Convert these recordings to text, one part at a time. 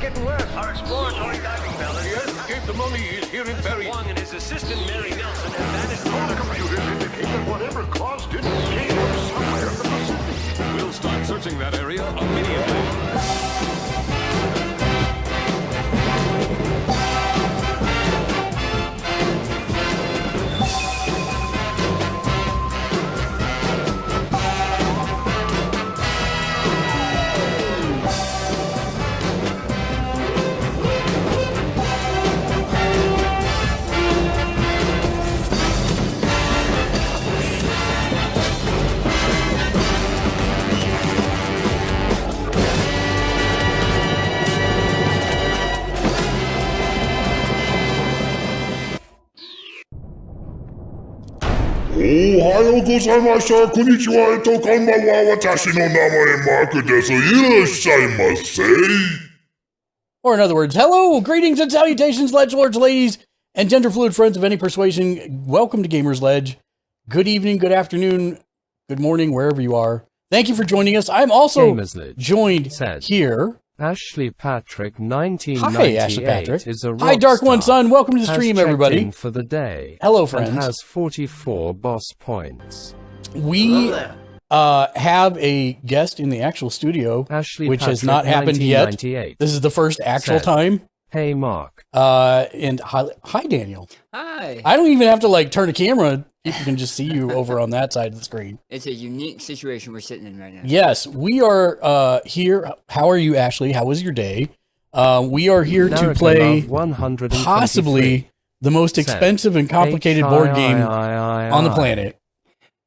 getting worse. Our exploratory diving bell escaped the mummy is here in Berry. Wong and his assistant, Mary Nelson, have vanished. All computers indicate that whatever caused it came from somewhere in the Pacific. We'll start searching that area immediately. Ohayo gozaimasu, konnichiwa, eto konbanwa, watashi no namae Mark desu, irashaimase. Or in other words, hello, greetings and salutations, ledge lords, ladies, and gender fluid friends of any persuasion. Welcome to Gamers Ledge. Good evening, good afternoon, good morning, wherever you are. Thank you for joining us. I'm also joined here. Ashley Patrick, 1998, Hi, Ashley Patrick. is a rock Hi, Dark One star. Sun. Welcome to the stream, Has everybody. checked in for the day. Hello, friends. And has 44 boss points. We have a guest in the actual studio, Ashley which Patrick, has not happened yet. 1998, This is the first actual said, time. Hey, Mark. And hi, Daniel. Hi. I don't even have to like turn a camera. People can just see you over on that side of the screen. It's a unique situation we're sitting in right now. Yes, we are here. How are you, Ashley? How was your day? We are here to play possibly the most expensive and complicated board game on the planet.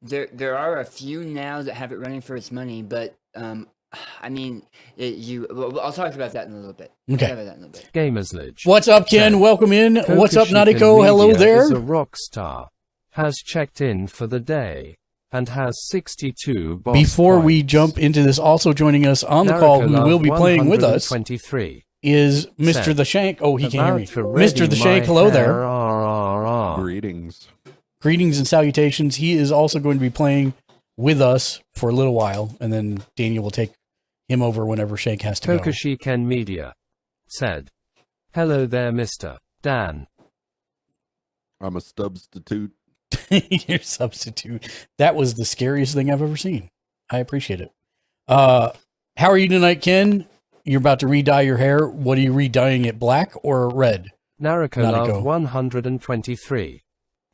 There are a few now that have it running for its money, but I mean, I'll talk about that in a little bit. Okay. I'll talk about that in a little bit. Gamers Ledge. What's up, Ken? Welcome in. What's up, Nadiko? Hello there. Is a rock star. Has checked in for the day and has 62 boss Before we points. jump into this, also joining us on the call, who will be playing with us, is Mr. The Shank. Oh, he can't hear me. Mr. The Shank, hello there. Greetings. Greetings and salutations. He is also going to be playing with us for a little while, and then Daniel will take him over whenever Shank has to go. Kokoshi Ken Media said, hello there, Mr. Dan. I'm a substitute. Your substitute. That was the scariest thing I've ever seen. I appreciate it. How are you tonight, Ken? You're about to re-dye your hair. What are you re-dyeing it, black or red? Nariko 123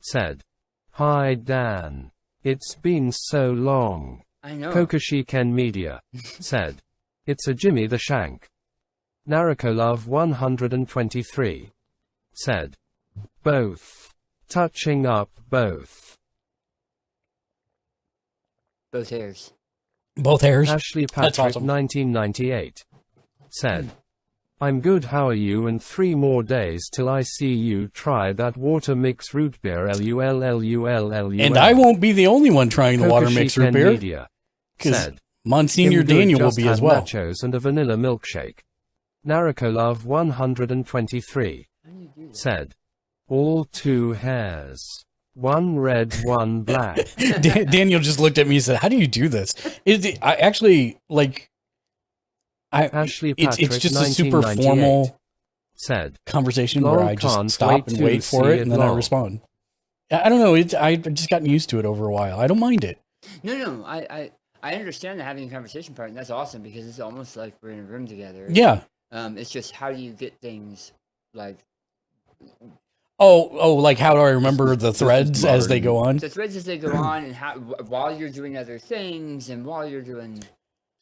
said, hi Dan. It's been so long. I know. Kokoshi Ken Media said, it's a Jimmy the Shank. Nariko 123 said, both. Touching up both. Both hairs. Both hairs? Ashley That's Patrick, awesome. 1998 said, I'm good, how are you, and 3 more days till I see you try that water mix root beer LULLULLUL. And I won't be the only one trying the water mix root beer. Because Monsignor Daniel will be as well. Nachos and a vanilla milkshake. Nariko 123 said, all 2 hairs. 1 red, 1 black. Daniel just looked at me and said, how do you do this? I actually, like, Ashley Patrick, it's just a super formal said, conversation where I just stop and wait for it and then I respond. I don't know. I've just gotten used to it over a while. I don't mind it. No, I understand the having a conversation part, and that's awesome because it's almost like we're in a room together. Yeah. It's just how do you get things like... Oh, like how do I remember the threads as they go on? The threads as they go on, and how while you're doing other things, and while you're doing.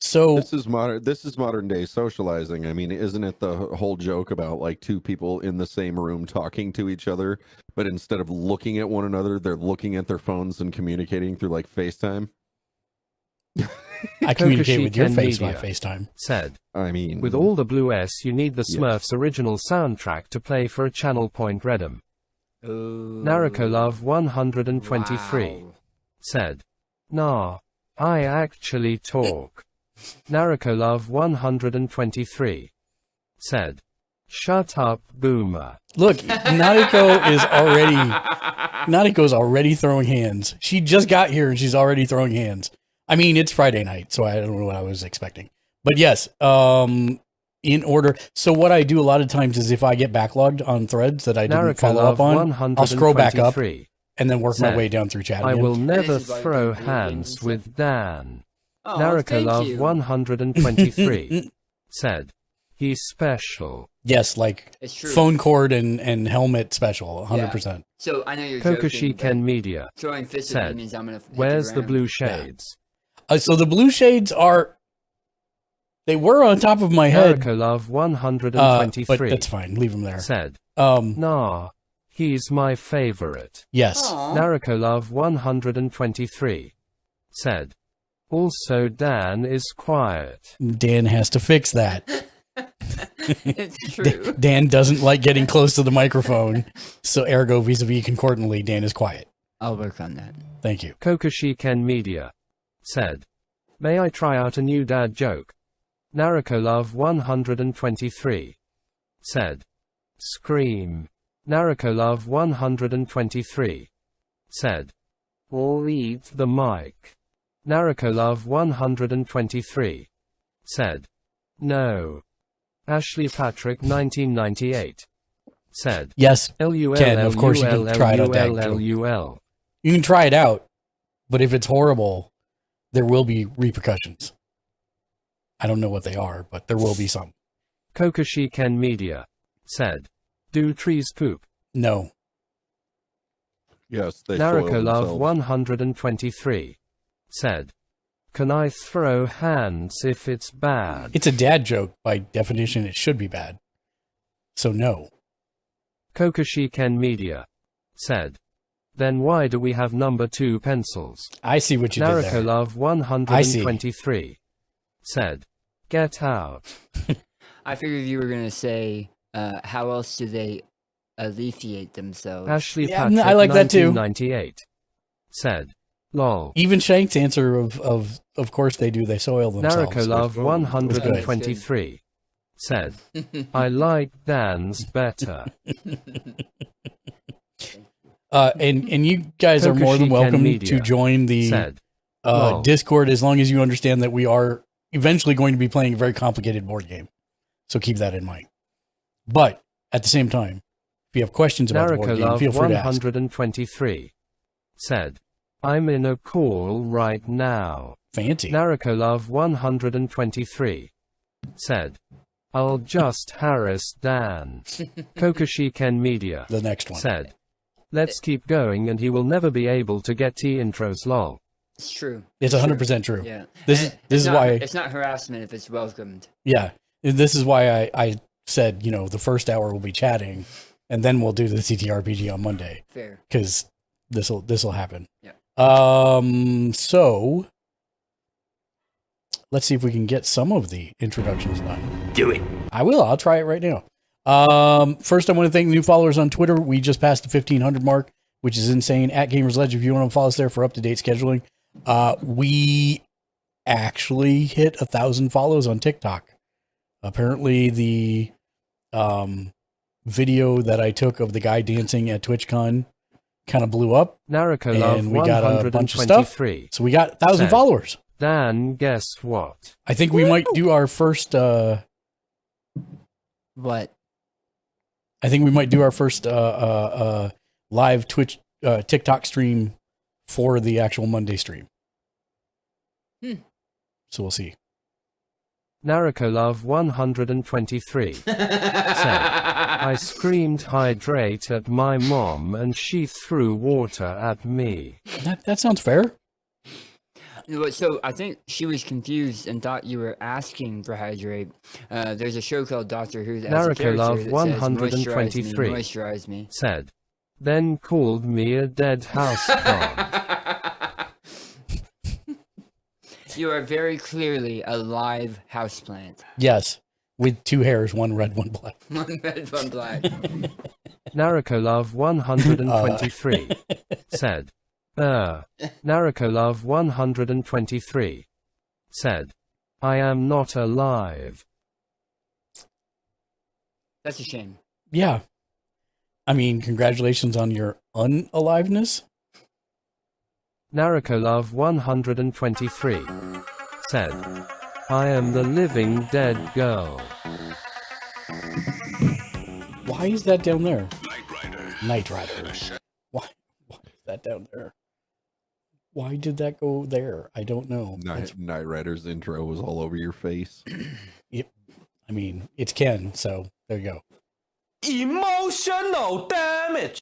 So this is modern day socializing. I mean, isn't it the whole joke about like 2 people in the same room talking to each other, but instead of looking at one another, they're looking at their phones and communicating through like FaceTime? I communicate with your face by FaceTime. Said, I mean, with all the blue S, you need the Smurfs original soundtrack to play for a channel point redeem. Nariko 123 said, nah, I actually talk. Nariko 123 said, shut up, boomer. Look, Nadiko's already throwing hands. She just got here and she's already throwing hands. I mean, it's Friday night, so I don't know what I was expecting. But yes, in order. So what I do a lot of times is if I get backlogged on threads that I didn't follow up on, I'll scroll back up and then work my way down through chat I again. will never this is why you throw play video games hands and with Dan. Oh, thank Narukolov you. 123 said, he's special. Yes, like It's true. phone cord and helmet special, 100%. So I know you're Kokoshi joking, Ken but Media throwing fists at me said, means I'm gonna. hit where's the ground. blue shades? So the blue shades they were on top of my head, Narukolov but 123 that's fine. Leave them there. said, Um, nah, he's my favorite. yes. Aw. Narukolov 123 said, also Dan is quiet. Dan has to fix that. It's true. Dan doesn't like getting close to the microphone, so ergo vis-a-vis concordantly, Dan is quiet. I'll work on that. Thank you. Kokoshi Ken Media said, may I try out a new dad joke? Narukolov 123 said, scream. Narukolov 123 said, or eat the mic. Narukolov 123 said, no. Ashley Patrick 1998 said, Yes, LUL, Ken, of course you can try it out, dad joke. LUL. you can try it out, but if it's horrible, there will be repercussions. I don't know what they are, but there will be some. Kokoshi Ken Media said, do trees poop? No. Yes, they soil Narukolov themselves. 123 said, can I throw hands if it's bad? It's a dad joke. By definition, it should be bad. So no. Kokoshi Ken Media said, then why do we have number 2 pencils? I see what you did there. Narukolov 123 said, get out. I figured you were gonna say, how else do they alleviate themselves? Ashley Yeah, Patrick I like that too. 1998 said, lol. Even Shank's answer of course they do, they soil themselves. Narukolov 123 said, I like Dan's better. And you guys are more than Kokoshi Ken welcome Media to join the said, lol. Discord as long as you understand that we are eventually going to be playing a very complicated board game. So keep that in mind. But at the same time, if you have questions about the board game, Narukolov feel free to ask. 123 said, I'm in a call right now. Fancy. Narukolov 123 said, I'll just harass Dan. Kokoshi Ken Media The next one. said, let's keep going and he will never be able to get T intros lol. It's true. It's 100% true. Yeah. This And is it's not- why it's not harassment if it's welcomed. Yeah. This is why I said, the first hour we'll be chatting and then we'll do the TTRPG on Monday Fair. because this'll happen. Yeah. So let's see if we can get some of the introductions done. Do it. I will. I'll try it right now. First, I want to thank the new followers on Twitter. We just passed the 1,500 mark, which is insane. At Gamers Ledge, if you want to follow us there for up-to-date scheduling. We actually hit 1,000 follows on TikTok. Apparently, the video that I took of the guy dancing at TwitchCon kind of blew up, Narukolov and we got a bunch of stuff. 123 So we got 1,000 said, followers. Dan, guess what? I think we might do our first. What? I think we might do our first live Twitch TikTok stream for the actual Monday stream. So we'll see. Narukolov 123 said, I screamed hydrate at my mom and she threw water at me. That sounds fair. So I think she was confused and thought you were asking for hydrate. There's a show called Doctor Who that has a character Narukolov that 123 says, moisturize me. said, then called me a dead house dog. You are very clearly a live houseplant. Yes, with 2 hairs, 1 red, 1 black. One red, one black. Narukolov 123 said, Narukolov 123 said, I am not alive. That's a shame. Yeah. I mean, congratulations on your unaliveness. Narukolov 123 said, I am the living dead girl. Why is that down there? Knight Rider. Why is that down there? Why did that go there? I don't know. Knight Rider's intro was all over your face. I mean, it's Ken, so there you go. Emotional damage.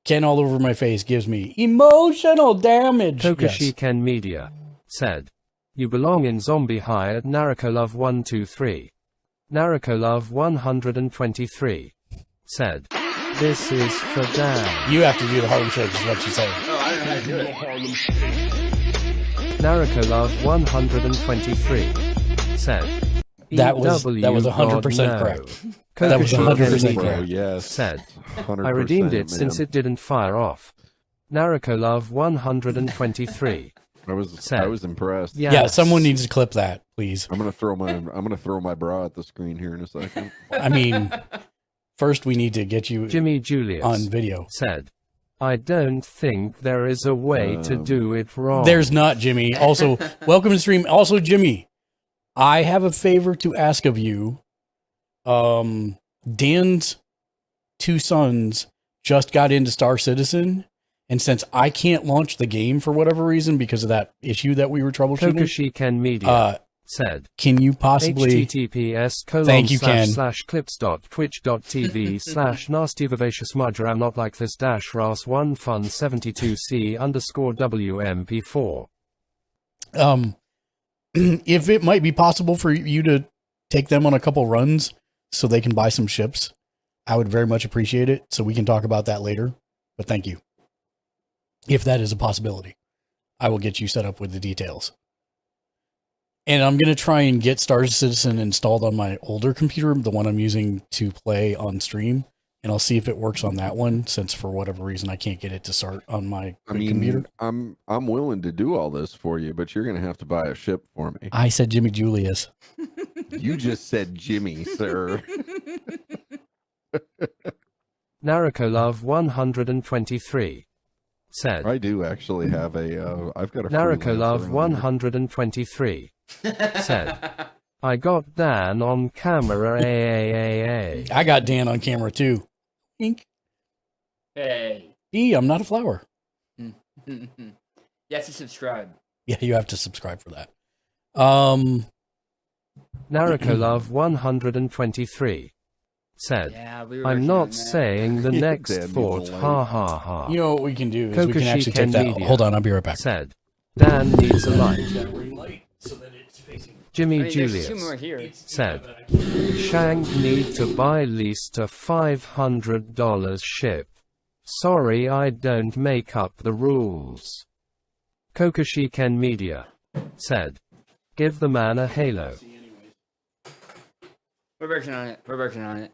Ken all over my face gives me emotional damage. Tokushi Yes. Ken Media said, "You belong in Zombie High at Narukolove 123." Narukolove 123 said, "This is for Dan." You have to do the Harlem Shake, is what she said. Narukolove 123 said, That was 100% correct. That was 100% Bro, correct. yes. Said, 100%, "I redeemed it man. since it didn't fire off." Narukolove 123 I said, was impressed. Yes. Yeah, someone needs to clip that, please. I'm gonna throw my bra at the screen here in a second. I mean, first we need to get you Jimmy Julius on video. said, "I don't think there is a way to do it wrong." There's not, Jimmy. Also, welcome to the stream. Also, Jimmy, I have a favor to ask of you. Dan's two sons just got into Star Citizen, and since I can't launch the game for whatever reason because of that issue that we were troubleshooting, Tokushi Ken Media said, can you possibly Thank you, Ken. https://clips.twitch.tv/nasty vivacious mudger I'm not like this dash ras 1 fun 72c _ WMP4. if it might be possible for you to take them on a couple runs so they can buy some ships, I would very much appreciate it. So we can talk about that later. But thank you. If that is a possibility, I will get you set up with the details. And I'm going to try and get Star Citizen installed on my older computer, the one I'm using to play on stream. And I'll see if it works on that one, since for whatever reason I can't get it to start on my computer. I'm willing to do all this for you, but you're gonna have to buy a ship for me. I said Jimmy Julius. You just said Jimmy, sir. Narukolove 123 said, I do actually have a. I've got a. Narukolove freelancer on 123 said, "I got Dan on camera. I got Dan on camera too. Ink. Hey. I'm not a flower. You have to subscribe. Yeah, you have to subscribe for that. Narukolove 123 said, Yeah, we were "I'm working not on that. saying the Yeah, next Dan needs thought. a light. Ha ha ha." You know what we can do is we can Kokoshi actually Ken take that. Media Hold on, I'll be right back. said, "Dan needs a light." Jimmy I mean, there's two Julius more here. said, "Shank need to buy least a $500 ship. Sorry, I don't make up the rules." Kokoshi Ken Media said, "Give the man a halo." We're working on it. We're working on it.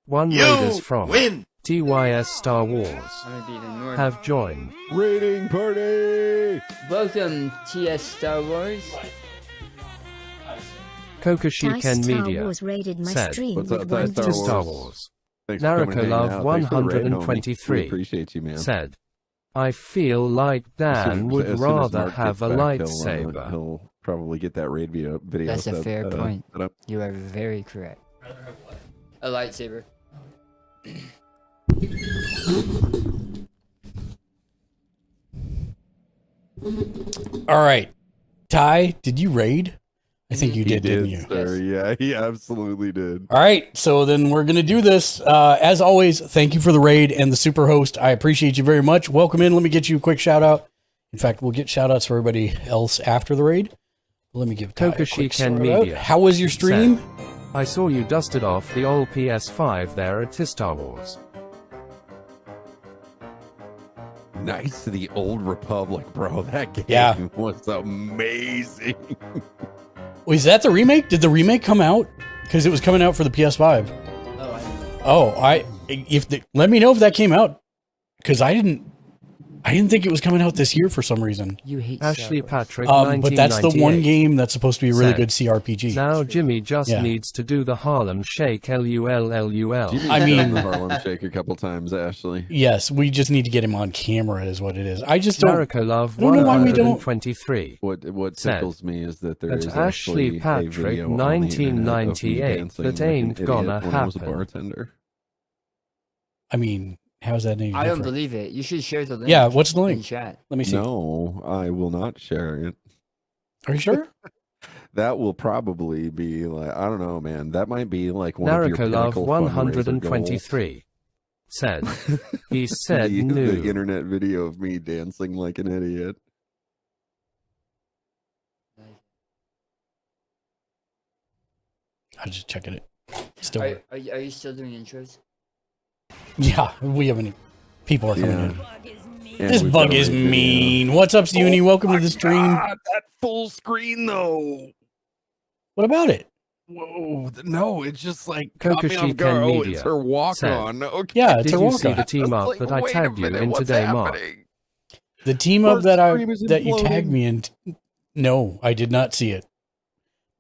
One Raiders from TYS Star Wars I'm gonna be the North. have joined. Raiding party. Welcome, TS Star Wars. Kokoshi Dice Ken Star Media Wars raided my said, stream What's with up, one Dice Star to Wars? Star Wars Thanks for coming and hanging Narukolove out. Thanks for the raid, homie. 123 We appreciate you, man. said, "I feel like Dan would As soon as rather Mark have gets a back, lightsaber." He'll probably get that raid video. That's a set- fair point. set up. You are very correct. A lightsaber. All right, Ty, did you raid? I think you He did, didn't you? sir. Yeah, he absolutely did. All right, so then we're gonna do this. As always, thank you for the raid and the super host. I appreciate you very much. Welcome in. Let me get you a quick shout out. In fact, we'll get shout outs for everybody else after the raid. Let me give Ty a Kokoshi quick Ken shout out. Media How was your stream? said, "I saw you dusted off the old PS5 there at Star Wars." Nice to the old Republic, bro. That game Yeah. was amazing. Was that the remake? Did the remake come out? Because it was coming out for the PS5. Oh, I Let me know if that came out, because I didn't. I didn't think it was coming out this year for some reason. You hate Ashley Star Wars. Patrick, But that's the one 1998. game that's supposed to be a really Said, good CRPG. Now Jimmy just Yeah. needs to do the Harlem Shake LULLUL. Jimmy's I done mean- the Harlem Shake a couple times, Ashley. Yes, we just need to get him on camera, is what it is. I just don't. Marikolov I don't know why we don't- 123. What Said tickles me is that there that is Ashley actually a Patrick, video on the internet of me 1998, dancing that like an ain't idiot gonna when I was a happen. bartender. I mean, how's that any I don't different? believe it. You should share the link. Yeah, what's the in link? chat. Let me see. No, I will not share it. Are you sure? That will probably be like, I don't know, man. That might be like one of your Marikolov pinnacle fundraiser 123 said, he goals. said the no. internet video of me dancing like an idiot. I'm just checking it. Still, Are you still doing intros? yeah, we have any people are coming Yeah. in. And This we've bug got a is raid video. mean. What's up, Uni? Welcome to the stream. God, that full screen though. What about it? Whoa, no, it's just like Kokoshi Ken Oh, Media it's her walk said, on. Okay. Yeah, it's Did a you walk see on. the team up Like, that I wait a tagged you minute, in what's today, Mark? happening? The team Our up that stream is you tagged imploding. me in. No, I did not see it.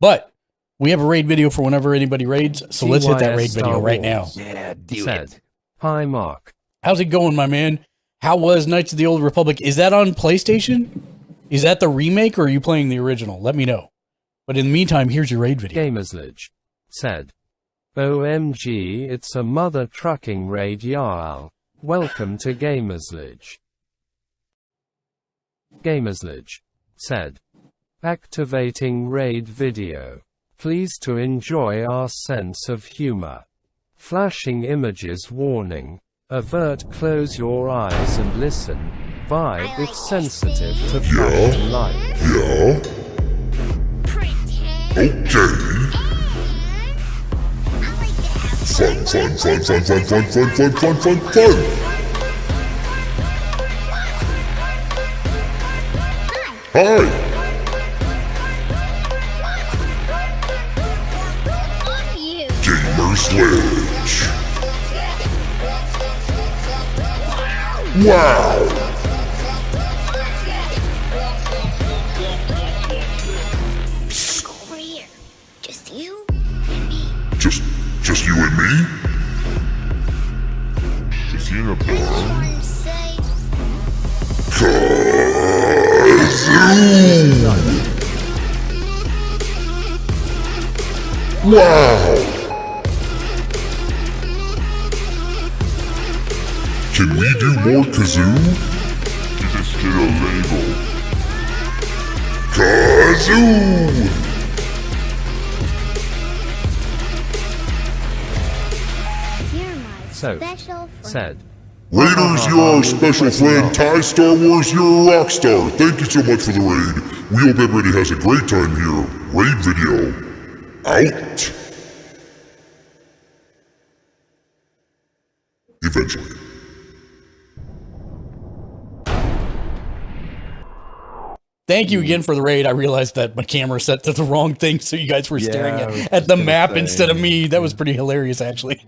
But we have a raid video for whenever anybody raids, so let's hit that TYS raid video Star right now. Wars Yeah, do said, it. Hi Mark. How's it going, my man? How was Knights of the Old Republic? Is that on PlayStation? Is that the remake, or are you playing the original? Let me know. But in the meantime, here's your raid video. Gamersledge said, OMG, it's a mother trucking raid y'all. Welcome to Gamersledge. Gamersledge said, activating raid video. Please to enjoy our sense of humor. Flashing images warning. Avert, close your eyes and listen. Vibe, it's sensitive to family life. Yeah? Okay. Fun, fun, fun, fun, fun, fun, fun, fun, fun, fun, fun. Hi. Gamer Sledge. Wow. Over here. Just you and me. Just you and me? Is he in a bar? One say, Wow! Can we do more kazoo? Just get a label. Kazoo! you're my So, special friend. Said, Raiders, you're our special friend. Ty Star Wars, you're a rock star. Thank you so much for the raid. We hope everybody has a great time here. Raid video. Out. Eventually. Thank you again for the raid. I realized that my camera set to the wrong thing, so you guys were staring Yeah, I was at just the gonna map say. instead of me. That was pretty hilarious, actually.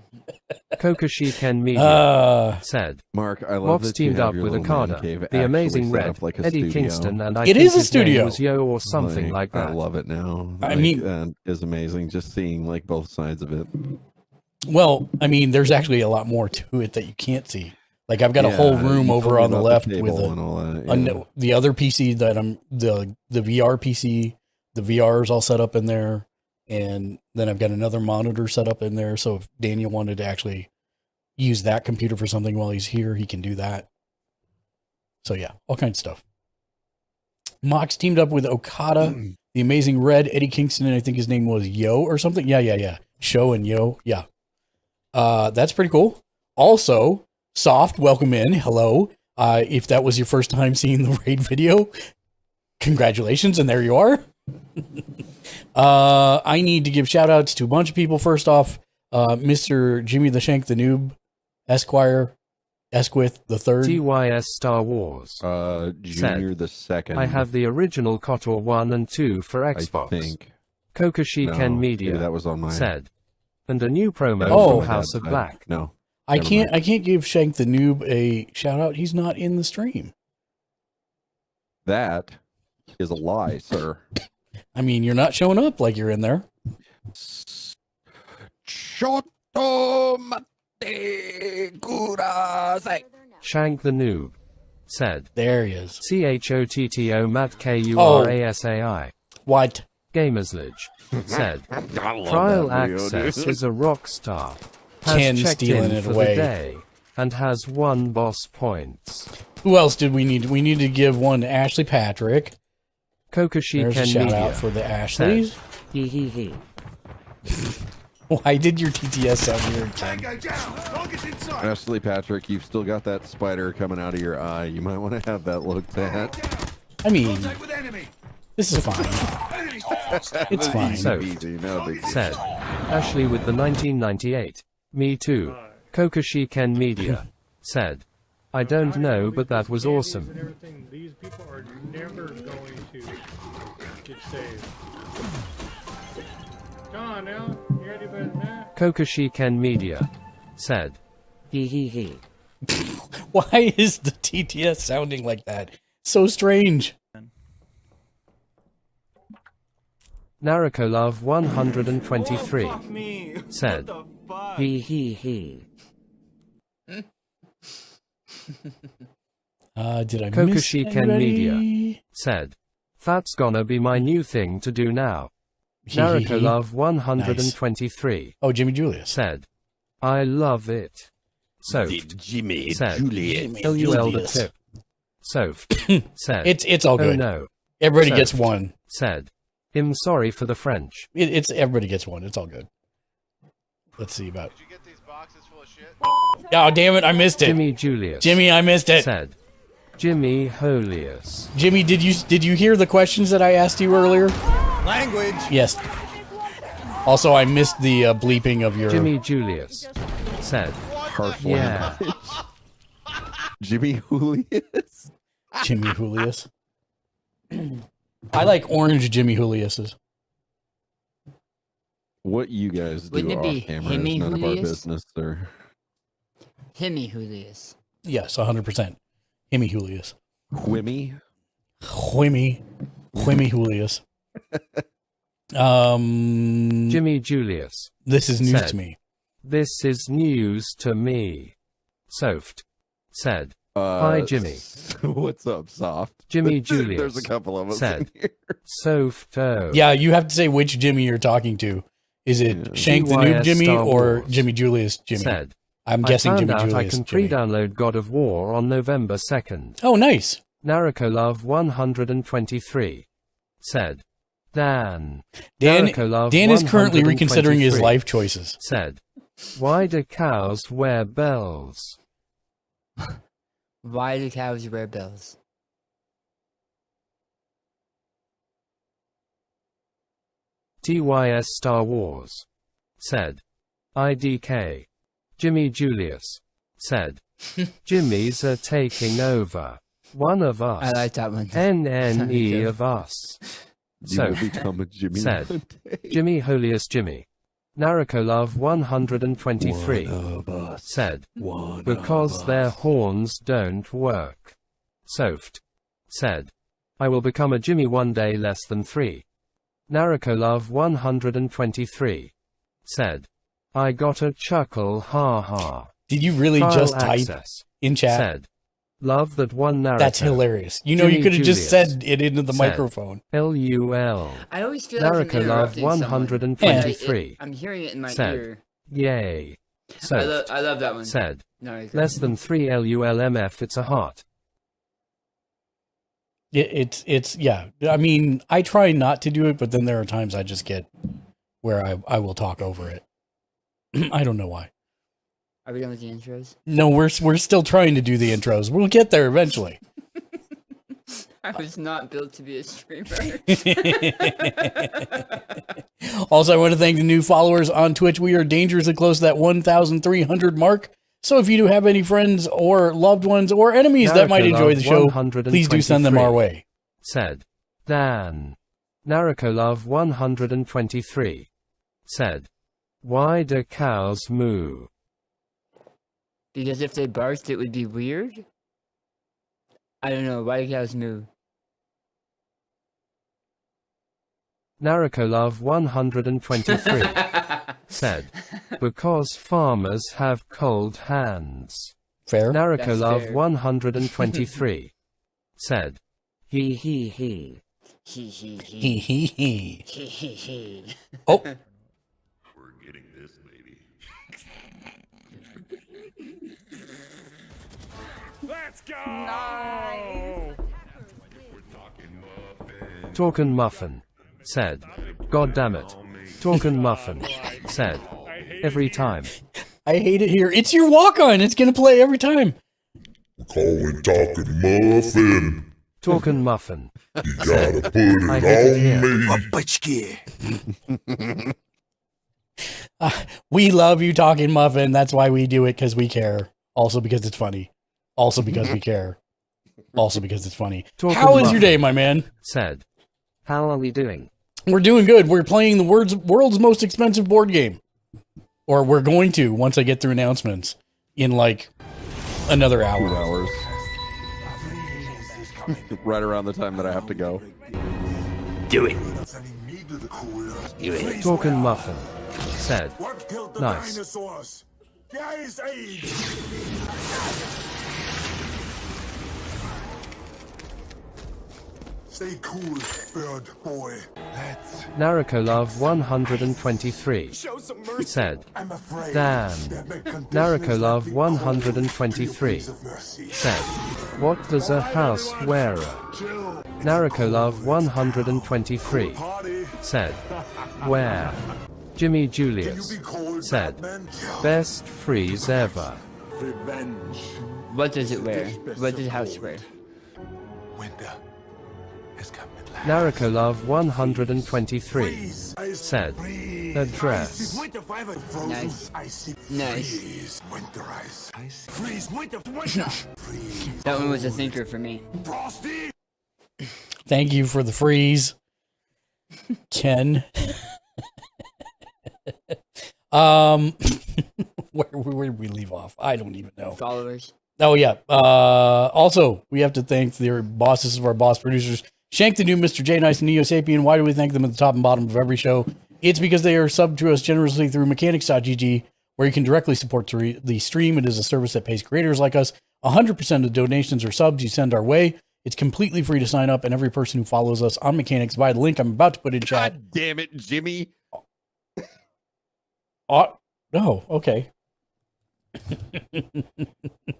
Kokoshi Ken Media said, Mark, I love Mox that you teamed have up your with little man Okada, cave the actually amazing set Red, up like a Eddie studio. Kingston, and I It think is a his name studio. was Yo or something like that. I love it now. I mean- that is amazing. Just seeing like both sides of it. Well, I mean, there's actually a lot more to it that you can't see. Like, I've got a whole Yeah, room you over told me on the about left table with and all that, the other PC that the VR PC, the VR is all set up in there. And then I've got another monitor set up in there. So if Daniel wanted to actually use that computer for something while he's here, he can do that. So yeah, all kinds of stuff. Mox teamed up with Okada, the amazing Red, Eddie Kingston, and I think his name was Yo or something. Yeah. Show and Yo. Yeah. That's pretty cool. Also, Soft, welcome in. Hello. If that was your first time seeing the raid video, congratulations, and there you are. I need to give shout outs to a bunch of people. First off, Mr. Jimmy the Shank the Noob, Esquire, Esquith the Third. TYS Star Wars. Junior the second. I have the original KOTOR 1 and 2 for Xbox. I think. Kokoshi No, Ken maybe Media that was on my. said, and a new promo that was on Oh. my from House dad's of side. Black. No. I Never can't mind. give Shank the Noob a shout out. He's not in the stream. That is a lie, sir. I mean, you're not showing up like you're in there. Shank the Noob said. There he is. CHOTTO Matt KURASAI. What? Gamerslage said. Trial Access is a rock star. Ken Has checked stealing in it for away. the day and has 1 boss points. Who else did we need? We need to give one to Ashley Patrick. Kokoshi There's a Ken shout Media out for the Ashleys. He. Why did your TTS sound weird, Ken? Ashley Patrick, you've still got that spider coming out of your eye. You might want to have that looked at. I mean, this is fine. It's fine. So, Easy, no big deal. said. Ashley with the 1998. Me too. Kokoshi Ken Media said. I don't know, but that was awesome. Everything. These people are never going to get saved. Come on now, you ready for that? Kokoshi Ken Media said. He. Why is the TTS sounding like that? So strange. Narukolove 123 said. He. Did I miss Kokoshi Ken anybody? Media said. That's gonna be my new thing to do now. Narukolove 123 Oh, Jimmy Julius. said. I love it. Soft Jimmy said. Jimmy LUL the Julius. tip. Soft said. It's all Oh good. no. Everybody So- gets one. Said. I'm sorry for the French. It's everybody gets one. It's all good. Let's see about. Did you get these boxes full of shit? Oh, damn it! I missed it. Jimmy Julius Jimmy, I missed it. said. Jimmy Holius. Jimmy, did you hear the questions that I asked you earlier? Language. Yes. Also, I missed the bleeping of your. Jimmy Julius said. Harsh Yeah. language. Jimmy Julius. Jimmy Julius. I like orange Jimmy Julius's. What you guys do Wouldn't it off be camera is Jimmy none of our Julius? business, sir. Himmy Julius. Yes, 100%. Jimmy Julius. Whimmy. Jimmy Julius. Jimmy Julius. This is news said. to me. This is news to me. Soft said. Hi, Jimmy. What's up, Soft? Jimmy There's Julius a couple of us said. in here. Softo. Yeah, you have to say which Jimmy you're talking to. Is it Shank the Noob GYS Jimmy Star or Wars Jimmy Julius Jimmy? said. I'm guessing I found Jimmy out Julius I can Jimmy. pre-download God of War on November 2nd. Oh, nice. Narukolove 123 said. Dan Dan is currently reconsidering his 123 life choices. said. Why do cows wear bells? Why do cows wear bells? TYS Star Wars said. IDK. Jimmy Julius said. Jimmys are taking over. One of us. I like that one. NNE of us. You will So, become a Jimmy said. one day. Jimmy Holius Jimmy. Narukolove 123 said. Because their horns don't work. Soft said. I will become a Jimmy one day less than 3. Narukolove 123 said. I got a chuckle, ha ha. Did you really Trial just type access in chat? said. Love that one Naruto. That's hilarious. You know, you Jimmy could have just Julius said it into the said. microphone. LUL. I always feel like I'm Narukolove interrupting 123 I'm hearing it in my said. ear. Yay. So, I love that one. said. No, I- Less than 3 LULMF, it's a heart. It's yeah. I mean, I try not to do it, but then there are times I just get where I will talk over it. I don't know why. Are we done with the intros? No, we're still trying to do the intros. We'll get there eventually. I was not built to be a streamer. Also, I want to thank the new followers on Twitch. We are dangerously close to that 1,300 mark. So if you do have any friends or loved ones or enemies that might enjoy the show, please do send them our way. Said. Dan. Narukolove 123 said. Why do cows moo? Because if they barked, it would be weird? I don't know. Why do cows moo? Narukolov 123 said, because farmers have cold hands. Fair. Narukolov fair. 123 said, he. He. He. Oh. Oh, We're getting this, baby. Let's go! Talkin' Muffin said, God damn it. Talkin' Muffin said, every time. I hate it here. It's your walk-on. It's gonna play every time. We're calling Talking Muffin. Talkin' Muffin. You gotta put it I hate it on me. We love you, Talking Muffin. That's why we do it, because we care. Also because it's funny. Also because we care. Also because it's funny. Talkin' How is your Muffin day, my man? said, how are we doing? We're doing good. We're playing the world's most expensive board game. Or we're going to, once I get through announcements, in like another 2 hour. hours. Right around the time that I have to go. Talkin' Muffin said, nice. Stay cool, bird boy. Narukolov 123 said, I'm afraid. Dan. Narukolov 123 said, what does a house wearer? Narukolov 123 said, where? Jimmy Julius said, best freeze ever. Revenge. What does it wear? What does house wear? Winter is coming. Narukolov 123 said, a dress. Nice. Nice. Winter ice. Freeze. Winter. Winter. Freeze. That one was a thinker for me. Frosty. Thank you for the freeze, Ken. Where did we leave off? I don't even know. Followers. Oh yeah. Also, we have to thank the bosses of our boss producers, Shank the New, Mr. J Nice, and Neo Sapien. Why do we thank them at the top and bottom of every show? It's because they are subbed to us generously through mechanics.gg, where you can directly support the stream. It is a service that pays creators like us 100% of donations or subs you send our way. It's completely free to sign up, and every person who follows us on Mechanics via the link I'm about to put in chat. God damn it, Jimmy. Oh, okay.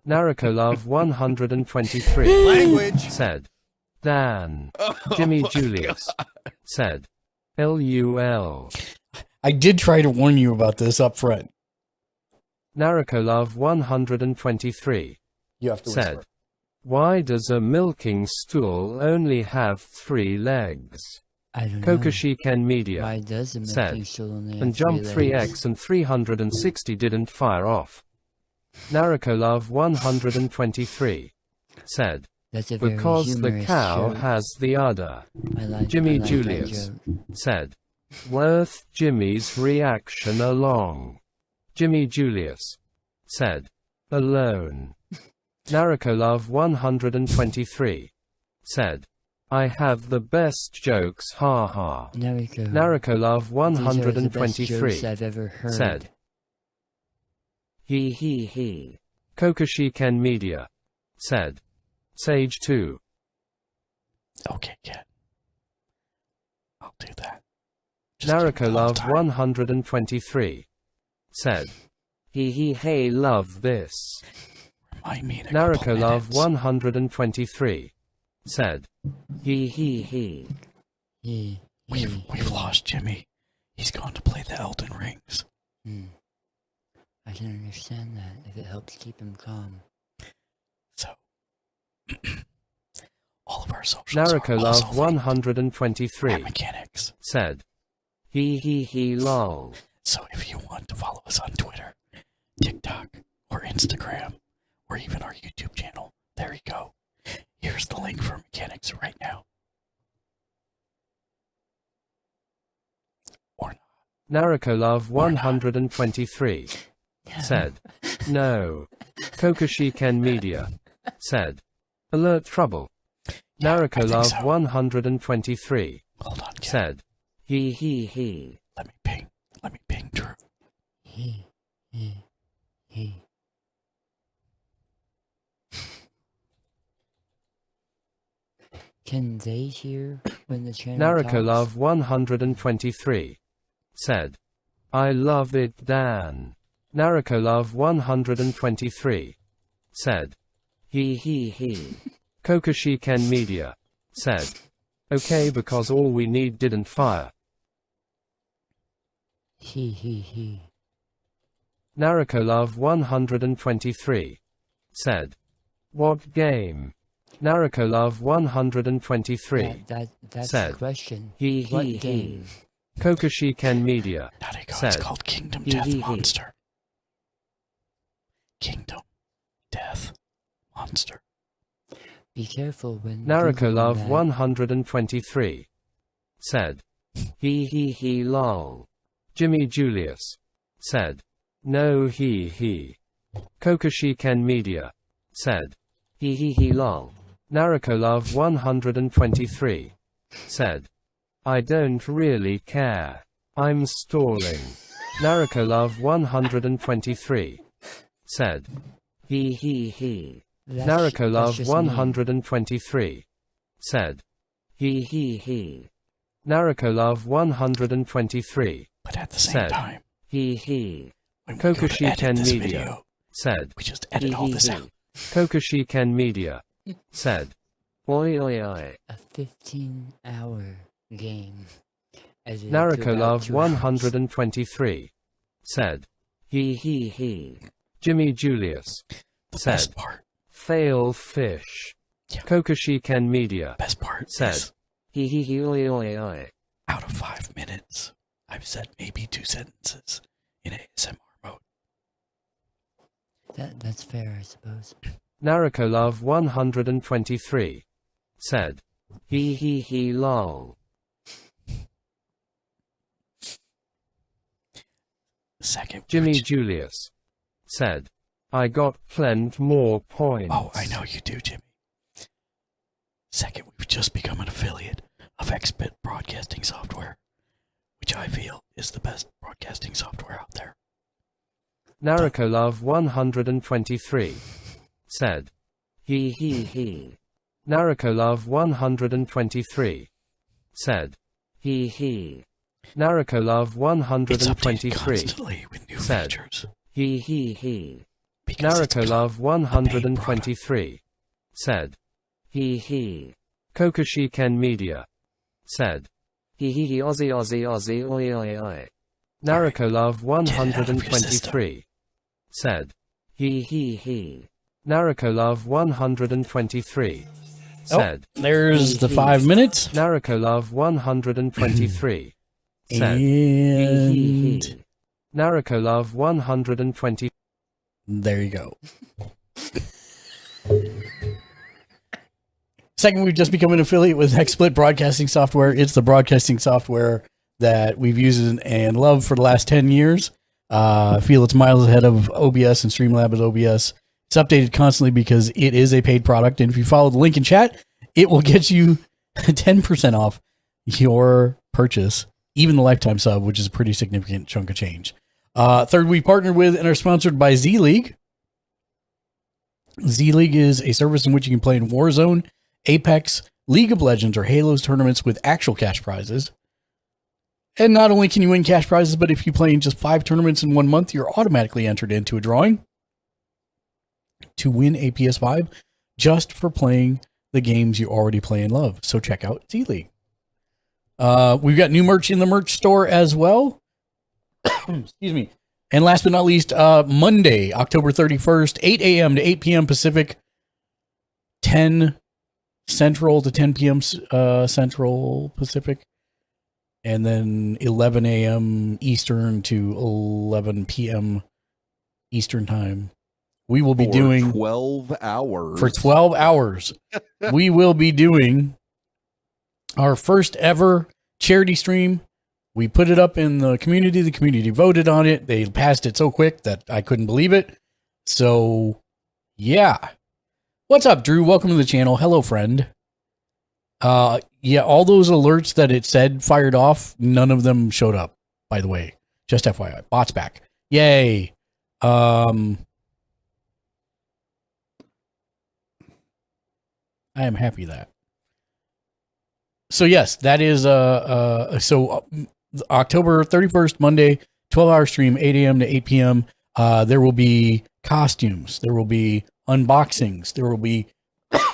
Narukolov 123 Language. said, Dan. Jimmy Julius said, LUL. I did try to warn you about this up front. Narukolov 123 You have to said, whisper. why does a milking stool only have 3 legs? I don't know. Kokoshiken Media Why does the said, milking stool only have and 3 Jump legs? 3X and 360 didn't fire off. Narukolov 123 said, That's a very because the humorous cow joke. has the udder. I like Jimmy that Julius joke. said, worth Jimmy's reaction along. Jimmy Julius said, alone. Narukolov 123 said, I have the best jokes, haha. Narukolov These are the best 123 jokes I've ever heard. said, he. Kokoshiken Media said, Sage 2. Okay, Ken. I'll do that. Just give me the whole Narukolov time. 123 said, hey, love this. Remind me in a couple Narukolov minutes. 123 said, he. We've lost Jimmy. He's gone to play the Elden Rings. I can understand that if it helps keep him calm. So, all of our socials are Narukolov also linked 123 at Mechanics. said, he, lol. So if you want to follow us on Twitter, TikTok, or Instagram, or even our YouTube channel, there you go. Here's the link for Mechanics right now. Or not. Narukolov 123 said, no. Kokoshiken Media said, alert trouble. Yeah, I think Narukolov so. 123 Hold on, Ken. said, He. Let me ping Drew. He. Can they hear when the channel talks? Narakolov 123 said, I love it, Dan. Narakolov 123 said, he. Kokoshiken Media said, okay, because all we need didn't fire. He. Narakolov 123 said, what game? Narakolov 123 That's said, the question. What game? Kokoshiken Media It's said, called Kingdom Death Monster. Kingdom Death Monster. Be careful when Narakolov Googling that. 123 said, he lol. Jimmy Julius said, no he. Kokoshiken Media said, he lol. Narakolov 123 said, I don't really care. I'm stalling. Narakolov 123 said, he. That's Narakolov just 123 said, he. Narakolov 123 But at the same said, time, he. when we go to edit Kokoshiken this Media video, said, we just edit all this out. Kokoshiken Media said, oi. a 15-hour game. Edited to Narakolov about 2 hours. 123 said, he. Jimmy Julius The said, best part, fail fish. Yeah. Kokoshiken Media best part said, is oi. out of 5 minutes, I've said maybe 2 sentences in ASMR mode. That's fair, I suppose. Narakolov 123 said, he lol. Second, Jimmy which- Julius said, I got plenty more points. Oh, I know you do, Jimmy. Second, we've just become an affiliate of XBit Broadcasting Software, which I feel is the best broadcasting software out there. Narakolov 123 said, he. Narakolov 123 said, he. Narakolov It's updated 123 constantly with new said, features. he. Because it's Narakolov become a paid 123 said, he. Kokoshiken Media said, he Aussie oi. Narakolov 123 said, he. Narakolov 123 said, There's the 5 minutes. Narakolov 123 said, And Narakolov 120 there you go. Second, we've just become an affiliate with XSplit Broadcasting Software. It's the broadcasting software that we've used and loved for the last 10 years. I feel it's miles ahead of OBS and Streamlab as OBS. It's updated constantly because it is a paid product. And if you follow the link in chat, it will get you 10% off your purchase, even the lifetime sub, which is a pretty significant chunk of change. Third, we partnered with and are sponsored by Z-League. Z-League is a service in which you can play in Warzone, Apex, League of Legends, or Halo's tournaments with actual cash prizes. And not only can you win cash prizes, but if you play in just 5 tournaments in 1 month, you're automatically entered into a drawing to win a PS5 just for playing the games you already play and love. So check out Z-League. We've got new merch in the merch store as well. Excuse me. And last but not least, Monday, October 31st, 8 a.m. to 8 p.m. Pacific, 10 Central to 10 p.m. Central Pacific, and then 11 a.m. Eastern to 11 p.m. Eastern time. We will be doing 12 hours. For 12 hours, we will be doing our first ever charity stream. We put it up in the community. The community voted on it. They passed it so quick that I couldn't believe it. So, yeah. What's up, Drew? Welcome to the channel. Hello, friend. Yeah, all those alerts that it said fired off, none of them showed up, by the way. Just FYI. Bot's back. Yay. I am happy that. So yes, that is October 31st, Monday, 12-hour stream, 8 a.m. to 8 p.m. There will be costumes, there will be unboxings, there will be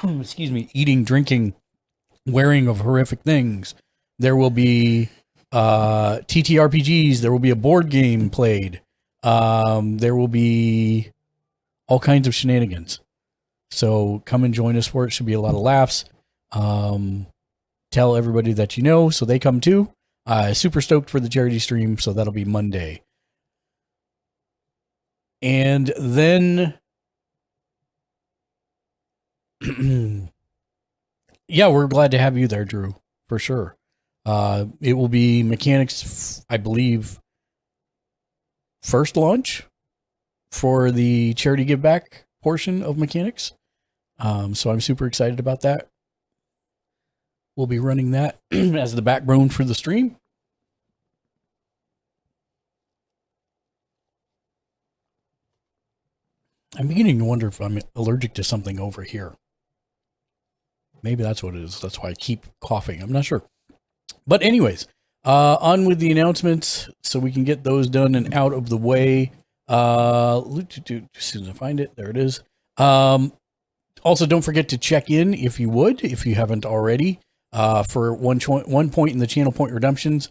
excuse me, eating, drinking, wearing of horrific things. There will be TTRPGs, there will be a board game played. There will be all kinds of shenanigans. So come and join us for it. Should be a lot of laughs. Tell everybody that you know so they come too. Super stoked for the charity stream, so that'll be Monday. And then yeah, we're glad to have you there, Drew, for sure. It will be Mechanics, I believe, first launch for the charity give back portion of Mechanics. So I'm super excited about that. We'll be running that as the backbone for the stream. I'm beginning to wonder if I'm allergic to something over here. Maybe that's what it is. That's why I keep coughing. I'm not sure. But anyways, on with the announcements so we can get those done and out of the way. As soon as I find it, there it is. Also, don't forget to check in if you would, if you haven't already. For one point in the channel point redemptions.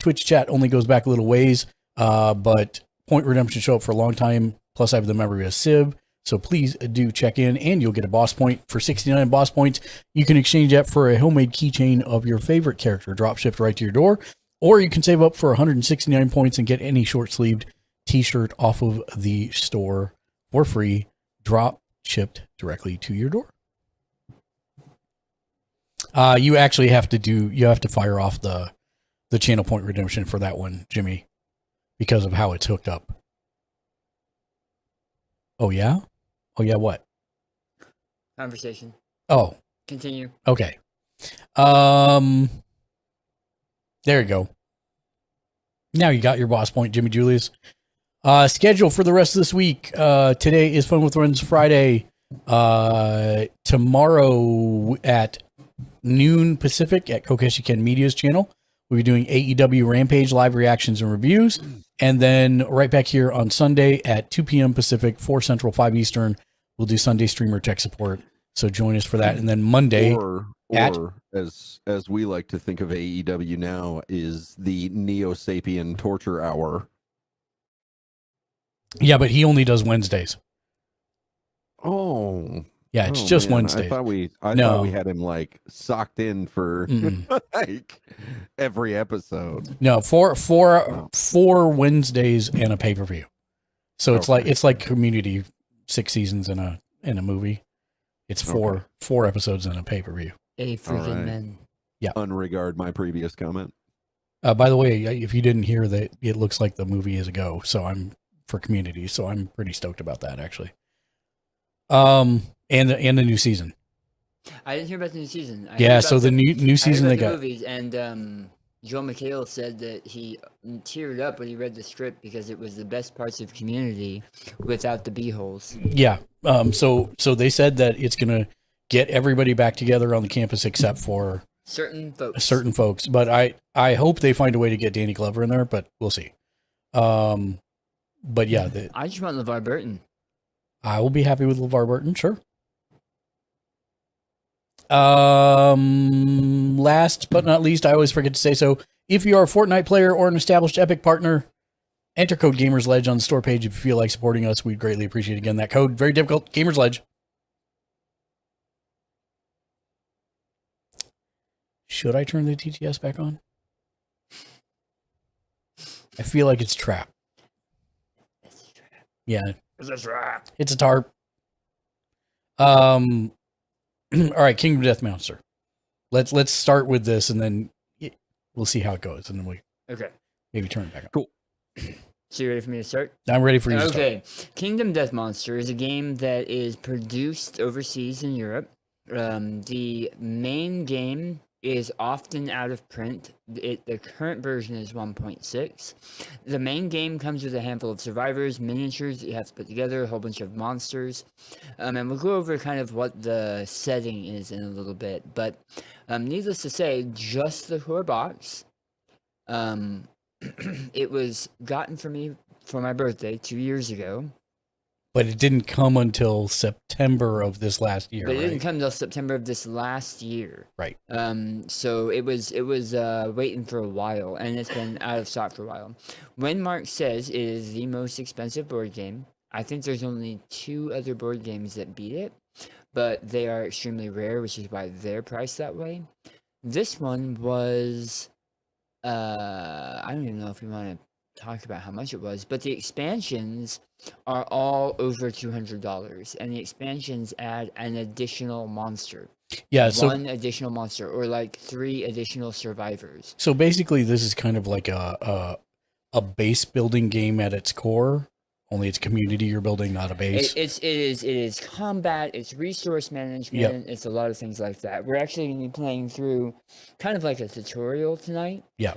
Twitch chat only goes back a little ways, but point redemptions show up for a long time. Plus, I have the memory of Civ, so please do check in, and you'll get a boss point. For 69 boss points, you can exchange that for a homemade keychain of your favorite character, drop shipped right to your door, or you can save up for 169 points and get any short-sleeved t-shirt off of the store for free, drop shipped directly to your door. You actually have to fire off the channel point redemption for that one, Jimmy, because of how it's hooked up. Oh yeah? Oh yeah, what? Conversation. Oh. Continue. Okay. There you go. Now you got your boss point, Jimmy Julius. Schedule for the rest of this week. Today is Fun with Friends Friday. Tomorrow at noon Pacific at Kokeshi Ken Media's channel, we'll be doing AEW Rampage live reactions and reviews. And then right back here on Sunday at 2 p.m. Pacific, 4 Central, 5 Eastern, we'll do Sunday streamer tech support. So join us for that. And then Monday, or as we like to think of AEW now, is the Neo Sapien Torture Hour. Yeah, but he only does Wednesdays. Oh. Yeah, it's just man. Wednesdays. I thought we had him like socked in for like every episode. No, four Wednesdays and a pay-per-view. So it's like Community, 6 seasons in a movie. It's four episodes and a pay-per-view. A freaking man. Yeah. Unregard my previous comment. By the way, if you didn't hear that, it looks like the movie is a go. So I'm for Community. So I'm pretty stoked about that actually. And the new season. I didn't hear about the new season. So the new season they got movies, and Joel McHale said that he teared up when he read the script because it was the best parts of Community without the b-holes. Yeah. So they said that it's gonna get everybody back together on the campus except for certain folks. But I hope they find a way to get Danny Glover in there, but we'll see. But yeah, I just want LeVar Burton. I will be happy with LeVar Burton, sure. Last but not least, I always forget to say so. If you are a Fortnite player or an established Epic partner, enter code GamersLedge on the store page if you feel like supporting us. We'd greatly appreciate again that code. Very difficult. GamersLedge. Should I turn the TTS back on? I feel like it's trapped. Yeah. It's a trap. It's a tarp. All right, Kingdom Death Monster. Let's start with this, and then we'll see how it goes, and then we maybe turn it back on. Cool. So you ready for me to start? I'm ready for you to start. Okay. Kingdom Death Monster is a game that is produced overseas in Europe. The main game is often out of print. The current version is 1.6. The main game comes with a handful of survivors, miniatures that you have to put together, a whole bunch of monsters. And we'll go over kind of what the setting is in a little bit. But needless to say, just the core box. It was gotten for me for my birthday 2 years ago. But it didn't come until September of this last year, But it right? didn't come until September of this last year. Right. So it was waiting for a while, and it's been out of stock for a while. When Mark says it is the most expensive board game, I think there's only 2 other board games that beat it, but they are extremely rare, which is why they're priced that way. This one was, I don't even know if we want to talk about how much it was, but the expansions are all over $200, and the expansions add an additional monster. Yeah, so One additional monster, or like 3 additional survivors. so basically this is kind of like a base building game at its core, only it's community you're building, not a base. It is combat, it's resource management, it's a lot of things like that. We're actually going to be playing through kind of like a tutorial tonight. Yeah.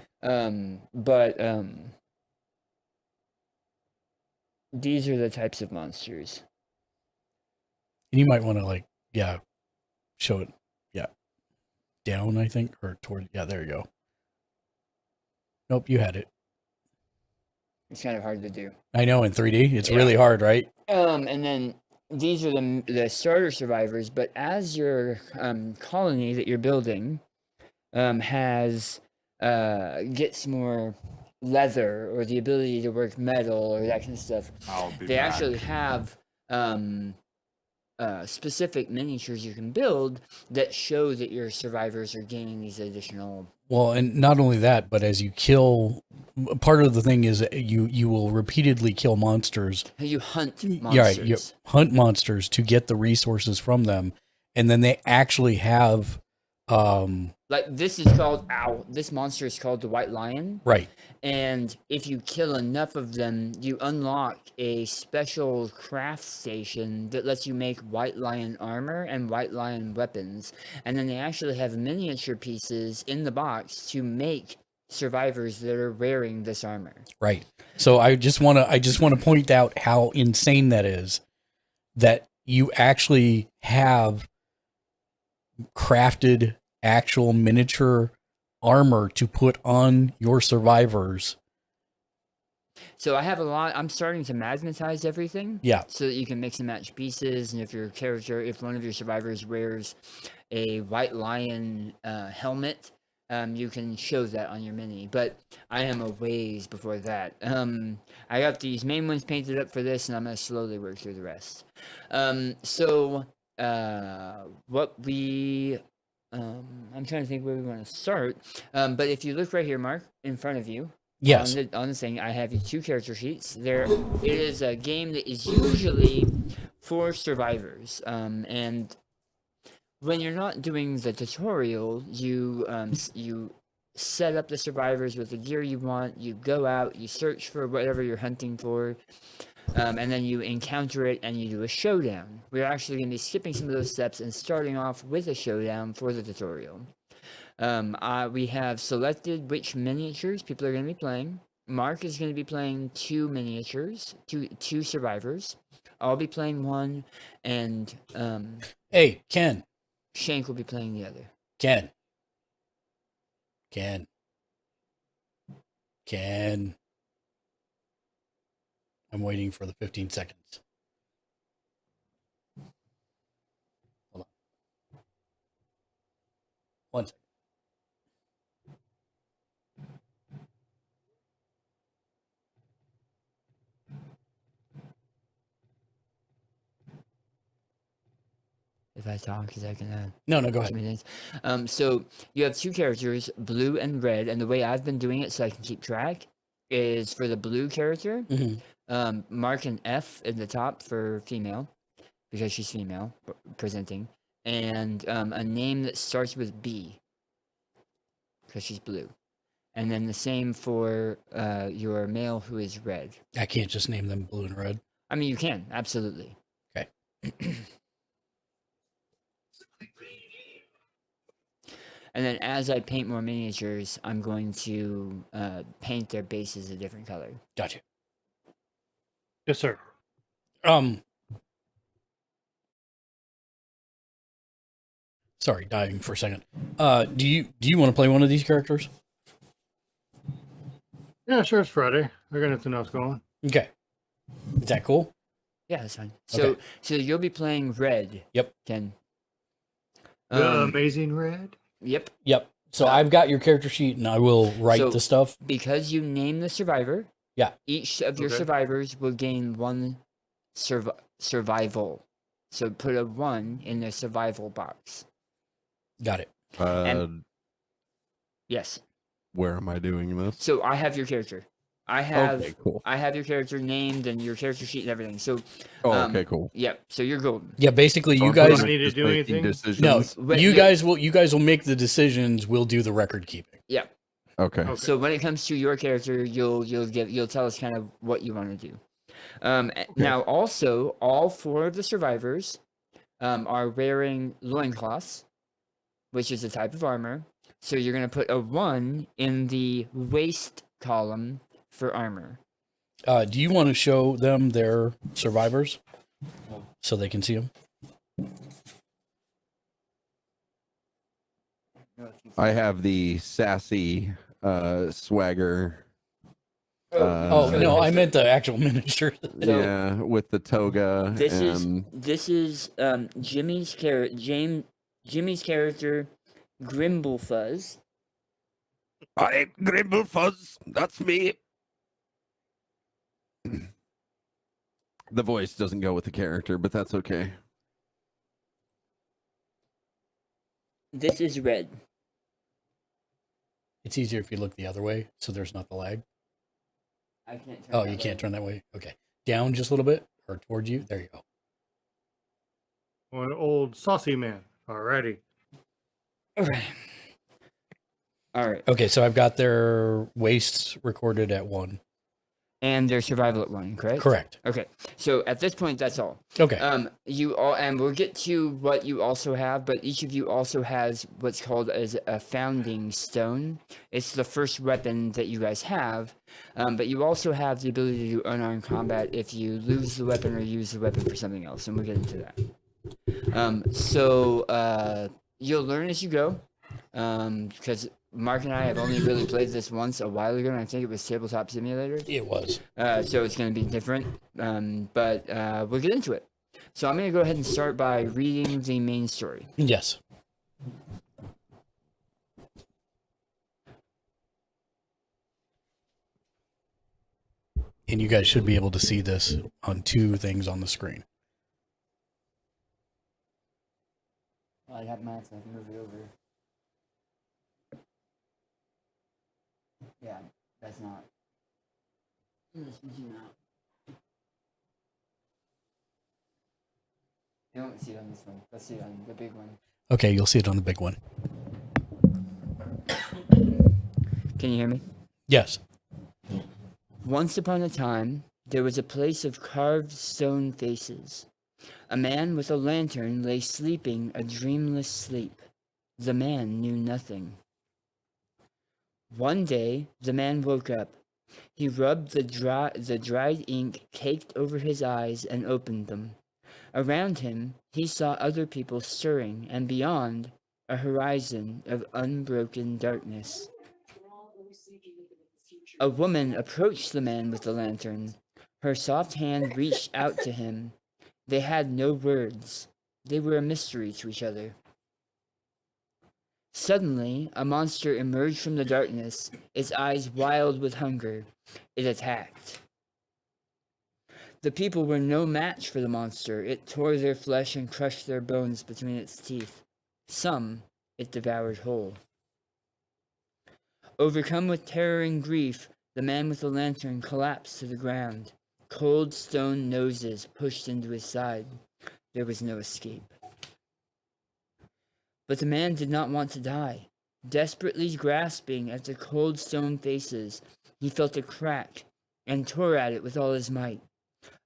These are the types of monsters. And you might want to show it, down, I think, or toward, there you go. Nope, you had it. It's kind of hard to do. I know, in 3D, it's really hard, right? And then these are the starter survivors, but as your colony that you're building gets more leather or the ability to work metal or that kind of stuff, they actually have specific miniatures you can build that show that your survivors are gaining these additional. Well, and not only that, but as you kill, part of the thing is you will repeatedly kill monsters. You hunt monsters. Yeah, right, you hunt monsters to get the resources from them, and then they actually have like this monster is called the White Lion. Right. And if you kill enough of them, you unlock a special craft station that lets you make White Lion armor and White Lion weapons. And then they actually have miniature pieces in the box to make survivors that are wearing this armor. Right. So I just want to point out how insane that is, that you actually have crafted actual miniature armor to put on your survivors. So I have I'm starting to magnetize everything. Yeah. So that you can mix and match pieces, and if one of your survivors wears a White Lion helmet, you can show that on your mini. But I am a ways before that. I got these main ones painted up for this, and I'm gonna slowly work through the rest. I'm trying to think where we want to start. But if you look right here, Mark, in front of you, yes, on the thing, I have 2 character sheets. It is a game that is usually for survivors. And when you're not doing the tutorial, you set up the survivors with the gear you want. You go out, you search for whatever you're hunting for. And then you encounter it and you do a showdown. We're actually going to be skipping some of those steps and starting off with a showdown for the tutorial. We have selected which miniatures people are going to be playing. Mark is going to be playing 2 miniatures, two survivors. I'll be playing 1, and hey, Ken. Shank will be playing the other. Ken. I'm waiting for the 15 seconds. Hold on. 1 second. If I talk, because I can No, go ahead. So you have 2 characters, blue and red, and the way I've been doing it so I can keep track is for the blue character, mark an F in the top for female, because she's female presenting, and a name that starts with B, because she's blue. And then the same for your male who is red. I can't just name them blue and red. I mean, you can, absolutely. Okay. And then as I paint more miniatures, I'm going to paint their bases a different color. Gotcha. Yes, sir. Sorry, dying for a second. Do you want to play one of these characters? Yeah, sure. It's Friday. I got nothing else going. Okay. Is that cool? Yeah, that's fine. So Okay. so you'll be playing red. Yep. Ken. The Amazing Red. Yep. Yep. So I've got your character sheet, and I will write So- the stuff. Because you name the survivor. Yeah. Each of your Okay. survivors will gain one survival. So put a 1 in the survival box. Got it. Yes. Where am I doing this? So I have your character. I have Okay, cool. I have your character named and your character sheet and everything. So Oh, okay, cool. yep. So you're golden. Yeah. Basically, you So guys. I need to just do making anything? Decisions. No, Wait, you no. guys will make the decisions. We'll do the record keeping. Yep. Okay. Okay. So when it comes to your character, you'll tell us kind of what you want to do. Now also all 4 of the survivors are wearing loincloths, which is a type of armor. So you're gonna put a 1 in the waist column for armor. Do you want to show them their survivors so they can see them? I have the sassy swagger. Oh no, I meant the actual miniature. Yeah, with the toga. This and is Jimmy's Jimmy's character, Grimblefuzz. I'm Grimblefuzz. That's me. The voice doesn't go with the character, but that's okay. This is Red. It's easier if you look the other way, so there's not the lag. I can't turn Oh, that you can't way. turn that way. Okay, down just a little bit or towards you. There you go. One old saucy man. Alrighty. Alright. Alright. Okay, so I've got their waists recorded at 1. And their survival at 1, correct? Correct. Okay. So at this point that's all. Okay. You all, and we'll get to what you also have, but each of you also has what's called as a founding stone. It's the first weapon that you guys have, but you also have the ability to do unarmed combat if you lose the weapon or use the weapon for something else, and we'll get into that. So you'll learn as you go, because Mark and I have only really played this once a while ago, and I think it was Tabletop Simulator. It was. So it's going to be different, but we'll get into it. So I'm going to go ahead and start by reading the main story. Yes. And you guys should be able to see this on 2 things on the screen. I have mine, so I can move it over. Yeah, that's not. Let's zoom out. You don't see it on this one. Let's see it on the big one. Okay, you'll see it on the big one. Can you hear me? Yes. Once upon a time, there was a place of carved stone faces. A man with a lantern lay sleeping a dreamless sleep. The man knew nothing. One day, the man woke up. He rubbed the dried ink caked over his eyes and opened them. Around him, he saw other people stirring, and beyond, a horizon of unbroken darkness. A woman approached the man with the lantern. Her soft hand reached out to him. They had no words. They were a mystery to each other. Suddenly, a monster emerged from the darkness, its eyes wild with hunger. It attacked. The people were no match for the monster. It tore their flesh and crushed their bones between its teeth. Some it devoured whole. Overcome with terror and grief, the man with the lantern collapsed to the ground. Cold stone noses pushed into his side. There was no escape. But the man did not want to die. Desperately grasping at the cold stone faces, he felt a crack and tore at it with all his might.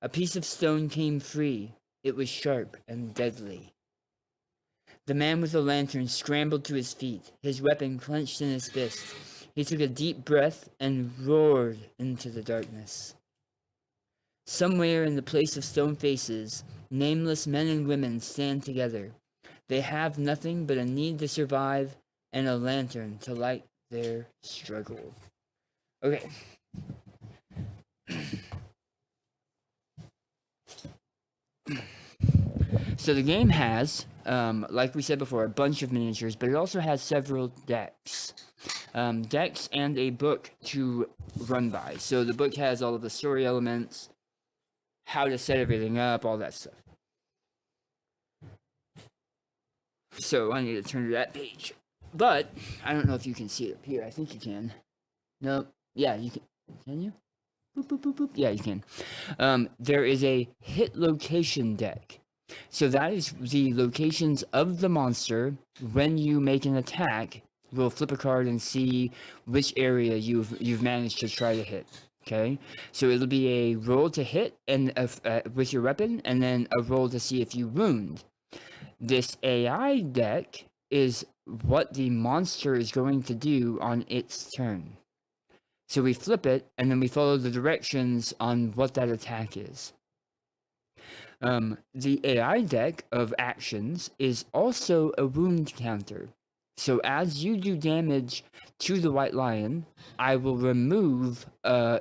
A piece of stone came free. It was sharp and deadly. The man with the lantern scrambled to his feet, his weapon clenched in his fist. He took a deep breath and roared into the darkness. Somewhere in the place of stone faces, nameless men and women stand together. They have nothing but a need to survive and a lantern to light their struggle. Okay. So the game has, like we said before, a bunch of miniatures, but it also has several decks. Decks and a book to run by. So the book has all of the story elements, how to set everything up, all that stuff. So I need to turn to that page. But I don't know if you can see it up here. I think you can. No. Yeah, you can. Can you? Boop, boop, boop, boop. Yeah, you can. There is a hit location deck. So that is the locations of the monster when you make an attack. We'll flip a card and see which area you've managed to try to hit. Okay, so it'll be a roll to hit and with your weapon, and then a roll to see if you wound. This AI deck is what the monster is going to do on its turn. So we flip it, and then we follow the directions on what that attack is. The AI deck of actions is also a wound counter. So as you do damage to the white lion, I will remove an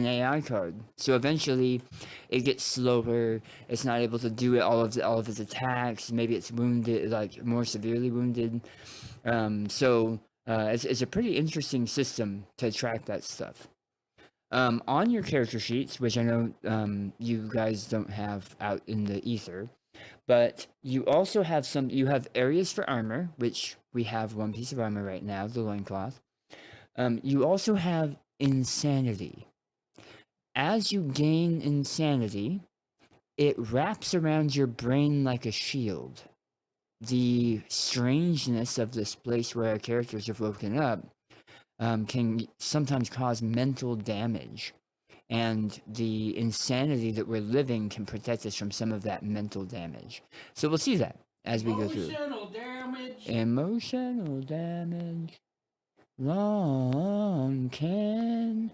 AI card. So eventually, it gets slower. It's not able to do all of its attacks. Maybe it's wounded, like more severely wounded. It's a pretty interesting system to track that stuff. On your character sheets, which I know you guys don't have out in the ether, but you also have you have areas for armor, which we have one piece of armor right now, the loincloth. You also have insanity. As you gain insanity, it wraps around your brain like a shield. The strangeness of this place where our characters have woken up can sometimes cause mental damage. And the insanity that we're living can protect us from some of that mental damage. So we'll see that as we go through. Emotional damage. Emotional damage. Long can.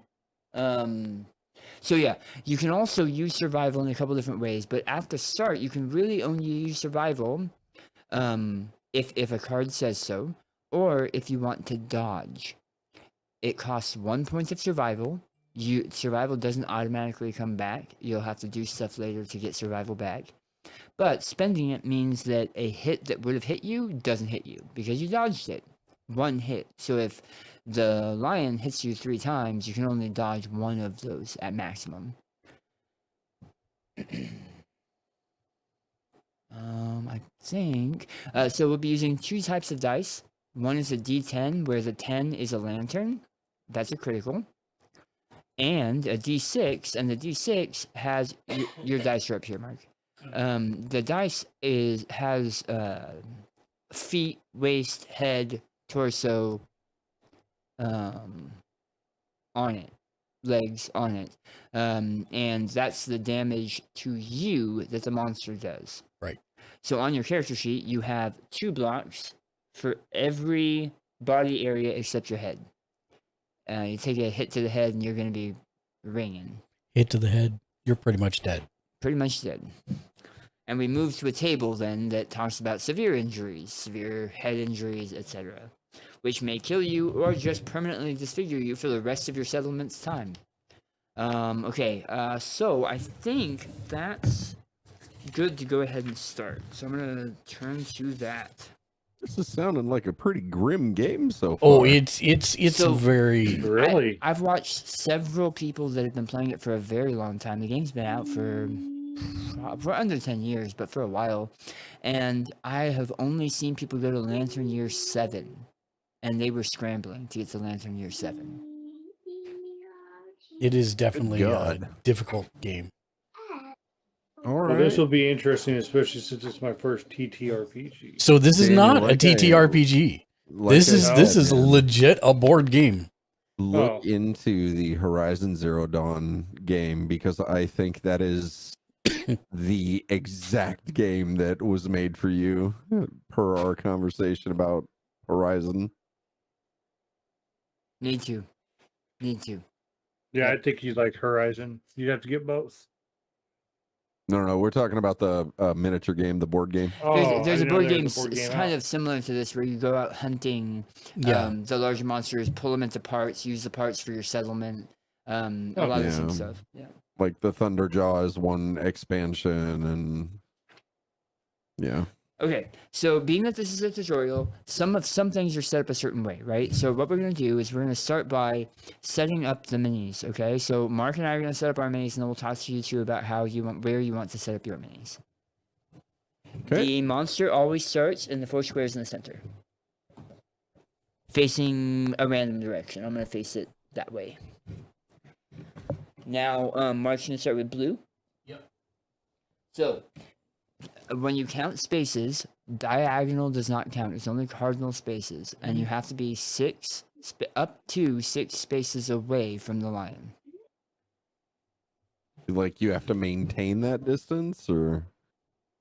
So yeah, you can also use survival in a couple different ways, but at the start, you can really only use survival if a card says so, or if you want to dodge. It costs 1 point of survival. Survival doesn't automatically come back. You'll have to do stuff later to get survival back. But spending it means that a hit that would have hit you doesn't hit you because you dodged it. One hit. So if the lion hits you 3 times, you can only dodge 1 of those at maximum. I think. So we'll be using 2 types of dice. One is a D10, where the 10 is a lantern. That's a critical. And a D6, and the D6 has your dice are up here, Mark. The dice has feet, waist, head, torso on it, legs on it, and that's the damage to you that the monster does. Right. So on your character sheet, you have 2 blocks for every body area except your head. You take a hit to the head and you're going to be ringing. Hit to the head, you're pretty much dead. Pretty much dead. And we move to a table then that talks about severe injuries, severe head injuries, etc., which may kill you or just permanently disfigure you for the rest of your settlement's time. So I think that's good to go ahead and start. So I'm going to turn to that. This is sounding like a pretty grim game so far. Oh, it's So- very. Really? I've watched several people that have been playing it for a very long time. The game's been out for under 10 years, but for a while. And I have only seen people go to Lantern Year 7. And they were scrambling to get to Lantern Year 7. It is definitely a God. difficult game. All Well, right. this will be interesting, especially since it's my first TTRPG. So this is Daniel, not a like TTRPG. Like This I is said, man, legit a board game. look Oh. into the Horizon Zero Dawn game because I think that is the exact game that was made for you per our conversation about Horizon. Need to. Yeah, Yep. I think you like Horizon. You'd have to get both. No, we're talking about the miniature game, the board game. Oh, There's I a didn't know board there game, was a board it's game kind out. of similar to this where you go out hunting Yeah. the larger monsters, pull them into parts, use the parts for your settlement, a lot of the same Yeah. stuff. Yeah. Like the Thunderjaw is one expansion, and yeah. Okay, so being that this is a tutorial, some things are set up a certain way, right? So what we're going to do is we're going to start by setting up the minis, okay? So Mark and I are going to set up our minis, and then we'll talk to you two about where you want to set up your minis. Okay. The monster always starts in the 4 squares in the center, facing a random direction. I'm going to face it that way. Now, Mark's going to start with blue. Yep. So, when you count spaces, diagonal does not count. It's only cardinal spaces, and you have to be up to 6 spaces away from the lion. Like you have to maintain that distance, or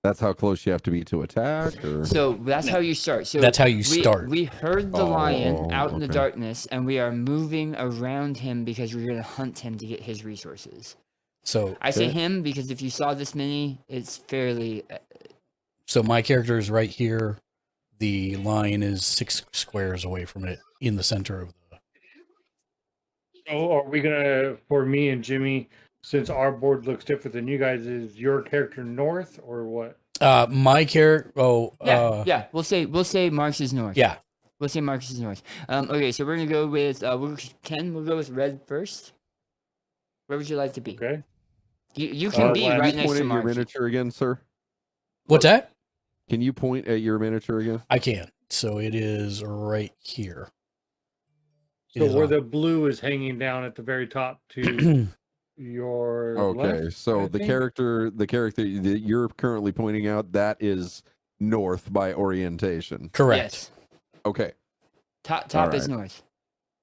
that's how close you have to be to attack, or So that's how you start. So That's how you start. We heard the lion out in the okay. darkness, and we are moving around him because we're going to hunt him to get his resources. So I say Okay. him because if you saw this mini, it's fairly. my character is right here. The lion is 6 squares away from it in the center of the. So are we gonna, for me and Jimmy, since our board looks different than you guys, is your character north or what? My character. Yeah. We'll say Mark's is north. Yeah. We'll say Marcus is north. Okay, so we're gonna go with we'll go with red first. Where would you like to be? Okay. You can be Can right Can you next point to at your Marcus. miniature again, sir? What's that? Can you point at your miniature again? I can. So it is right here. It So is where on- the blue is hanging down at the very top to your Okay, left, so I the think? character that you're currently pointing out, that is north by orientation. Correct. Yes. Okay, Top is Alright. north.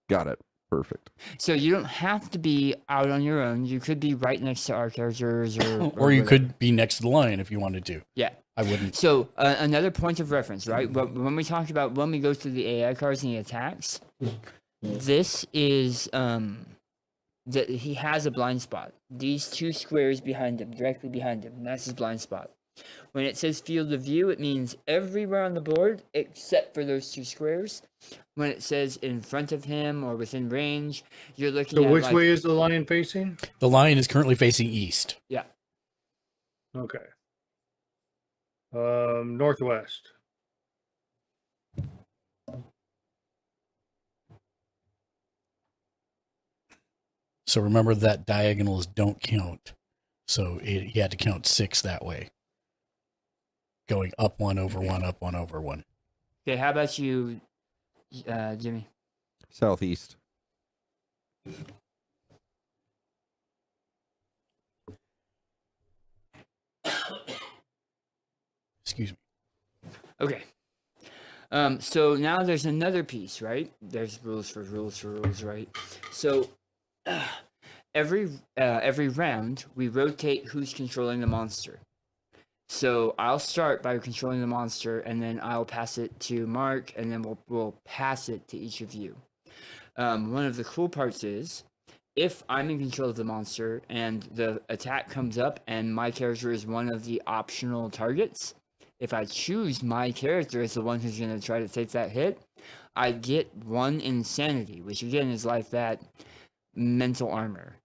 got it. Perfect. So you don't have to be out on your own. You could be right next to our characters, or Or you whatever. could be next to the lion if you wanted to. Yeah. I wouldn't. So another point of reference, right? But when we talked about when we go through the AI cards and the attacks, this is that he has a blind spot. These 2 squares behind him, directly behind him, that's his blind spot. When it says field of view, it means everywhere on the board except for those 2 squares. When it says in front of him or within range, you're looking So at which way is the lion facing? The lion is currently facing east. Yeah. Okay. Northwest. So remember that diagonals don't count. So you had to count 6 that way. Going up 1 over 1, up 1 over 1. Okay, how about you, Jimmy? Southeast. Excuse me. Okay. So now there's another piece, right? There's rules for rules, right? So every round we rotate who's controlling the monster. So I'll start by controlling the monster, and then I'll pass it to Mark, and then we'll pass it to each of you. One of the cool parts is, if I'm in control of the monster and the attack comes up and my character is one of the optional targets, if I choose my character as the one who's going to try to take that hit, I get 1 insanity, which again is like that mental armor.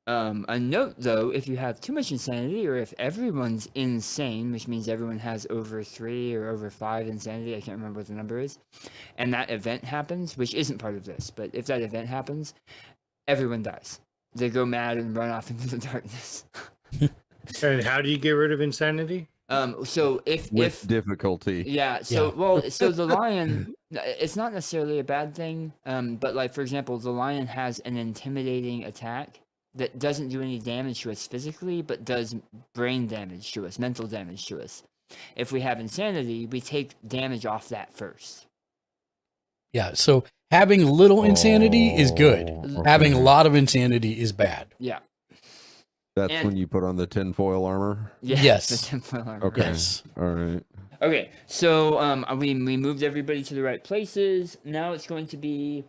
A note though, if you have too much insanity, or if everyone's insane, which means everyone has over 3 or over 5 insanity, I can't remember what the number is, and that event happens, which isn't part of this, but if that event happens, everyone dies. They go mad and run off into the darkness. And how do you get rid of insanity? So if Difficulty. yeah, so the lion, it's not necessarily a bad thing, but like for example, the lion has an intimidating attack that doesn't do any damage to us physically, but does brain damage to us, mental damage to us. If we have insanity, we take damage off that first. Yeah, so having little insanity is good. Oh, Having a okay. lot of insanity is bad. Yeah. That's And- when you put on the tinfoil armor. Yeah, Yes. the tinfoil armor. Okay. Yes. All right. Okay, so we moved everybody to the right places. Now it's going to be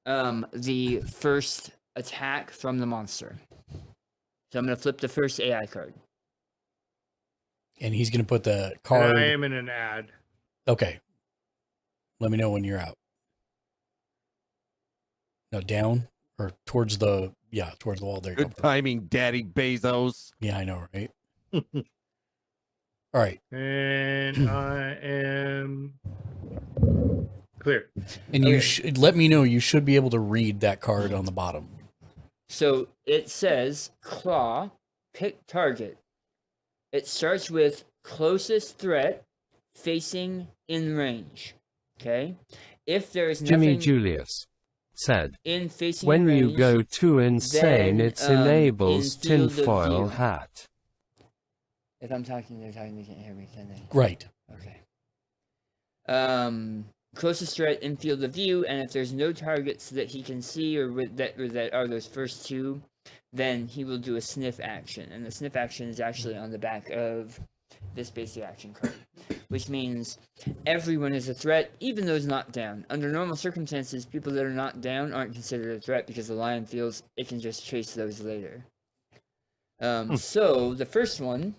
the first attack from the monster. So I'm going to flip the first AI card. And he's going to put the And card. I am in an ad. Okay. Let me know when you're out. No, down or towards the wall. There you Good go. timing, Daddy Bezos. Yeah, I know, right? All right. And I am clear. And you Okay. should let me know. You should be able to read that card on the bottom. So it says claw, pick target. It starts with closest threat facing in range. Okay? If there is Jimmy nothing Julius said, in facing when in you range, go too insane, then, it in enables field of tinfoil view. hat. If I'm talking, they're talking. They can't hear me, can they? Right. Okay. Closest threat in field of view, and if there's no targets that he can see or that are those first two, then he will do a sniff action, and the sniff action is actually on the back of this basic action card, which means everyone is a threat, even those not down. Under normal circumstances, people that are not down aren't considered a threat because the lion feels it can just chase those later. So the first one,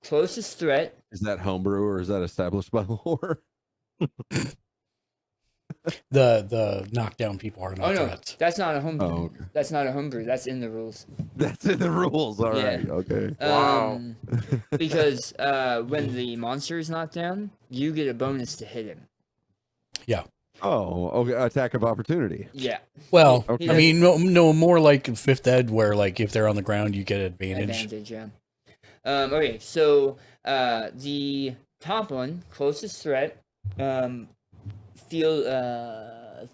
closest threat. Is that homebrew or is that established by lore? The knockdown people are not Oh no, threats. that's not a homebrew. Oh, okay. That's not a homebrew. That's in the rules. That's in the rules. All Yeah. right. Okay. Wow. Because when the monster is knocked down, you get a bonus to hit him. Oh, okay. Attack of opportunity. Yeah. Well, Okay. I mean, no, more like Fifth Ed, where like if they're on the ground, you get advantage. Advantage, yeah. Okay, so the top one, closest threat,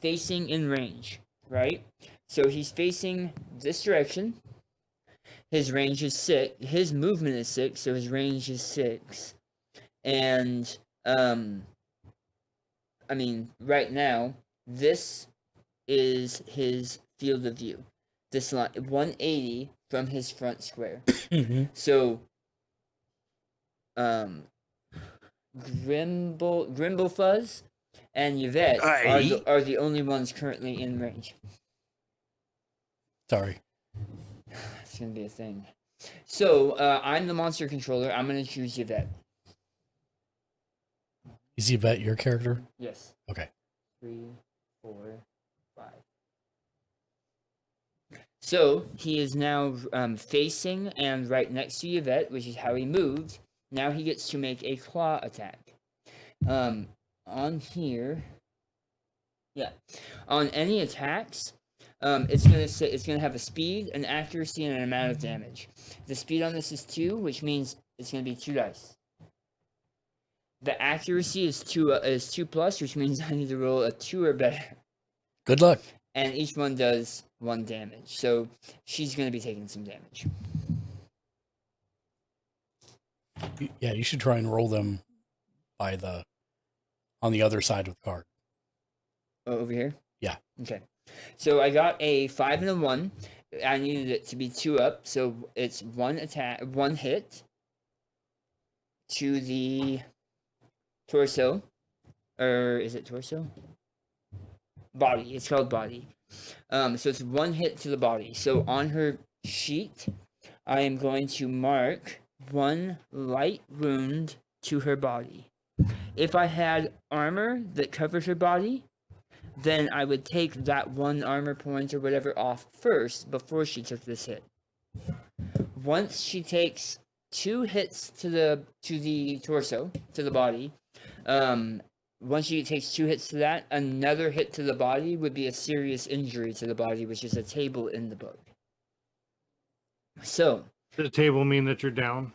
facing in range, right? So he's facing this direction. His range is 6. His movement is 6, so his range is 6. And I mean, right now, this is his field of view. This line 180 from his front square. Mhm. So Grimblefuzz and Yvette are the only ones currently in range. Sorry. It's gonna be a thing. So I'm the monster controller. I'm gonna choose Yvette. Is Yvette your character? Yes. Okay. 3, 4, 5. So he is now facing and right next to Yvette, which is how he moved. Now he gets to make a claw attack. On here, yeah, on any attacks, it's gonna have a speed, an accuracy, and an amount of damage. The speed on this is 2, which means it's gonna be 2 dice. The accuracy is 2 plus, which means I need to roll a 2 or better. Good luck. And each one does 1 damage. So she's going to be taking some damage. Yeah, you should try and roll them on the other side of the card. Oh, over here? Yeah. Okay. So I got a 5 and a 1. I needed it to be 2 up. So it's 1 hit to the torso. Or is it torso? Body. It's called body. So it's 1 hit to the body. So on her sheet, I am going to mark 1 light wound to her body. If I had armor that covered her body, then I would take that 1 armor point or whatever off first before she took this hit. Once she takes 2 hits to the torso, to the body, once she takes 2 hits to that, another hit to the body would be a serious injury to the body, which is a table in the book. So, Does the table mean that you're down?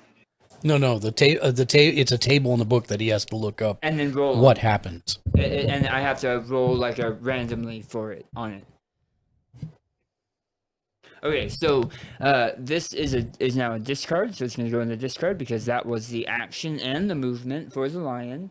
No, it's a table in the book that he has to look up and then roll what happens. and I have to roll like a randomly for it on it. Okay, so this is now a discard, so it's going to go in the discard because that was the action and the movement for the lion.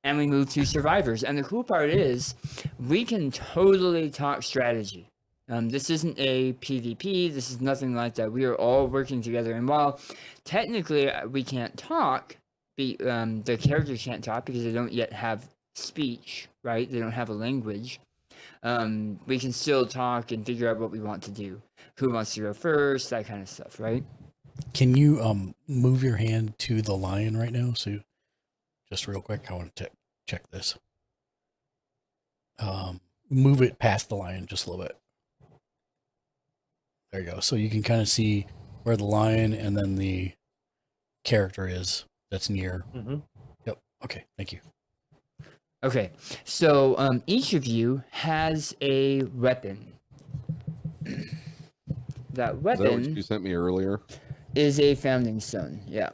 And we move to survivors. And the cool part is we can totally talk strategy. This isn't a PvP. This is nothing like that. We are all working together. And while technically we can't talk, the characters can't talk because they don't yet have speech, right? They don't have a language. We can still talk and figure out what we want to do. Who wants to go first? That kind of stuff, right? Can you move your hand to the lion right now? So just real quick, I want to check this. Move it past the lion just a little bit. There you go. So you can kind of see where the lion and then the character is that's near. Mm-hmm. Yep. Okay. Thank you. Okay. So each of you has a weapon. That Is that what weapon you sent me earlier? is a founding stone. Yeah.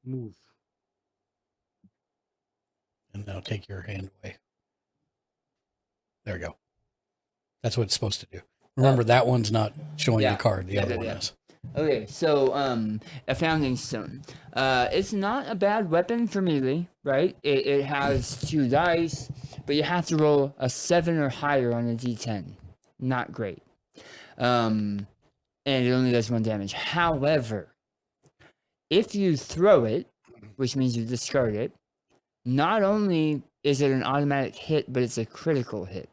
Move. And now take your hand away. There we go. That's what it's supposed to do. Remember, that one's not showing Yeah. the card. The Yeah, other yeah, one yeah. is. Okay, so a founding stone. It's not a bad weapon for melee, right? It has 2 dice, but you have to roll a 7 or higher on a d10. Not great. And it only does 1 damage. However, if you throw it, which means you discard it, not only is it an automatic hit, but it's a critical hit.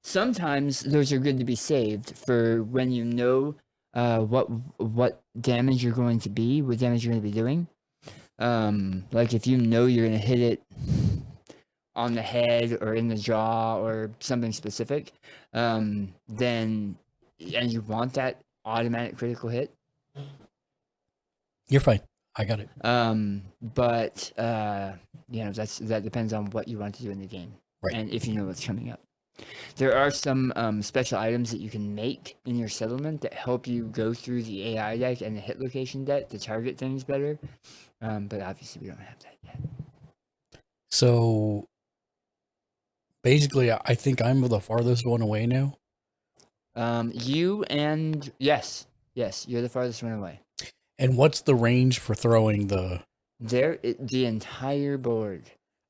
Sometimes those are good to be saved for when you know what damage you're going to be, what damage you're going to be doing. Like if you know you're going to hit it on the head or in the jaw or something specific, then and you want that automatic critical hit. You're fine. I got it. But that depends on what you want to do in the game, Right. and if you know what's coming up. There are some special items that you can make in your settlement that help you go through the AI deck and the hit location deck to target things better. But obviously, we don't have that yet. So basically, I think I'm the farthest one away now. You and yes, you're the farthest one away. And what's the range for throwing the? The entire board.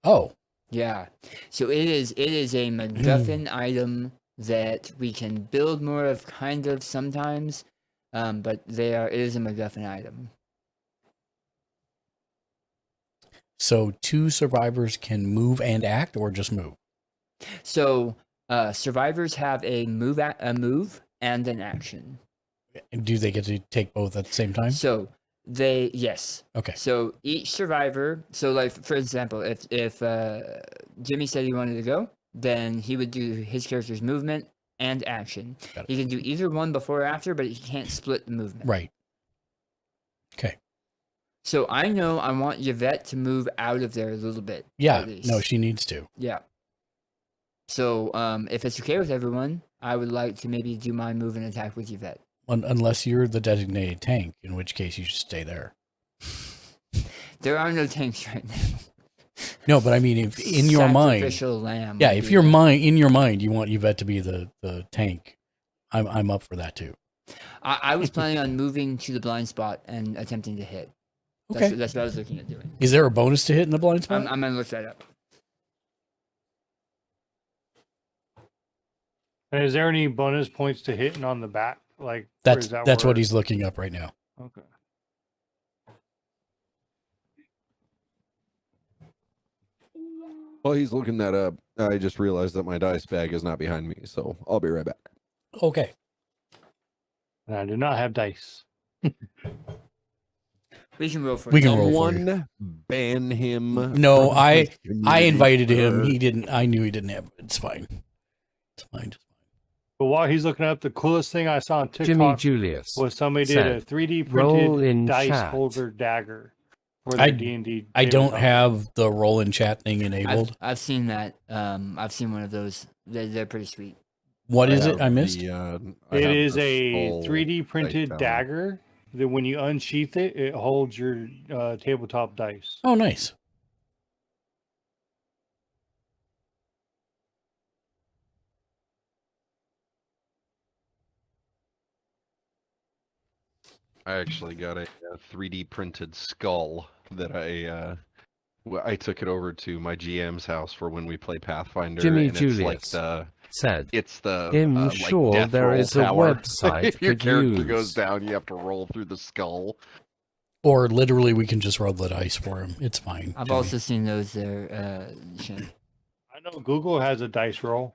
Oh, Yeah. So it is a MacGuffin item that we can build more of kind of sometimes. But it is a MacGuffin item. so 2 survivors can move and act, or just move. So survivors have a move and an action. Do they get to take both at the same time? So yes. Okay. So each survivor, so like for example, if Jimmy said he wanted to go, then he would do his character's movement and action. Got it. He can do either one before or after, but he can't split the movement. Right. Okay. So I know I want Yvette to move out of there a little bit. Yeah. At least. No, she needs to. Yeah. So if it's okay with everyone, I would like to maybe do my move and attack with Yvette. Unless you're the designated tank, in which case you should stay there. There are no tanks right now. No, but I mean, if in your mind, Sacrificial lamb. yeah, would if be your the- mind in your mind you want Yvette to be the tank, I'm up for that too. I was planning on moving to the blind spot and attempting to hit. Okay. That's what I was looking at doing. Is there a bonus to hit in the blind spot? I'm gonna look that up. And is there any bonus points to hitting on the back? Like or that's is that what where- he's looking up right now. Okay. While he's looking that up, I just realized that my dice bag is not behind me, so I'll be right back. Okay. And I do not have dice. We can roll for We it. can roll for you. Someone ban him. No, from I this community, invited him. sir. He didn't. I knew he didn't have. It's fine. It's fine. But while he's looking up, the coolest thing I saw on Jimmy TikTok Julius. was somebody did said, a 3D "Roll printed in dice chat." holder dagger for I- their D&D. I don't tabletop. have the roll in chat thing enabled. I've seen that. I've seen one of those. They're pretty sweet. What is it? have I missed. I It have is the a skull 3D printed down. dagger that when you unsheath it, it holds your tabletop dice. Oh, nice. I actually got a 3D printed skull that I took it over to my GM's house for when we play Pathfinder, Jimmy and it's like Julius said, it's the I'm like sure death there roll is a tower. website If your could character use. goes down, you have to roll through the skull. Or literally, we can just roll the dice for him. It's fine. I've Jimmy. also seen those there, Shin. I know Google has a dice roll.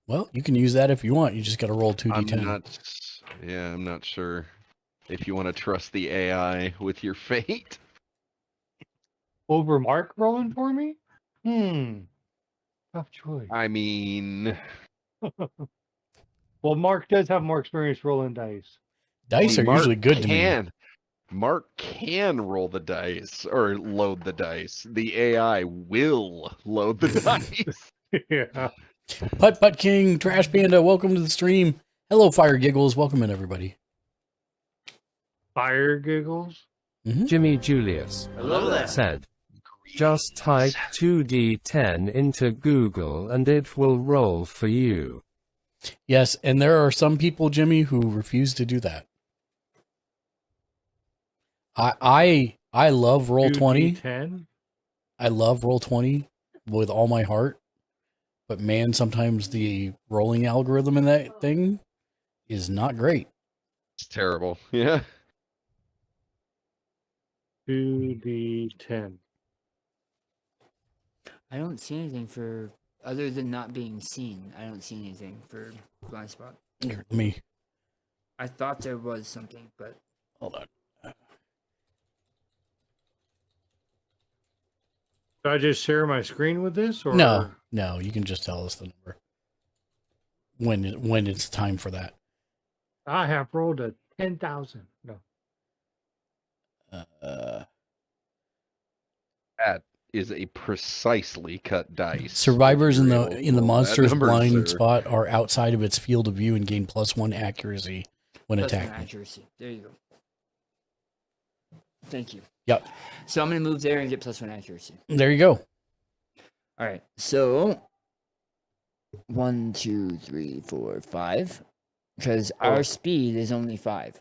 Well, you can use that if you want. You just got to roll 2d10. I'm not sure if you want to trust the AI with your fate. Over Mark rolling for me? Tough choice. I mean, Well, Mark does have more experience rolling dice. Dice are Mark usually good to me. Mark can roll the dice or load the dice. The AI will load the dice. Yeah. Putt King, Trash Panda, welcome to the stream. Hello, Fire Giggles. Welcome in, everybody. Fire giggles. Jimmy Julius said, just type 2d10 into Google and it will roll for you. Yes, and there are some people, Jimmy, who refuse to do that. I love Roll20. 2d10? I love Roll20 with all my heart. But man, sometimes the rolling algorithm in that thing is not great. It's terrible. Yeah. 2d10. I don't see anything for, other than not being seen, I don't see anything for blind spot. Here, let me I thought there was something, but hold on. Do I just share my screen with this? Or No, you can just tell us the number when it's time for that. I have rolled a 10,000. No. That is a precisely cut dice. Survivors in You're the able to roll that monster's number, blind sir. spot are outside of its field of view and gain +1 accuracy when plus one attacking. accuracy. There you go. Thank you. Yep. So I'm going to move there and get +1 accuracy. There you go. All right. So 1, 2, 3, 4, 5. Because our speed is only 5.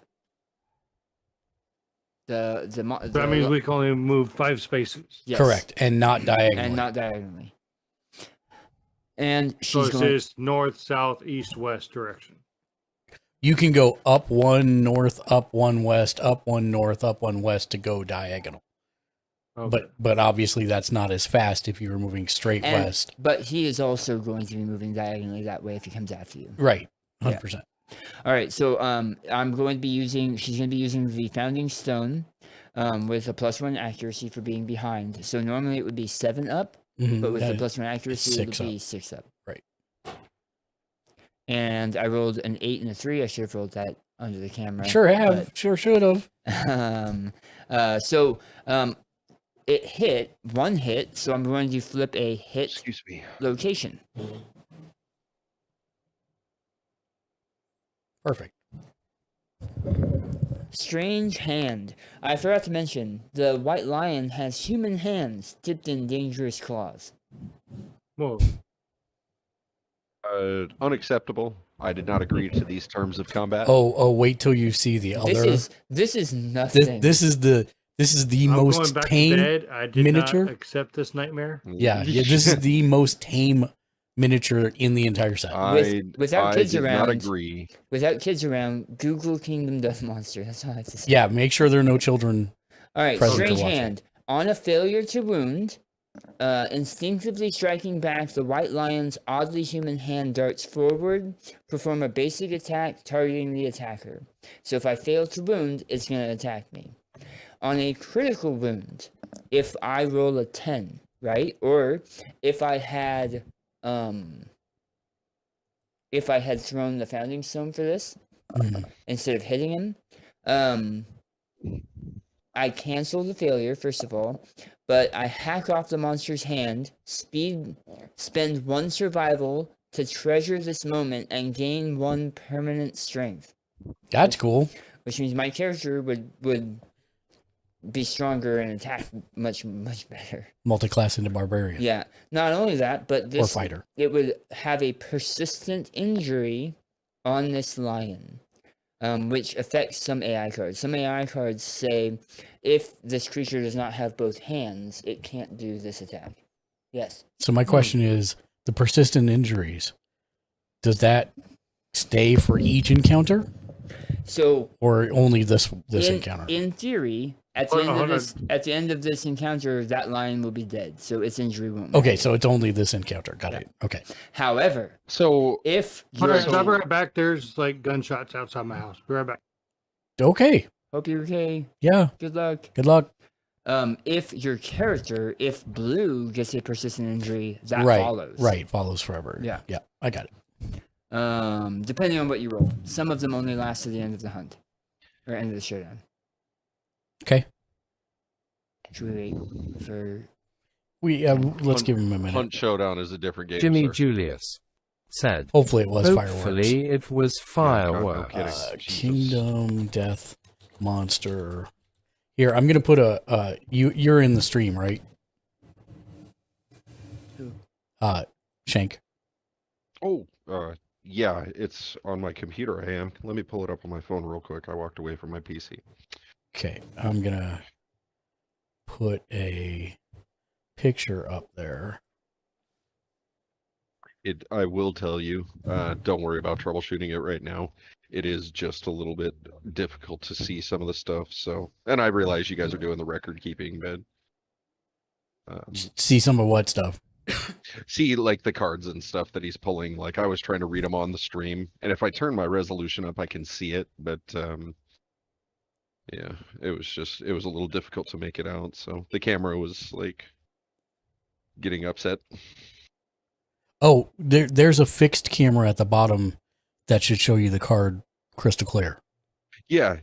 That means we can only move 5 spaces. Yes. Correct, and not diagonally. And not diagonally. And So she's it's going. just north, south, east, west direction. You can go up 1 north, up 1 west, up 1 north, up 1 west to go diagonal. Okay. But obviously that's not as fast if you were moving straight And, west. but he is also going to be moving diagonally that way if he comes after you. Right, 100%. All right, so I'm going to be using. She's going to be using the founding stone, with a +1 accuracy for being behind. So normally it would be 7 up, but with the +1 accuracy, it would 6 be up. 6 up. Right. And I rolled an 8 and a 3. I should have rolled that under the camera. Sure have. Sure should have. So it hit 1 hit. So I'm going to flip a hit Excuse me. location. Perfect. Strange hand. I forgot to mention, the white lion has human hands dipped in dangerous claws. Whoa. Unacceptable. I did not agree to these terms of combat. Oh, wait till you see the other. This is nothing. This is the I'm going most back to tame bed. I did miniature. not accept this nightmare. Yeah, this is the most tame miniature in the entire set. Without kids did around. not agree. Without kids around, Google Kingdom Death Monster. That's all I have to say. Yeah, make sure there are no children. All right, present to strange watch it. hand. On a failure to wound, instinctively striking back, the white lion's oddly human hand darts forward. Perform a basic attack targeting the attacker. So if I fail to wound, it's going to attack me. On a critical wound, if I roll a 10, right? Or if I had thrown the founding stone for this instead of hitting him, I cancel the failure, first of all, but I hack off the monster's hand, spend 1 survival to treasure this moment, and gain 1 permanent strength. That's cool. Which means my character would be stronger and attack much better. Multi-class into barbarian. Yeah. Not only that, but this fighter. it would have a persistent injury on this lion. which affects some AI cards. Some AI cards say if this creature does not have both hands, it can't do this attack. Yes. So my question is, the persistent injuries, does that stay for each encounter? So or only this encounter? In theory, at the end of this encounter, that lion will be dead, so its injury won't matter. Okay, so it's only this encounter. Got it. Okay. However, so if I'll be right back. There's like gunshots outside my house. Be right back. Okay. Hope you're okay. Yeah. Good luck. Good luck. If your character, if Blue gets a persistent injury, that follows. Right, follows forever. Yeah. Yeah, I got it. Depending on what you roll. Some of them only last to the end of the hunt. Or end of the showdown. Okay. Should we wait for... Let's give him a minute. Hunt Showdown is a different game, Jimmy sir. Julius said. Hopefully it was Hopefully fireworks. it was fireworks. No kidding. Kingdom Death Monster. Here, I'm gonna put you're in the stream, right? Who? Shank. Oh, yeah, it's on my computer. I am. Let me pull it up on my phone real quick. I walked away from my PC. Okay, I'm gonna put a picture up there. I will tell you, don't worry about troubleshooting it right now. It is just a little bit difficult to see some of the stuff. So, and I realize you guys are doing the record keeping, but See some of what stuff? see like the cards and stuff that he's pulling. Like I was trying to read them on the stream, and if I turn my resolution up, I can see it. But yeah, it was a little difficult to make it out. So the camera was like getting upset. Oh, there's a fixed camera at the bottom that should show you the card crystal clear. Yeah,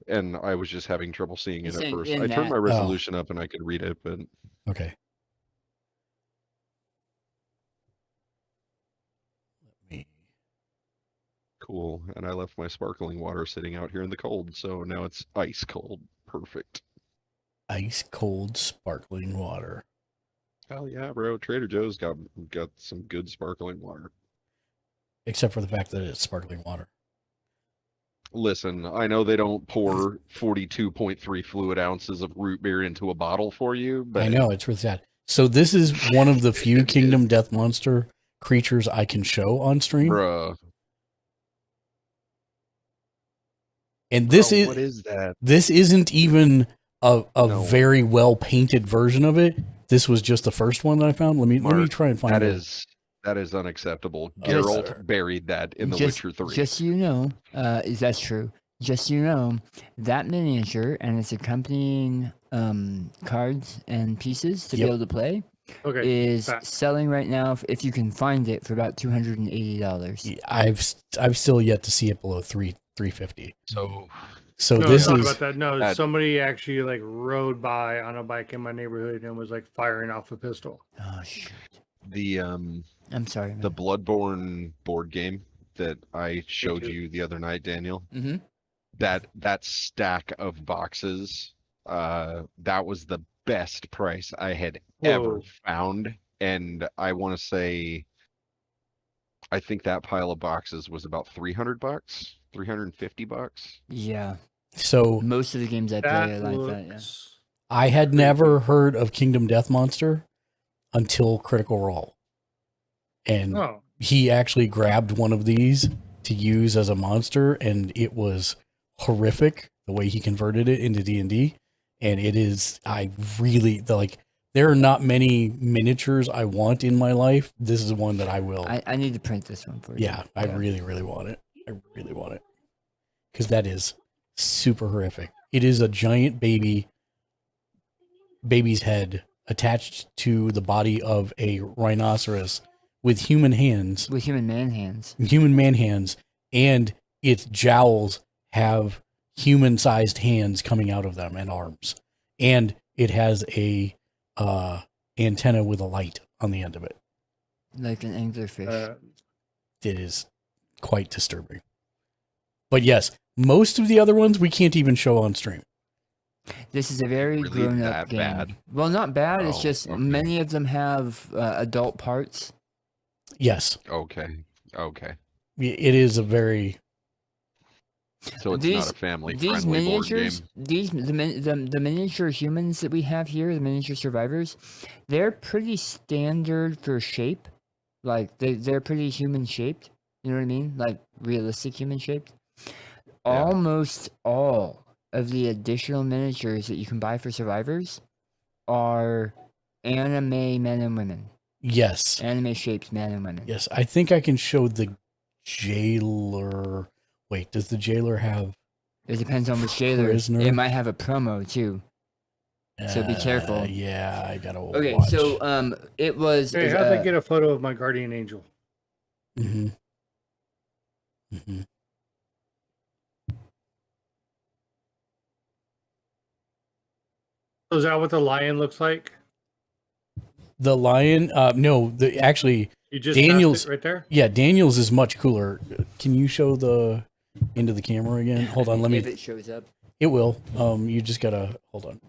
and I was just having trouble seeing it at first. I turned my resolution up and I could read it, but okay. cool. And I left my sparkling water sitting out here in the cold, so now it's ice cold. Perfect. Ice cold sparkling water. Hell yeah, bro! Trader Joe's got some good sparkling water. Except for the fact that it's sparkling water. Listen, I know they don't pour 42.3 fluid ounces of root beer into a bottle for you, but I know, it's really sad. So this is one of the few Kingdom Death Monster creatures I can show on stream. Bruh. And this what is that? This isn't even a No. very well painted version of it. This was just the first one that I found. Let me try and find it. That is unacceptable. Geralt buried that in The Witcher 3. Just so you know, that's true. Just so you know, that miniature and its accompanying cards and pieces to be able to play is selling right now, if you can find it, for about $280. I've still yet to see it below $350. So no, this not is about that. No, somebody actually like rode by on a bike in my neighborhood and was like firing off a pistol. Oh shit. The I'm sorry, man. the Bloodborne board game that I showed you the other night, Daniel. Mm-hmm. That stack of boxes, that was the best price I had ever found, and I want to say, I think that pile of boxes was about $300, $350. Yeah. so Most of the games I play are like that. Yeah. I had never heard of Kingdom Death Monster until Critical Role. And he actually grabbed one of these to use as a monster, and it was horrific the way he converted it into D&D. And it is, there are not many miniatures I want in my life. This is one that I will. I need to print this one for you. Yeah, I really, really want it. I really want it. Because that is super horrific. It is a giant baby's head attached to the body of a rhinoceros with human hands. With human man hands. Human man hands. And its jowls have human-sized hands coming out of them and arms. And it has a antenna with a light on the end of it. Like an anglerfish. It is quite disturbing. But yes, most of the other ones we can't even show on stream. This is a very Really grown-up game. bad? Well, not bad. It's just okay. many of them have adult parts. Yes. Okay. It is a very... So it's not a family these friendly board game. miniatures, the miniature humans that we have here, the miniature survivors, they're pretty standard for shape. Like they're pretty human shaped. You know what I mean? Like realistic human shaped. Almost all of the additional miniatures that you can buy for survivors are anime men and women. Yes. Anime shaped men and women. Yes. I think I can show the jailer. Wait, does the jailer have? It depends on which jailer. Prisoner? It might have a promo too. So be careful. Yeah, I gotta Okay, watch. so it was. Hey, how'd I get a photo of my guardian angel? Mm-hmm. Mm-hmm. So is that what the lion looks like? The lion? No, actually You just Daniel's passed it right there? Yeah, Daniel's is much cooler. Can you show the into the camera again? Hold on, let me. If it shows up. It will. You just gotta hold on.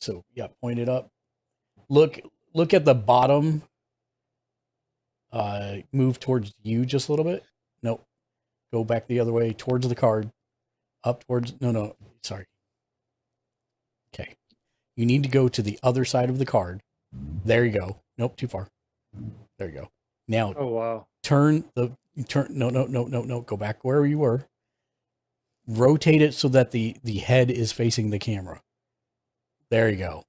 So yeah, point it up. Look at the bottom. Move towards you just a little bit. Nope. Go back the other way towards the card. Up towards no, sorry. Okay. You need to go to the other side of the card. There you go. Nope, too far. There you go. Now Oh wow. turn. No. Go back where you were. Rotate it so that the head is facing the camera. There you go.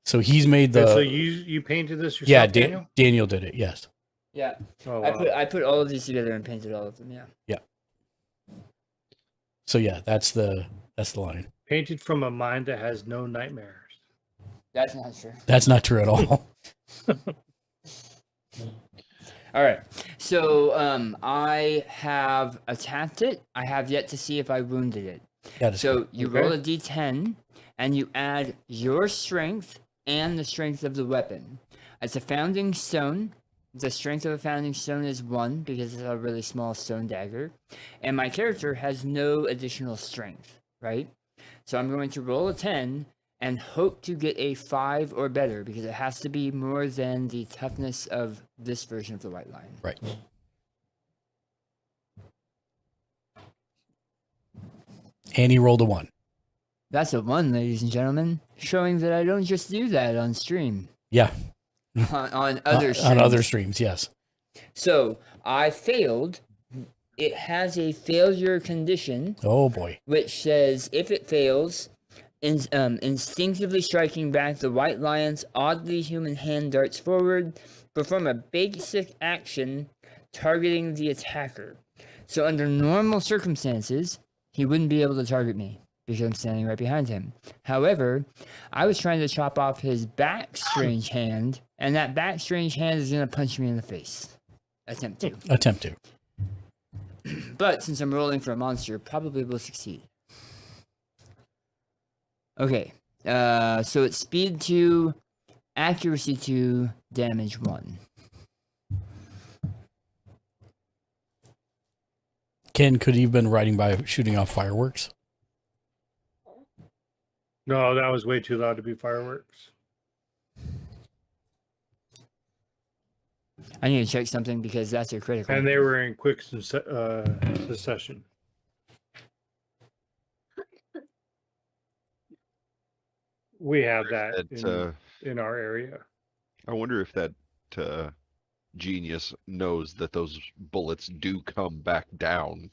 So he's made the. So you painted this yourself? Yeah, Daniel? Daniel did it. Yes. Yeah. Oh, wow. I put all of these together and painted all of them. Yeah. Yeah. So yeah, that's the line. Painted from a mind that has no nightmares. That's not true. That's not true at all. All right. So I have attacked it. I have yet to see if I wounded it. That is So correct. you Okay. roll a d10 and you add your strength and the strength of the weapon. It's a founding stone. The strength of a founding stone is 1 because it's a really small stone dagger. And my character has no additional strength, right? So I'm going to roll a 10 and hope to get a 5 or better because it has to be more than the toughness of this version of the white line. Right. And he rolled a 1. That's a 1, ladies and gentlemen, showing that I don't just do that on stream. Yeah. On other streams. On other streams, yes. So I failed. It has a failure condition, Oh boy. which says if it fails, instinctively striking back, the white lion's oddly human hand darts forward. Perform a basic action targeting the attacker. So under normal circumstances, he wouldn't be able to target me because I'm standing right behind him. However, I was trying to chop off his back strange hand, and that back strange hand is going to punch me in the face. Attempt to. But since I'm rolling for a monster, probably will succeed. Okay. So it's speed 2, accuracy 2, damage 1. Ken, could he have been riding by shooting off fireworks? No, that was way too loud to be fireworks. I need to check something because that's a critical. And they were in quick succession. We have that in our area. I wonder if that genius knows that those bullets do come back down.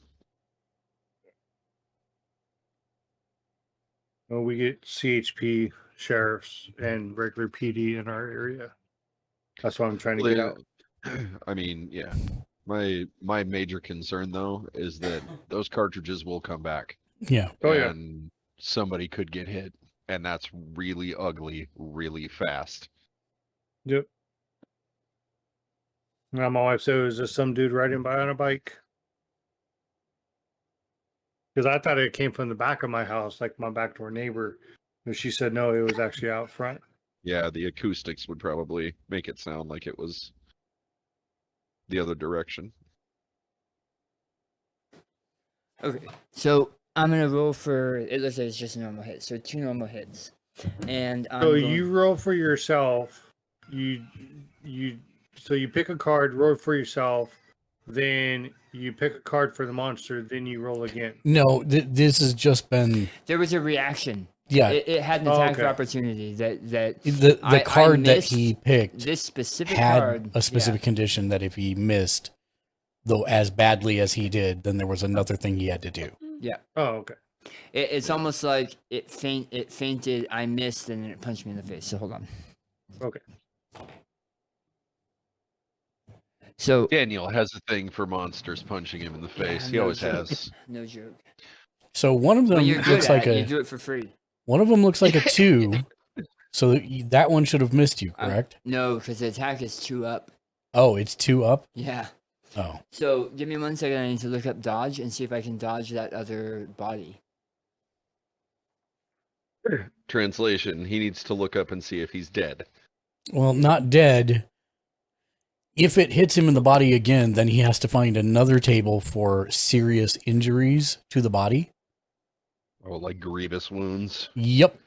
Well, we get CHP sheriffs and regular PD in our area. That's what I'm trying to get out. I mean, yeah. My major concern though is that those cartridges will come back. Yeah. Oh yeah. And somebody could get hit, and that's really ugly, really fast. Yep. Now my wife said it was just some dude riding by on a bike. Because I thought it came from the back of my house, like my backdoor neighbor. But she said no, it was actually out front. Yeah, the acoustics would probably make it sound like it was the other direction. Okay, so I'm gonna roll for. It looks like it's just a normal hit, so 2 normal hits, and So you roll for yourself. So you pick a card, roll for yourself, then you pick a card for the monster, then you roll again. No, this has just been There was a reaction. yeah. It had an attack of okay. opportunity that The card that missed he picked this specific had card. a specific condition that if he missed, though as badly as he did, then there was another thing he had to do. Yeah. Oh, okay. It's almost like it fainted. I missed, and then it punched me in the face. So hold on. Okay. So Daniel has a thing for monsters punching him in the face. He no always joke. has. No joke. So one of them But you're good looks at like it. You a do it for free. one of them looks like a 2. So that one should have missed you, correct? No, because the attack is 2 up. Oh, it's 2 up. Yeah. Oh, So give me 1 second. I need to look up dodge and see if I can dodge that other body. Translation: he needs to look up and see if he's dead. well, not dead. If it hits him in the body again, then he has to find another table for serious injuries to the body. Oh, like grievous wounds. Yep.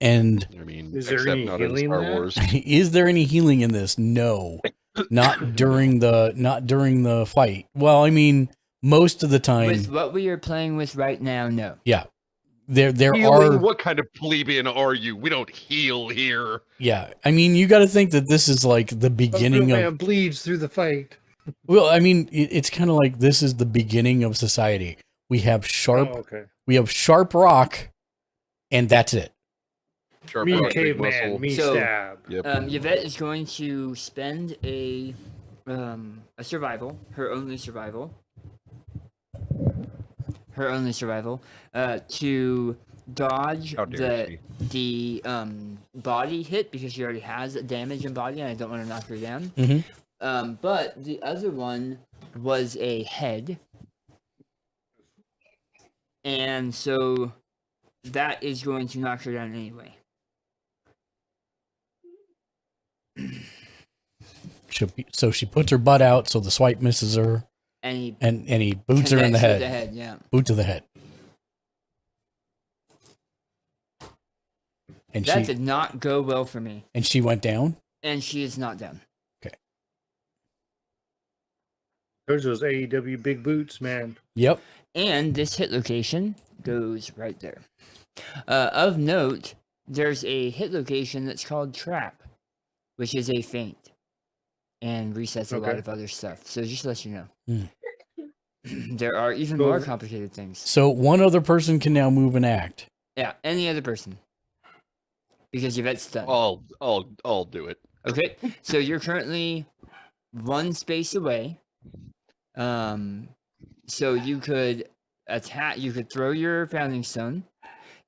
And I mean, Is there except any not in healing Star there? Wars. is there any healing in this? No. Not during the fight. Well, I mean, most of the time, With what we are playing with right now, no. yeah. There Healing? are What kind of plebeian are you? We don't heal here. yeah. I mean, you got to think that this is like the beginning man of bleeds through the fight. well, I mean, it's kind of like this is the beginning of society. We have Oh, okay. sharp rock, and that's it. Sharp Me rock, big caveman, muscle. me So- stab. Yep. Yvette is going to spend a survival, her only survival, to dodge How dare the body hit because she already has damage in body and I don't want to knock her down. Mhm. But the other one was a head, and so that is going to knock her down anyway. So she puts her butt out, so the swipe misses her, And he and he boots her in the connects with head. yeah. Boot to the head. And That she did not go well for me. and she went down. And she is not down. There's those AEW big boots, man. Yep. And this hit location goes right there. Of note, there's a hit location that's called Trap, which is a feint. And resets a lot Okay. of other stuff. So just to let you know. Hmm. There are even So- more complicated things. So one other person can now move and act. Yeah, any other person. Because Yvette's done. I'll do it. Okay, so you're currently 1 space away. So you could attack. You could throw your founding stone.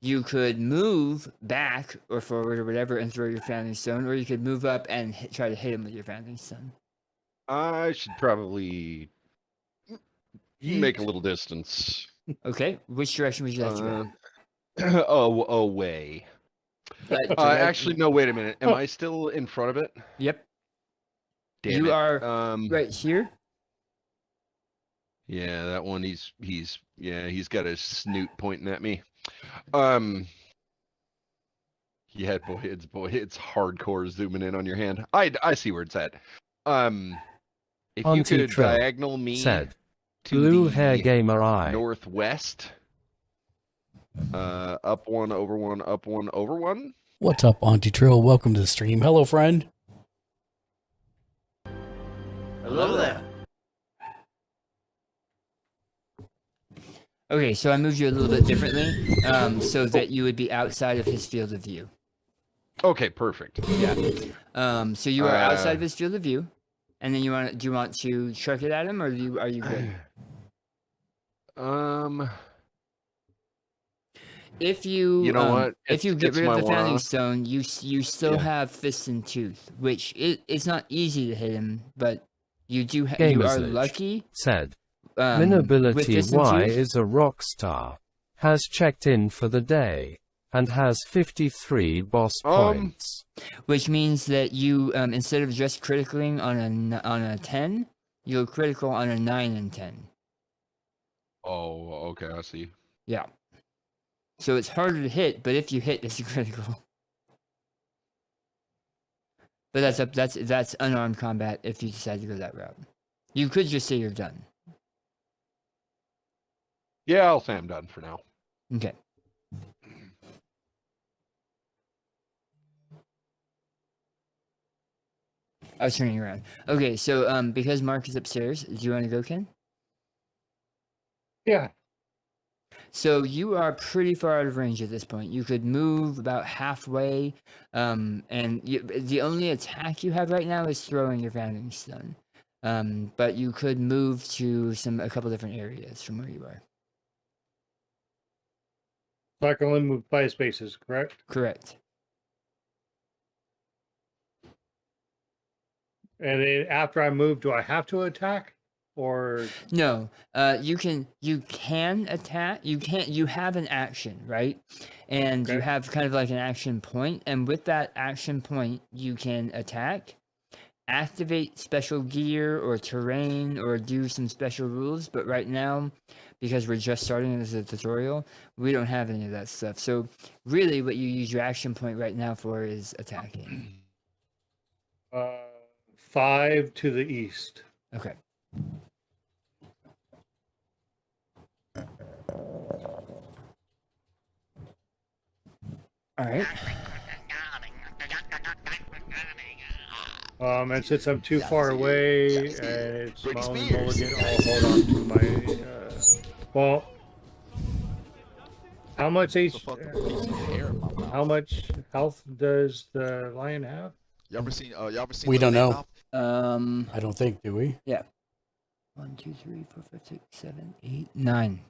You could move back or forward or whatever and throw your founding stone, or you could move up and try to hit him with your founding stone. I should probably make a little distance. Okay, which direction would you like to go? Away. Direct- Actually, no. Wait a minute. Am I still in front of it? Yep. Damn You it. are right here. Yeah, that one. He's got his snoot pointing at me. Yeah, it's hardcore zooming in on your hand. I see where it's at. If you Auntie could Trill diagonal me said, to Blue the hair gamer eye. northwest, up one, over one, up one, over one. What's up, Auntie Trill? Welcome to the stream. Hello, friend. Hello there. Okay, so I moved you a little bit differently, so that you would be outside of his field of view. Okay, perfect. Yeah. So you are outside of his field of view, and then do you want to chuck it at him, or are you good? If you You know what? if you It's- get it's rid of my the founding one-off. stone, you still Yeah. have fist and tooth, which it's not easy to hit him, but you do you are Gamersledge lucky. said, with Minability fist and Y tooth. is a rock star. Has checked in for the day. And has 53 boss points. Which means that you, instead of just critically on a 10, you'll critical on a 9 and 10. Oh, okay, I see. Yeah. So it's harder to hit, but if you hit, it's critical. But that's unarmed combat if you decide to go that route. You could just say you're done. Yeah, I'll say I'm done for now. Okay. I was turning around. Okay, so because Mark is upstairs, do you want to go, Ken? Yeah. So you are pretty far out of range at this point. You could move about halfway, and the only attack you have right now is throwing your founding stone. But you could move to a couple different areas from where you are. So I can only move 5 spaces, correct? Correct. And then after I move, do I have to attack? Or No, you can attack. You have an action, right? And you Okay. have kind of like an action point, and with that action point, you can attack, activate special gear or terrain, or do some special rules. But right now, because we're just starting this as a tutorial, we don't have any of that stuff. So really, what you use your action point right now for is attacking. 5 to the east. Okay. All right. And since I'm too far away, it's my only mulligan, I'll hold on to my. Well, how much how much health does the lion have? Y'all ever seen? Y'all ever seen? We don't Little know. Mouth? I don't think, do we? 1, 2, 3, 4, 5, 6, 7, 8, 9.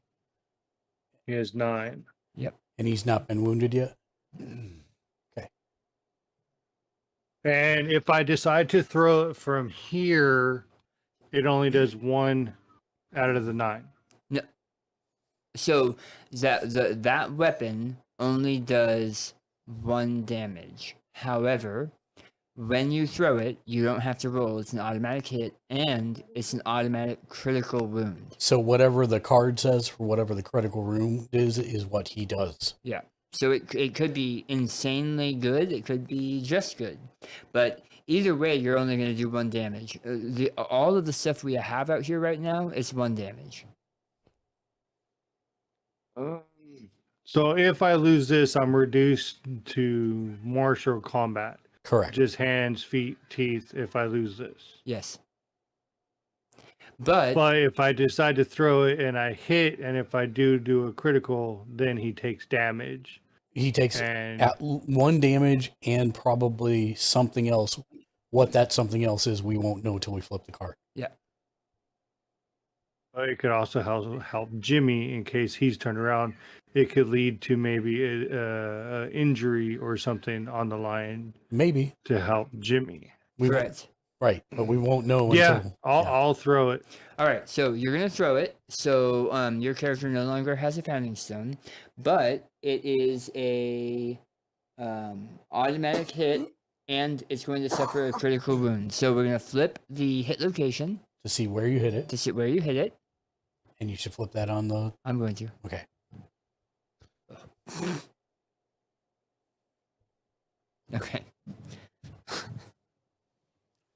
He has 9. And he's not been wounded yet? And if I decide to throw it from here, it only does 1 out of the 9. No. So that weapon only does 1 damage. However, when you throw it, you don't have to roll. It's an automatic hit, and it's an automatic critical wound. So whatever the card says for whatever the critical wound is what he does. Yeah. So it could be insanely good. It could be just good. But either way, you're only going to do 1 damage. All of the stuff we have out here right now is 1 damage. So if I lose this, I'm reduced to martial combat. Correct. Just hands, feet, teeth if I lose this. Yes. But if I decide to throw it and I hit, and if I do a critical, then he takes damage. He takes And 1 damage and probably something else. What that something else is, we won't know till we flip the card. yeah. it could also help Jimmy in case he's turned around. It could lead to maybe a injury or something on the line. Maybe to help Jimmy. Correct. Right, but we won't know Yeah, until... I'll throw it. All right, so you're going to throw it. So your character no longer has a pounding stone, but it is a automatic hit, and it's going to suffer a critical wound. So we're going to flip the hit location. To see where you hit it. To see where you hit it. And you should flip that on the... I'm going to. Okay. Okay.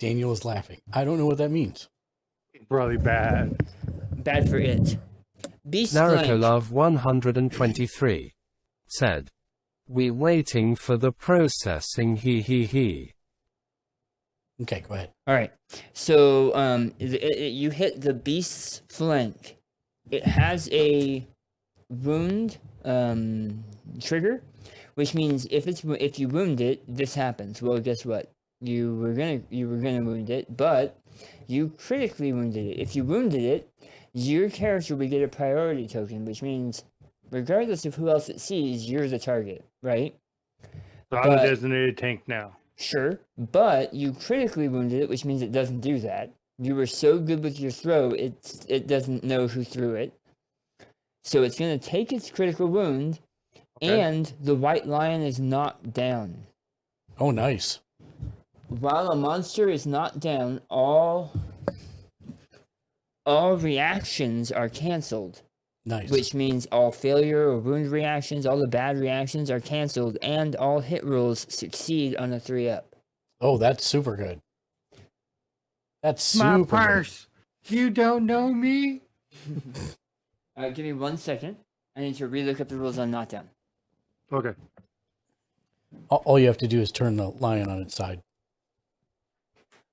Daniel is laughing. I don't know what that means. Probably bad. Bad for it. Beast Naruto Love 123 said, "We waiting for the processing he. Okay, go ahead. All right. So you hit the beast's flank. It has a wound trigger, which means if you wound it, this happens. Well, guess what? You were gonna wound it, but you critically wounded it. If you wounded it, your character would get a priority token, which means regardless of who else it sees, you're the target, right? So I'm a designated tank now. Sure, but you critically wounded it, which means it doesn't do that. You were so good with your throw, it doesn't know who threw it. So it's going to take its critical wound, and the white lion is knocked down. Oh, nice. While a monster is knocked down, all reactions are canceled. Nice. Which means all failure or wound reactions, all the bad reactions are canceled, and all hit rolls succeed on a 3-up. Oh, that's super good. That's super My good. purse. You don't know me? Give me 1 second. I need to relook up the rules on knockdown. Okay. All you have to do is turn the lion on its side.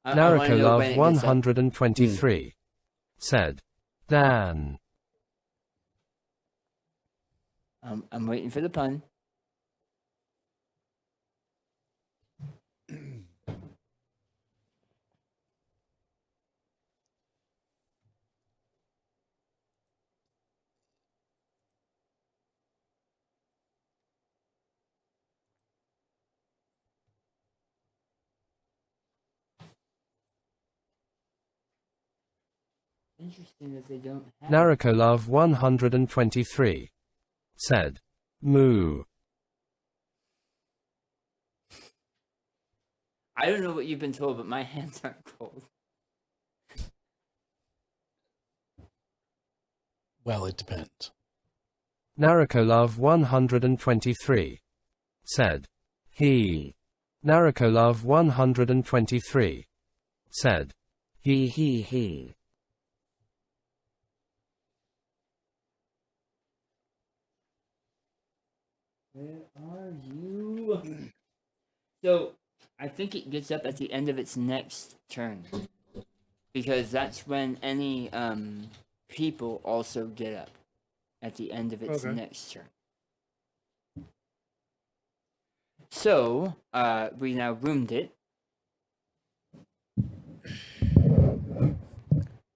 I wanna know when Narukolov it gets up. 123 said, Dan. I'm waiting for the pun. Interesting that they don't have. Narukolov 123 said, Moo. I don't know what you've been told, but my hands aren't cold. Well, it depends. Narukolov 123 said, He. Narukolov 123 said, He. Where are you? So, I think it gets up at the end of its next turn. Because that's when any people also get up. At the end of its next turn. So, we now roomed it.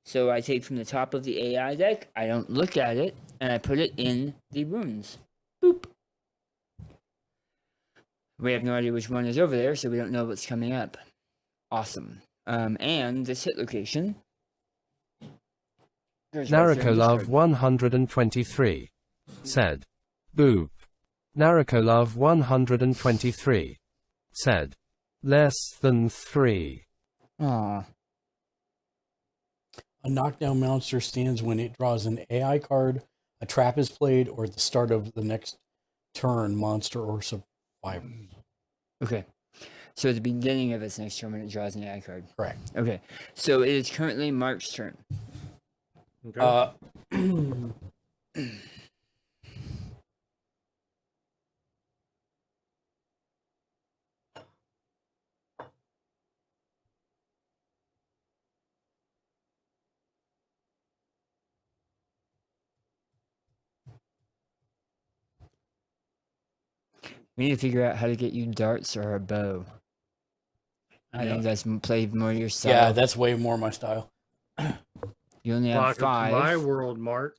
So I take from the top of the AI deck, I don't look at it, and I put it in the runes. Boop. We have no idea which one is over there, so we don't know what's coming up. Awesome. And this hit location. Narukolov 123 said, Boop. Narukolov 123 said, Less than 3. Aww. A knockdown monster stands when it draws an AI card, a trap is played, or at the start of the next turn, monster or survivor. Okay. So at the beginning of its next turn when it draws an AI card. Correct. Okay. So it is currently Mark's turn. Okay. We need to figure out how to get you darts or a bow. I think that's played more your style. Yeah, that's way more my style. You only have Welcome to 5. my world, Mark.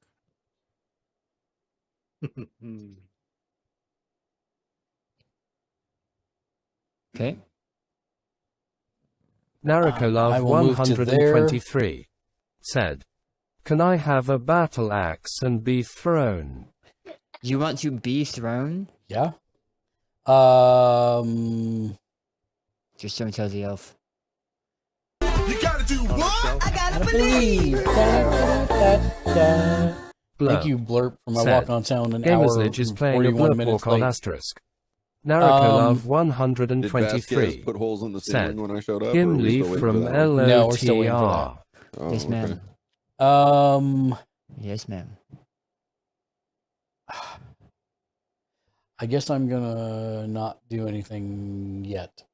Okay. Narukolov I will move to 123 said, Can I have a battle axe and be thrown? You want to be thrown? Yeah. Just don't tell the elf. You gotta do what? I gotta Believe. Thank you, Blurp, for my Said, walk-on sound an Gamers hour Lich is and playing a 41 blurp minutes walk on late. asterisk. Narukolov Did 123 Vasquez put holes in the said, ceiling when I showed up? or are we Gimli still waiting from for that one? No, we're still waiting for LOTR. Oh, Yes, okay. ma'am. Yes, ma'am. I guess I'm gonna not do anything yet.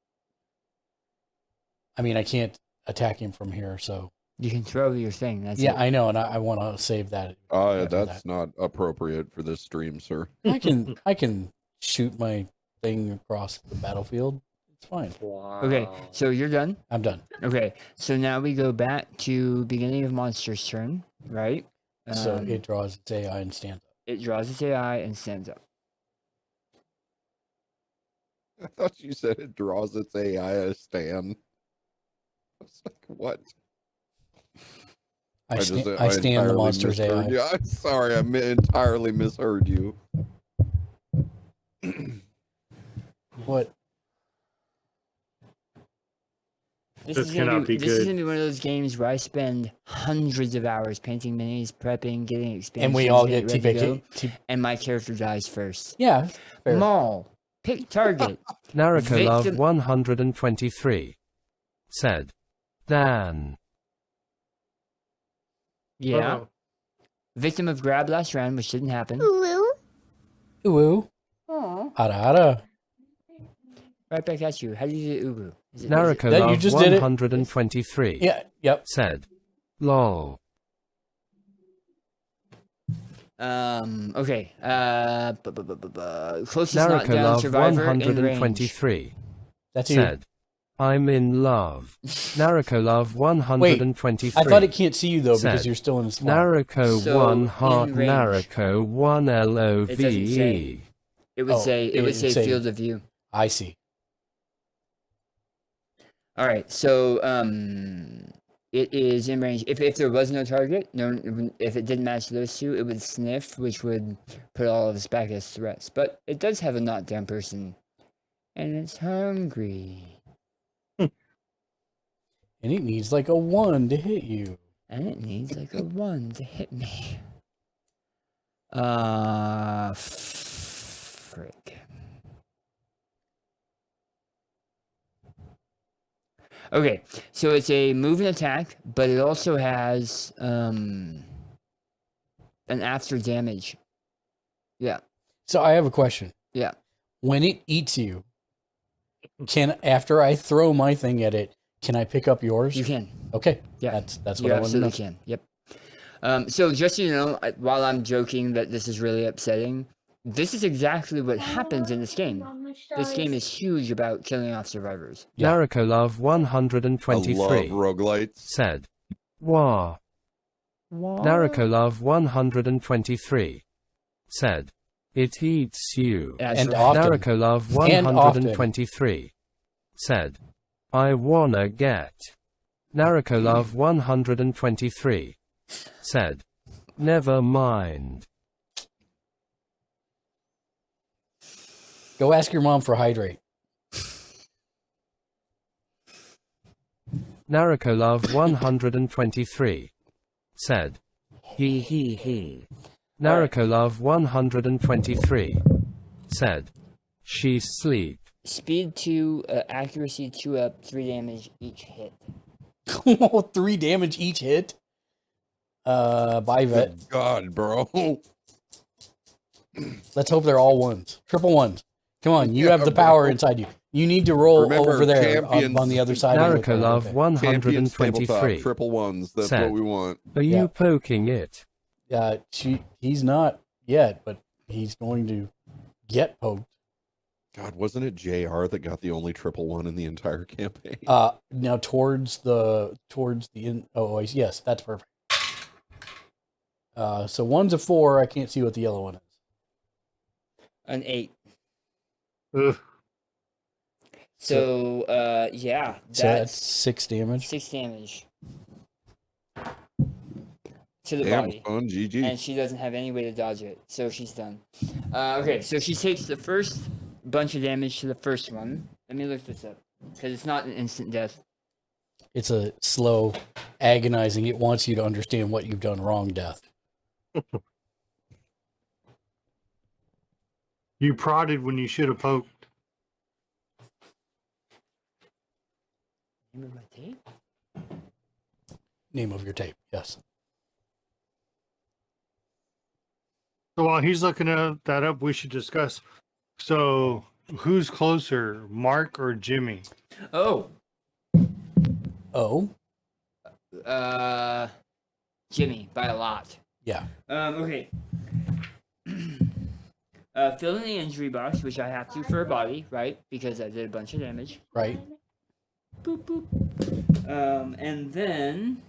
I mean, I can't attack him from here, so You can throw your thing. That's yeah, it. I know, and I want to save that. after That's that. not appropriate for this stream, sir. I can shoot my thing across the battlefield. It's fine. Okay, so you're done? I'm done. Okay, so now we go back to beginning of monster's turn, right? So it draws its AI and stands up. It draws its AI and stands up. I thought you said it draws its AI as stand. I was like, what? I stand the entirely monster's misheard AI. you. I'm sorry, I entirely misheard you. What? This cannot be This is good. gonna be one of those games where I spend hundreds of hours painting minis, prepping, getting expansions, And we all getting get ready to go, TPK. and my character dies first. Yeah, fair. Maul, pick target. Narukolov Victim- 123 said, Dan. Yeah. Uh-oh. Victim of grab last round, which didn't happen. Ooh. Ooh. Aww. Hada hada. Right back at you. How do you do Ubu? Is it- That you Narukolov just did it? 123 Yeah. Yep. said, "Lol." Okay. Closest knockdown Narukolov survivor in range. 123 That's you. said, "I'm in love." Narukolov 123. I thought it can't see you though said, because you're still in the slot. Naruko So, 1 heart in range. Naruko 1 LOVE. It doesn't say. It would Oh, say it would say- field of view. I see. All right. So it is in range. If there was no target, if it didn't match those two, it would sniff, which would put all of us back as threats. But it does have a knockdown person, and it's hungry, And it needs like a 1 to hit you. and it needs like a 1 to hit me. Frick. Okay, so it's a move and attack, but it also has an after damage. Yeah, So I have a question. yeah. When it eats you, after I throw my thing at it, can I pick up yours? You can. Okay. Yeah. That's You what I want to know. absolutely can. Yep. So just so you know, while I'm joking that this is really upsetting, this is exactly what happens in this game. This game is huge about killing off survivors. Yeah. Narukolov I 123 love roguelites. said, "Wah." Narukolov 123 said, "It eats you." That's And right. often. Narukolov And often. 123 said, "I wanna get." Narukolov 123 said, "Never mind." Go ask your mom for hydrate. Narukolov 123 said, "He." Narukolov 123 said, "She sleep." Speed 2, accuracy 2 up, 3 damage each hit. 3 damage each hit. Bye vet. Good God, bro. Let's hope they're all 1s. Triple 1s. Come on, you Yeah, have the bro. power inside you. You need to roll Remember, over there champions- on the other side. of the card. Narukolov Okay. Champions tabletop, 123 triple ones. That's said, what we want. "Are you Yeah. poking it?" He's not yet, but he's going to get poked. God, wasn't it JR that got the only triple one in the entire campaign? Now towards the end. Oh, yes, that's perfect. So 1's a 4. I can't see what the yellow one is. An 8. Ugh. So, yeah. So that's 6 damage. 6 damage. To the Damn, body. fun, GG. And she doesn't have any way to dodge it, so she's done. Okay, so she takes the first bunch of damage to the first one. Let me look this up, because it's not an instant death. It's a slow, agonizing. It wants you to understand what you've done wrong. Death. You prodded when you should have poked. Name of my tape? Name of your tape. Yes. So while he's looking that up, we should discuss. So who's closer, Mark or Jimmy? Oh, Oh, Jimmy, by a lot. yeah. Okay. Fill in the injury box, which I have to for a body, right? Because I did a bunch of damage. Right. Boop, boop. And then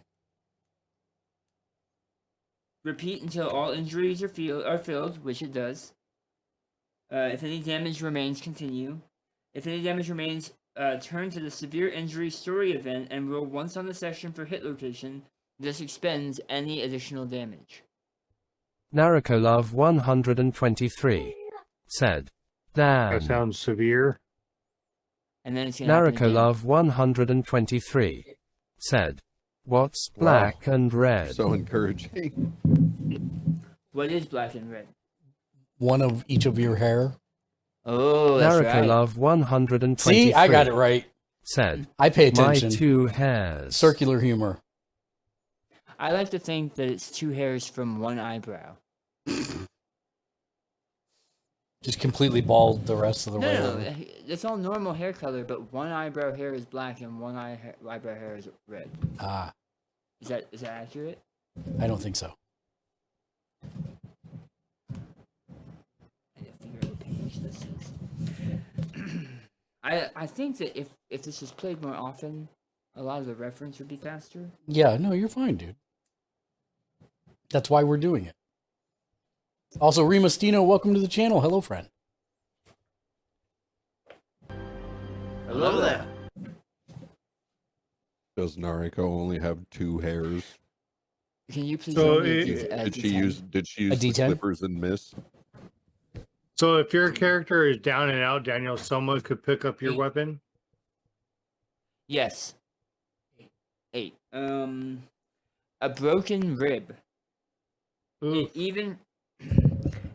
repeat until all injuries are filled, which it does. If any damage remains, continue. If any damage remains, turn to the severe injury story event and roll once on the session for hit location. This expends any additional damage. Narukolov 123 said, That "Damn." sounds severe. And then it's gonna happen again. Narukolov 123 said, "What's black and red?" So encouraging. What is black and red? One of each of your hair. Oh, that's right. Narukolov 123 See, I got it right. said, I pay "My attention. 2 hairs." Circular humor. I like to think that it's 2 hairs from 1 eyebrow. Just completely bald the rest of the way No, over. it's all normal hair color, but 1 eyebrow hair is black and 1 eyebrow hair is red. Ah, Is that accurate? I don't think so. I gotta figure out what page this is. I think that if this was played more often, a lot of the reference would be faster. Yeah, no, you're fine, dude. That's why we're doing it. Also, Remastino, welcome to the channel. Hello, friend. Hello there. Does Nariko only have 2 hairs? Can you please? So roll me a Did she use the D10? clippers and miss? So if your character is down and out, Daniel, someone could pick up your 8. weapon. Yes. 8. A broken rib. Oof.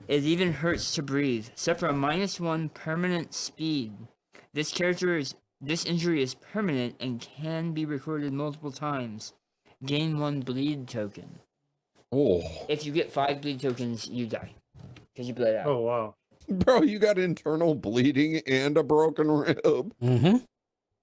It even hurts to breathe. Suffer a -1 permanent speed. This injury is permanent and can be recorded multiple times. Gain 1 bleed token. Oh, If you get 5 bleed tokens, you die. Because you bled out. Oh wow. bro, you got internal bleeding and a broken rib. Mm-hmm.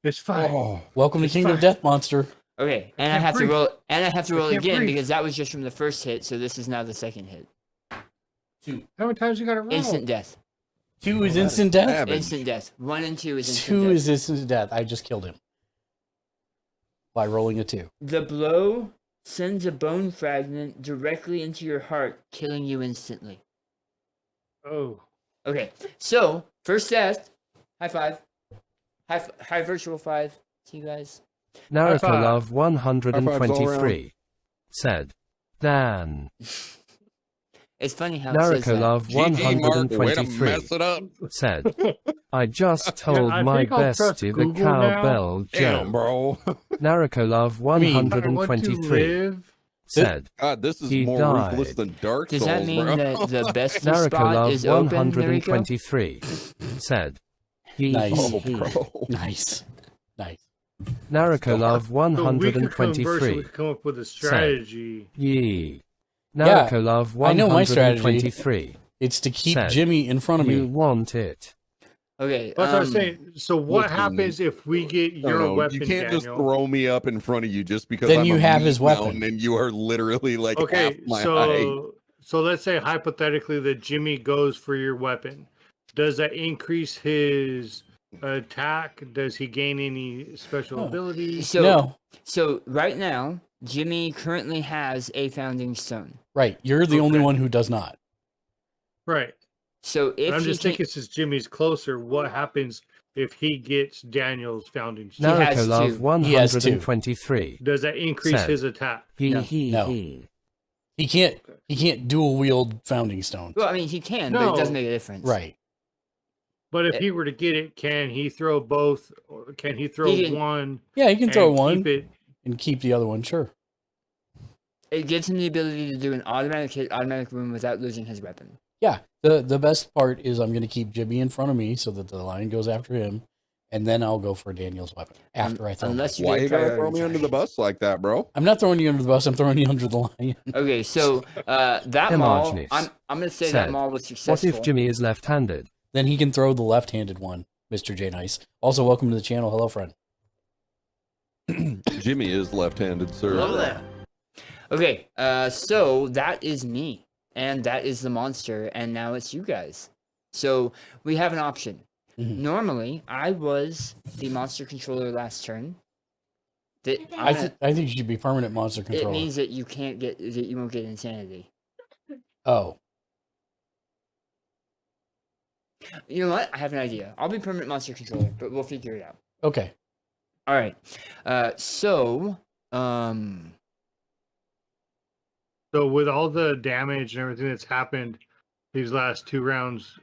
It's fine. Oh, Welcome to It's Kingdom fine. Death Monster. Okay, and I can't have breathe. to roll. And I have to I roll can't again breathe. because that was just from the first hit. So this is now the second hit. How many times you gotta roll? Instant death. 2 is instant death. savage. Instant death. 1 and 2 is instant 2 death. is instant death. I just killed him by rolling a 2. The blow sends a bone fragment directly into your heart, killing you instantly. Oh. Okay, so first death. High five. High virtual 5 to you guys. five. Narracolove High fives all 123 said, Dan. It's funny how it says that. Narracolove GG, Mark, way to 123 mess it up. said, I just told I my think I'll trust bestie the Google now. cowbell Damn, joke. bro. Narracolove mean, I want to 123 live. said, God, this is He more died. ruthless than Dark Does Souls, that mean bro. that the best spot Narracolove is open, Nariko? 123 said, he, Nice. Oh, he. bro. Nice. Nice. Narracolove So we could converse. We 123 could come up with a strategy. ye. Yeah, Narracolove I know my strategy. 123 It's to keep Said, Jimmy in front of you me. want it. Okay. That's what I was saying. So what listen, happens if we get I don't your know. weapon, You can't just Daniel? throw me up in front of you just because Then I'm you a have meat his weapon. mountain and you are literally like half Okay, my height. so let's say hypothetically that Jimmy goes for your weapon. Does that increase his attack? Does he gain any special No. abilities? So No, right now, Jimmy currently has a founding stone. right. You're the only Okay. one who does not. Right. So But if I'm he just can, thinking since Jimmy's closer, what happens if he gets Daniel's founding stone? has Narracolove two. He has two. 123 Does that increase Said. his attack? he, No. No. He can't dual wield founding stones. well, I mean, he can, but it doesn't No. make a difference. Right. But if he were to get it, can he throw both? Or can he throw He can- one? Yeah, he can throw and one Keep it. and keep the other one. Sure. It gives him the ability to do an automatic hit, automatic wound without losing his weapon. Yeah. The best part is I'm going to keep Jimmy in front of me so that the line goes after him, and then I'll go for Daniel's weapon after I throw. Unless you Why get you gotta throw priority me under the attack. bus like that, bro? I'm not throwing you under the bus. I'm throwing you under the line. Okay, so that maul, Emarginus I'm going to say said, that maul was What successful. if Jimmy is left-handed? Then he can throw the left-handed one, Mr. J Nice. Also, welcome to the channel. Hello, friend. Jimmy is left-handed, sir. Okay, so that is me, and that is the monster, and now it's you guys. So we have an option. Mhm. Normally, I was the monster controller last turn. That I think you should be permanent monster it controller. means that you can't get that you won't get insanity. Oh, You know what? I have an idea. I'll be permanent monster controller, but we'll figure it out. okay. All right. So with all the damage and everything that's happened these last 2 rounds,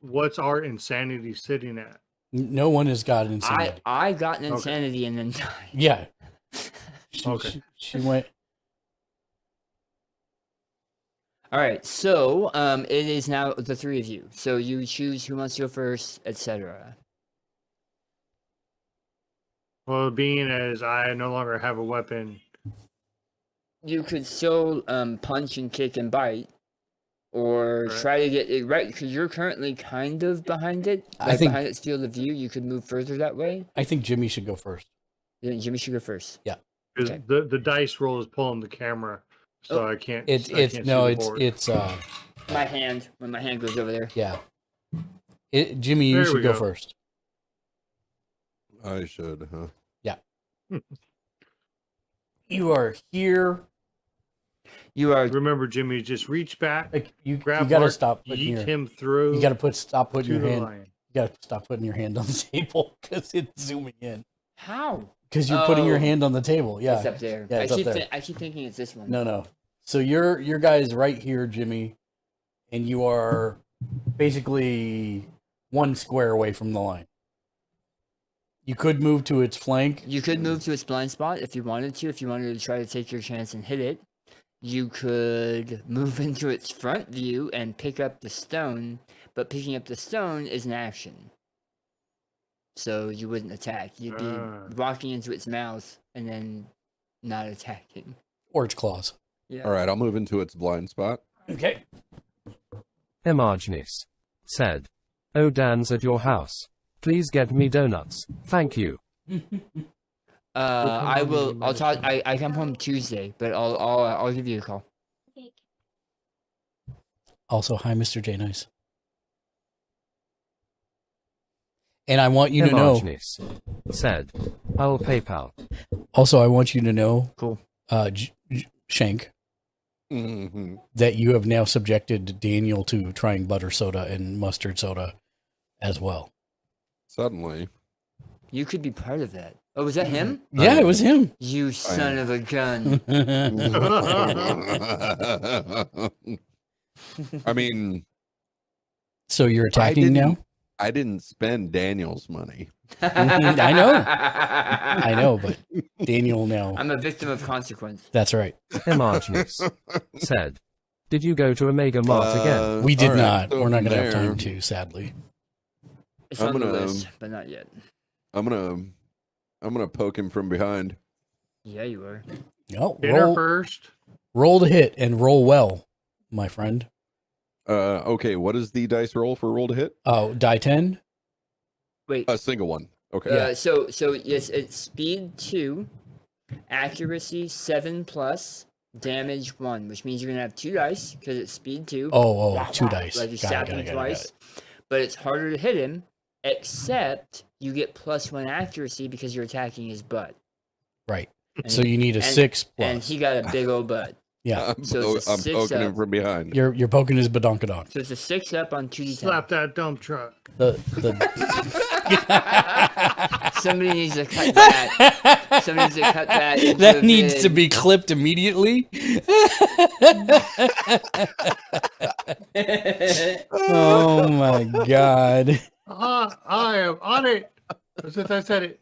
what's our insanity sitting at? No one has got insanity. I got an Okay. insanity and then died. Yeah. Okay. She went. All right, so it is now the 3 of you. So you choose who wants to go first, etc. Well, being as I no longer have a weapon, you could still punch and kick and bite, or Right. try to get it right because you're currently kind of behind it. I Like think- behind its field of view, you could move further that way. I think Jimmy should go first. Then Jimmy should go first. Because Okay. the dice roll is pulling the camera, so I can't. I It's can't no, see the board. it's My hand, when my hand goes over there. yeah. Jimmy, you There should we go go. first. I should, huh? You are here. You are. Remember, Jimmy, just reach back, Like you grab gotta Mark, stop putting yeet your. him through. You gotta stop putting to your the hand. lion. You gotta stop putting your hand on the table because it's zooming in. How? Because you're putting your Oh. hand on the table. Yeah. It's up there. Yeah, it's up there. I keep thinking it's this one. No. So your guy's right here, Jimmy, and you are basically 1 square away from the line. You could move to its flank. You could move to its blind spot if you wanted to. If you wanted to try to take your chance and hit it, you could move into its front view and pick up the stone. But picking up the stone is an action, so you wouldn't attack. You'd be Ah. walking into its mouth and then not attacking. Or its claws. Yeah. All right, I'll move into its blind spot. Okay. Emargnis said, "Oh, Dan's at your house. Please get me donuts. Thank you." I will. I'll talk. I come home Tuesday, but I'll give you a call. Also, hi, Mr. J Nice. And I want you to know. Emargnis said, "I'll PayPal." Also, I want you to know, Cool. Shank, Mm-hmm. that you have now subjected Daniel to trying butter soda and mustard soda as well. Suddenly. You could be part of that. Oh, was that him? Yeah, it was him. You son of a gun. I mean, So you're attacking now? I didn't spend Daniel's money. I know. I know, but Daniel now. I'm a victim of consequence. That's right. Emargnis said, "Did you go to Omega Mart again?" We did all right, not. so We're not from going to have there, time to, sadly. It's I'm on the gonna, list, but not yet. I'm gonna poke him from behind. Yeah, you are. No, Hit her roll, first. roll to hit and roll well, my friend. Okay, what is the dice roll for roll to hit? Oh, die 10? Wait. A single one. Okay. So yes, it's speed 2, accuracy 7+, damage 1, which means you're gonna have 2 dice because it's speed 2. Oh, 2 dice. Like you Got stab it, him got it. twice. But it's harder to hit him, except you get +1 accuracy because you're attacking his butt. Right. And So he- you need a and- 6 plus. And he got a big old butt. Yeah. So it's a I'm 6 poking him up. from behind. You're poking his badonkadonk. So it's a 6 up on 2d10. Slap that dump truck. The Somebody needs to cut that. Somebody needs to cut that. into that a needs to vid. be clipped immediately. Oh my god. I am on it. As if I said it.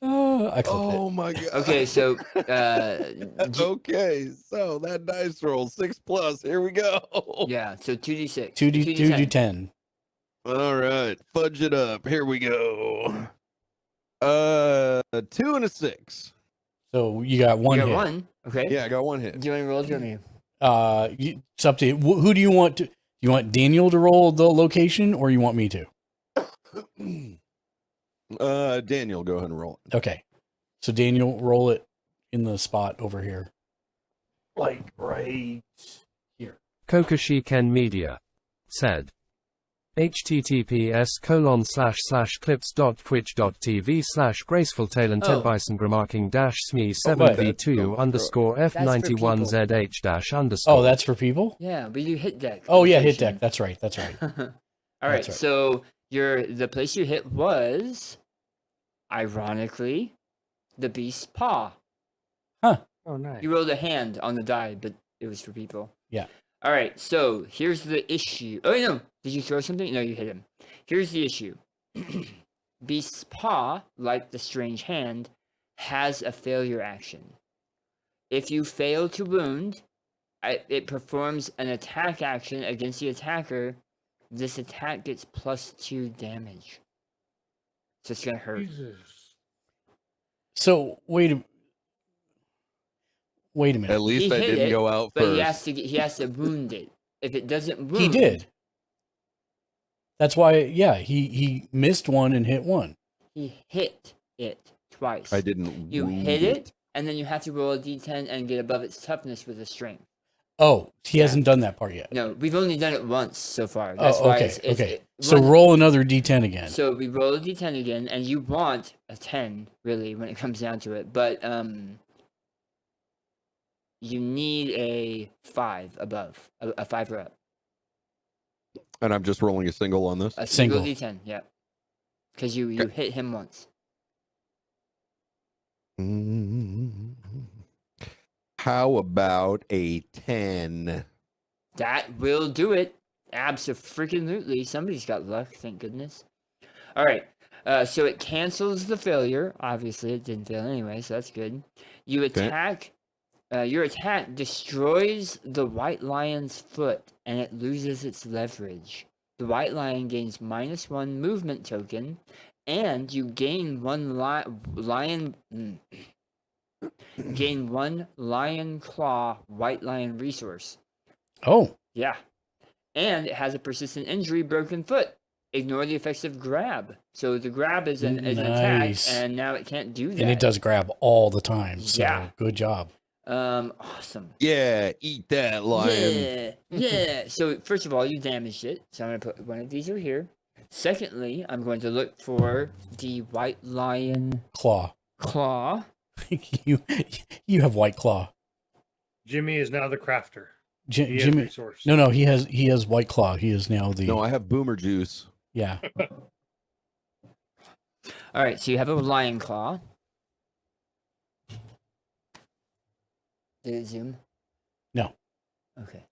Oh, I clipped Oh my god. Okay, so Okay, so that dice roll 6+. Here we go. yeah, so 2d6. it. 2d10. All right, fudge it up. Here we go. 2 and a 6. So you got one You got hit. 1. Okay. Yeah, I got one hit. Do you want to roll? Do you want me? It's up to you. Who do you want to? You want Daniel to roll the location, or you want me to? Daniel, go ahead and roll it. Okay. So Daniel, roll it in the spot over here. Like right here. Kokoshi Ken Media said, https://clips.twitch.tv/gracefultail and Ted Oh. Bison Gramarking _sme what? 7v2 underscore f91zh dash underscore. Oh, that's for people? Yeah, we do hit deck. Oh yeah, hit location. deck. That's right. That's right. All right, That's right. so the place you hit was, ironically, the beast's paw. Oh, nice. You rolled a hand on the die, but it was for people. Yeah. All right, so here's the issue. Oh, no. Did you throw something? No, you hit him. Here's the issue. Beast's paw, like the strange hand, has a failure action. If you fail to wound, it performs an attack action against the attacker. This attack gets +2 damage. So it's going to hurt. Jesus. So Wait a minute. At least I hit didn't it, go out but first. he has to wound it. If it doesn't wound, He did. That's why, yeah, he missed one and hit one. He hit it twice. I didn't. You wound hit it, and then you have to roll a d10 and get above its toughness with a strength. Oh, he hasn't done that part yet. No, we've only done it once so far. That's Oh, why okay, okay. it- So one- roll another d10 again. So we roll a d10 again, and you want a 10, really, when it comes down to it. But you need a 5 above, a 5 or up. And I'm just rolling a single on this. A single Single. d10, yeah. Because you hit him once. How about a 10? That will do it. Abso-freaking-lutely. Somebody's got luck, thank goodness. All right. So it cancels the failure. Obviously, it didn't fail anyway, so that's good. You attack. Your attack destroys the white lion's foot, and it loses its leverage. The white lion gains -1 movement token, and you gain one gain 1 lion claw white lion resource. Oh, Yeah. And it has a persistent injury, broken foot. Ignore the effects of grab. So the grab is an attack, Nice. and now it can't do that. and it does grab all the time. So Yeah. good job. Awesome. Yeah, eat that, lion. Yeah. So first of all, you damaged it. So I'm going to put one of these over here. Secondly, I'm going to look for the white lion Claw. claw. you have white claw. Jimmy is now the crafter. He has Jimmy. resource. No, he has white claw. He is now the No, I have boomer juice. yeah. All right. So you have a lion claw. Did it zoom? No. Okay.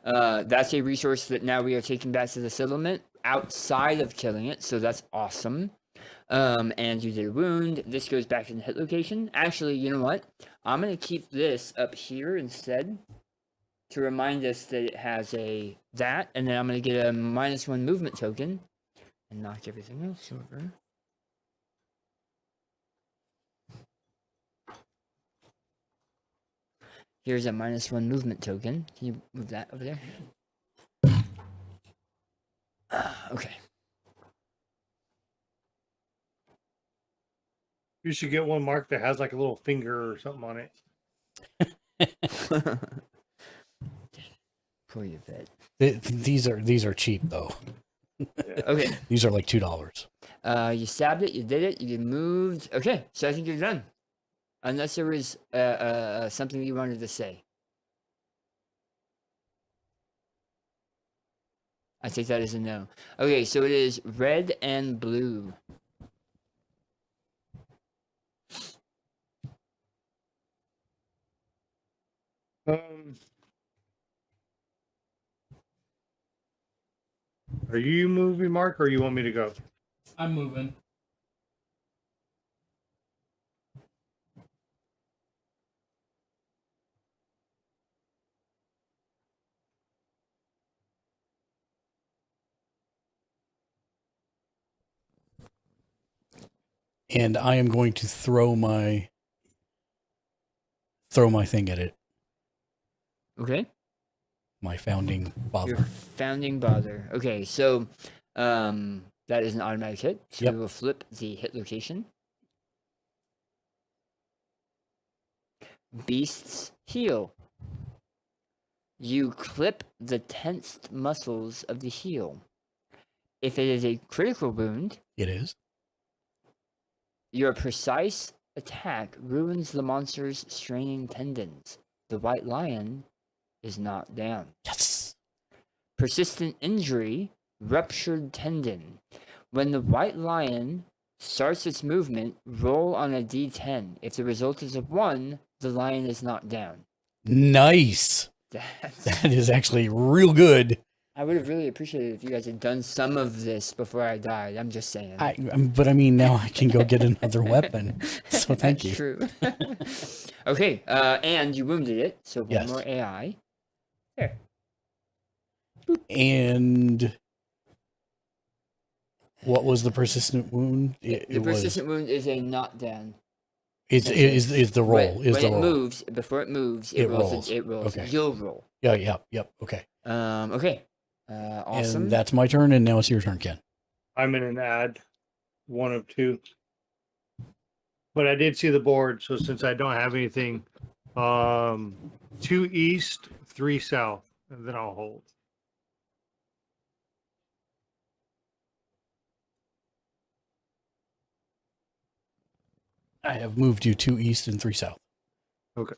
That's a resource that now we are taking back to the settlement outside of killing it, so that's awesome. And you did a wound. This goes back in the hit location. Actually, you know what? I'm going to keep this up here instead to remind us that it has that, and then I'm going to get a -1 movement token and knock everything else over. Here's a -1 movement token. Can you move that over there? Okay. You should get one, Mark, that has like a little finger or something on it. Poor you vet. These are cheap though. Okay. These are like $2. You stabbed it. You did it. You moved. Okay. So I think you're done. Unless there was something you wanted to say. I take that as a no. Okay, so it is red and blue. Are you moving, Mark, or you want me to go? I'm moving. And I am going to throw my thing at it. Okay. My founding Your father. founding bother. Okay, so that is an automatic hit. So Yep. we will flip the hit location. Beast's heel. You clip the tensed muscles of the heel. If it is a critical wound, It is. your precise attack ruins the monster's straining tendons. The white lion is knocked down. Yes. Persistent injury, ruptured tendon. When the white lion starts its movement, roll on a d10. If the result is a 1, the lion is knocked down. Nice. That's, That is actually real good. I would have really appreciated if you guys had done some of this before I died. I'm just saying. But I mean, now I can go get another weapon. So thank you. That's true. Okay, and you wounded it, so one Yes. more AI. There. And what was the persistent wound? The persistent wound is a knockdown. Is the roll. When Is the it roll. moves, before it moves, it rolls. It rolls. Okay. You'll roll. Yeah, yep. Okay. Okay. Awesome. And that's my turn, and now it's your turn, Ken. I'm in an ad, one of two. But I did see the board, so since I don't have anything, 2 east, 3 south, and then I'll hold. I have moved you 2 east and 3 south. Okay.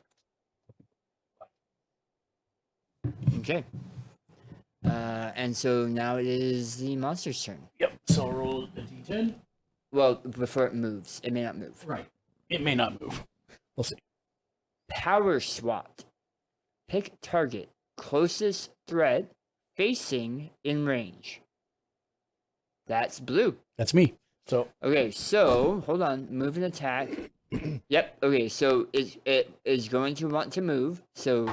Okay. And so now it is the monster's turn. Yep. So I'll roll a d10. Well, before it moves, it may not move. Right. It may not move. We'll see. Power SWAT. Pick target closest threat facing in range. That's blue. That's me. So Okay, so hold on. Move and attack. Yep. Okay, so it is going to want to move. So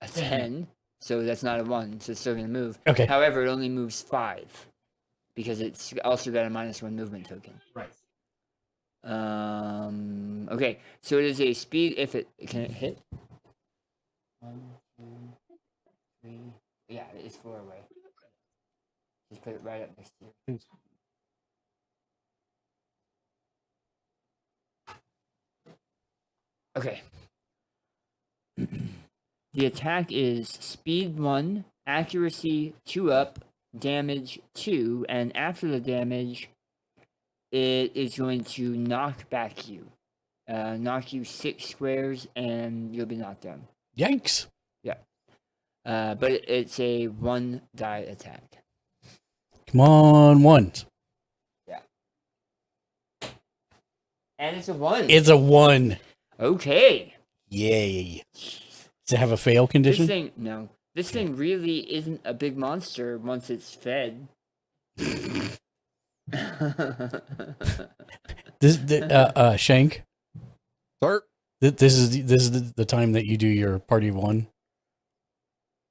a 10. So that's not a 1. So it's still going to move. Okay. However, it only moves 5 because it's also got a -1 movement token. right. Okay, so it is a speed. If it can it hit? 1, 2, 3. Yeah, it's 4 away. Just put it right up next to you. Okay. The attack is speed 1, accuracy 2 up, damage 2, and after the damage, it is going to knock back you. Knock you 6 squares, and you'll be knocked down. Yikes. Yeah. But it's a 1 die attack. Come on, ones. Yeah. And it's a 1. It's a 1. Okay. Yay. Does it have a fail condition? This thing really isn't a big monster once it's fed. Shank. Start. This is the time that you do your party of 1.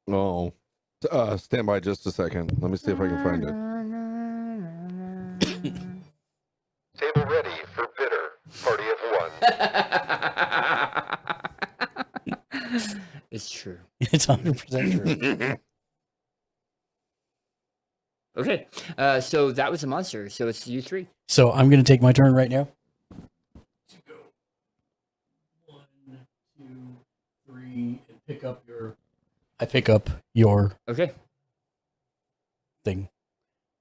Oh, stand by just a second. Let me see if I can find it. Table ready for bitter. Party of 1. It's true. It's 100% true. Okay, so that was a monster. So it's you 3. So I'm going to take my turn right now. To go 1, 2, 3, and pick up your. I pick up your Okay. thing.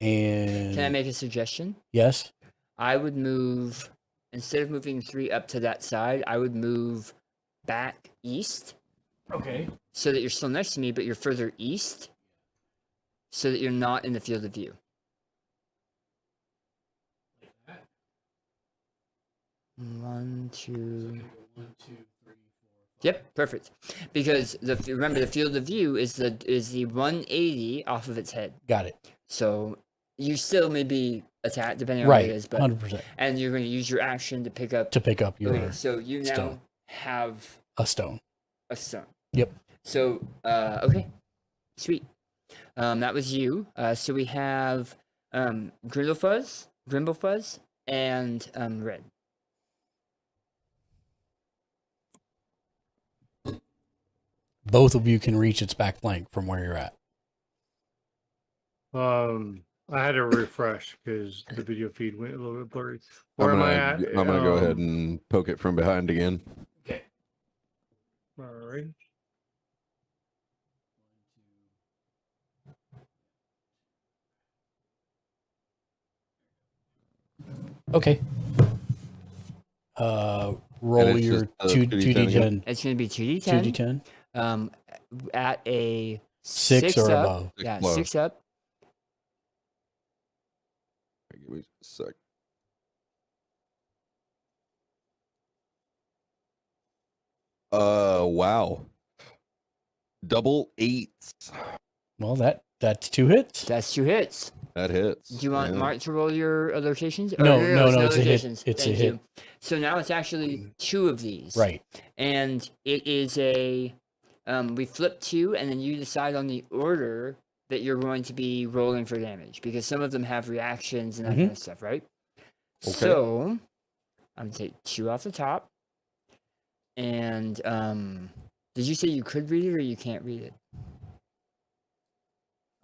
And Can I make a suggestion? yes. I would move, instead of moving 3 up to that side, I would move back east Okay. so that you're still next to me, but you're further east so that you're not in the field of view. One, two. Yep, perfect. Because remember the field of view is the 180 off of its head. Got it. So you still may be attacked depending on Right. what it is, but 100%. and you're going to use your action to pick up. Your Okay, so you now stone. have A stone. a stone. Yep. So okay, sweet. That was you. So we have Grimblefuzz, and Red. Both of you can reach its back flank from where you're at. I had to refresh because the video feed went a little bit blurry. I'm Where am I gonna, at? I'm gonna go ahead and poke it from behind again. Okay. All right. Okay. Roll it's your just, 2d10. It's going to be 2d10. 2d10. At a 6 or up. above. Yeah, Low. 6 up. Give me a sec. Wow. Double 8s. Well, that's 2 hits. That's 2 hits. That hits. Do you want yeah. Mark to roll your locations? No, it's it's a hit. It's a Thank hit. you. So now it's actually 2 of these. Right. And it is a we flip 2 and then you decide on the order that you're going to be rolling for damage because some of them have reactions and that kind of stuff, right? Okay. So I'm gonna take 2 off the top. And did you say you could read it or you can't read it?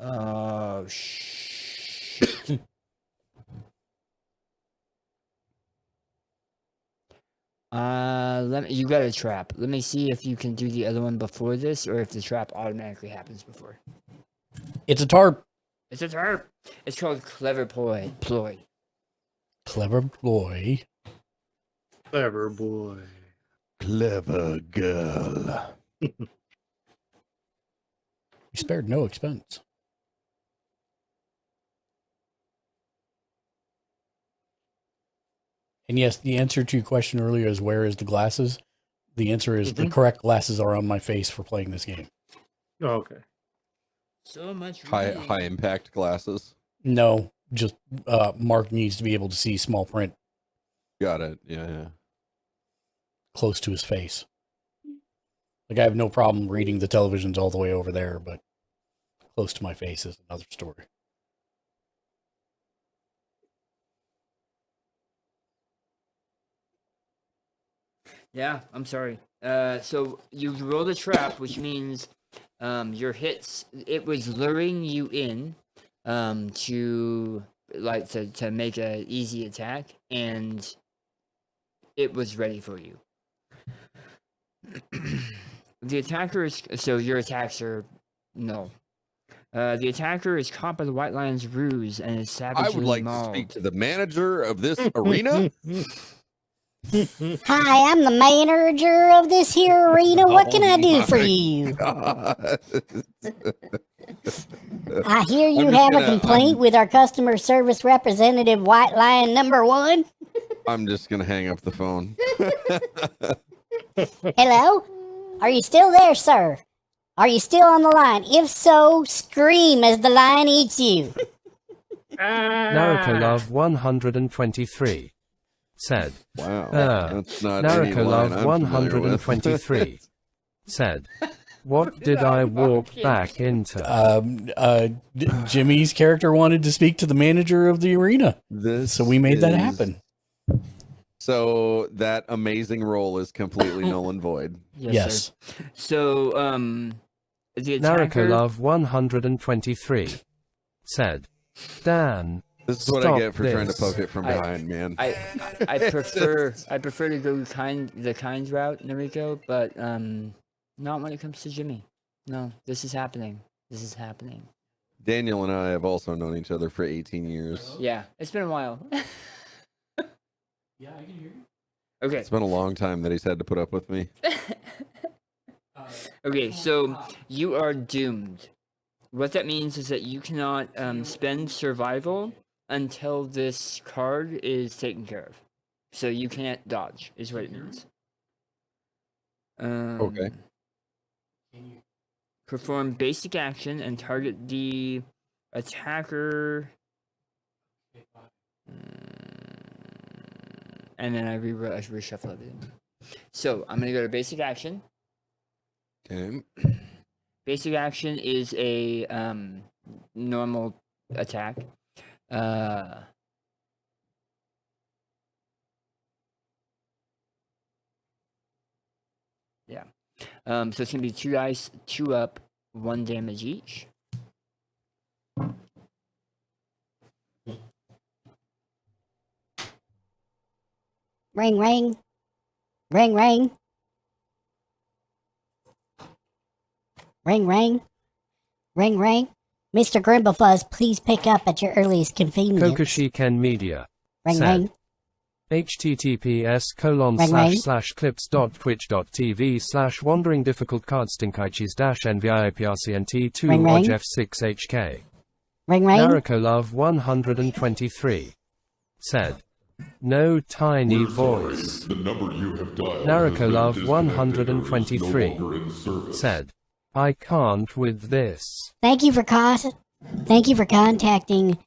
Oh shit. You got a trap. Let me see if you can do the other one before this, or if the trap automatically happens before. It's a tarp. It's a tarp. It's called Clever Ploy. Clever boy. Clever boy. Clever girl. You spared no expense. And yes, the answer to your question earlier is where is the glasses? The answer is the correct glasses are on my face for playing this game. Oh, okay. So much High reading. impact glasses. No, just Mark needs to be able to see small print Got it. Yeah. close to his face. Like I have no problem reading the televisions all the way over there, but close to my face is another story. Yeah, I'm sorry. So you rolled a trap, which means your hits. It was luring you in to make an easy attack, and it was ready for you. The attacker is your attacks are no. The attacker is caught by the White Lion's ruse and is savagely I would like mauled. to speak to the manager of this arena. Hi, I'm the manager of this here arena. What can I do for you? I hear you have a complaint with our customer service representative, White Lion number 1. I'm just gonna hang up the phone. Hello? Are you still there, sir? Are you still on the line? If so, scream as the lion eats you. Narukolov 123 said. Wow, that's not any line Narukolov I'm familiar with. 123 said. What did I walk back into? Jimmy's character wanted to speak to the manager of the arena, so we made that happen. So that amazing roll is completely null and void. Yes. Sir. So the attacker. Narukolov 123 said. Dan. This is what I get for trying to poke it from behind, man. I prefer to go the kind route, Nariko, but not when it comes to Jimmy. No, this is happening. This is happening. Daniel and I have also known each other for 18 years. Yeah, it's been a while. Yeah, I can hear you. Okay. It's been a long time that he's had to put up with me. Okay, so you are doomed. What that means is that you cannot spend survival until this card is taken care of. So you can't dodge, is what it means. Okay. Perform basic action and target the attacker. And then I reshuffle everything. So I'm gonna go to basic action. Okay. Basic action is a normal attack. Yeah. So it's gonna be 2 dice, 2 up, 1 damage each. Ring, ring. Ring, ring. Ring, ring. Ring, ring. Mr. Grimblefuzz, please pick up at your earliest convenience. Kokushi Ken Media Ring, said. ring. https://clips.twitch.tv/wandering difficult cards stinkaichis -nviprcnt2 Ring, ring. oj f6hk. Ring, ring. Narukolov 123 said. No tiny voice. The number you have dialed Narukolov 123 said. I can't with this. Thank you for contacting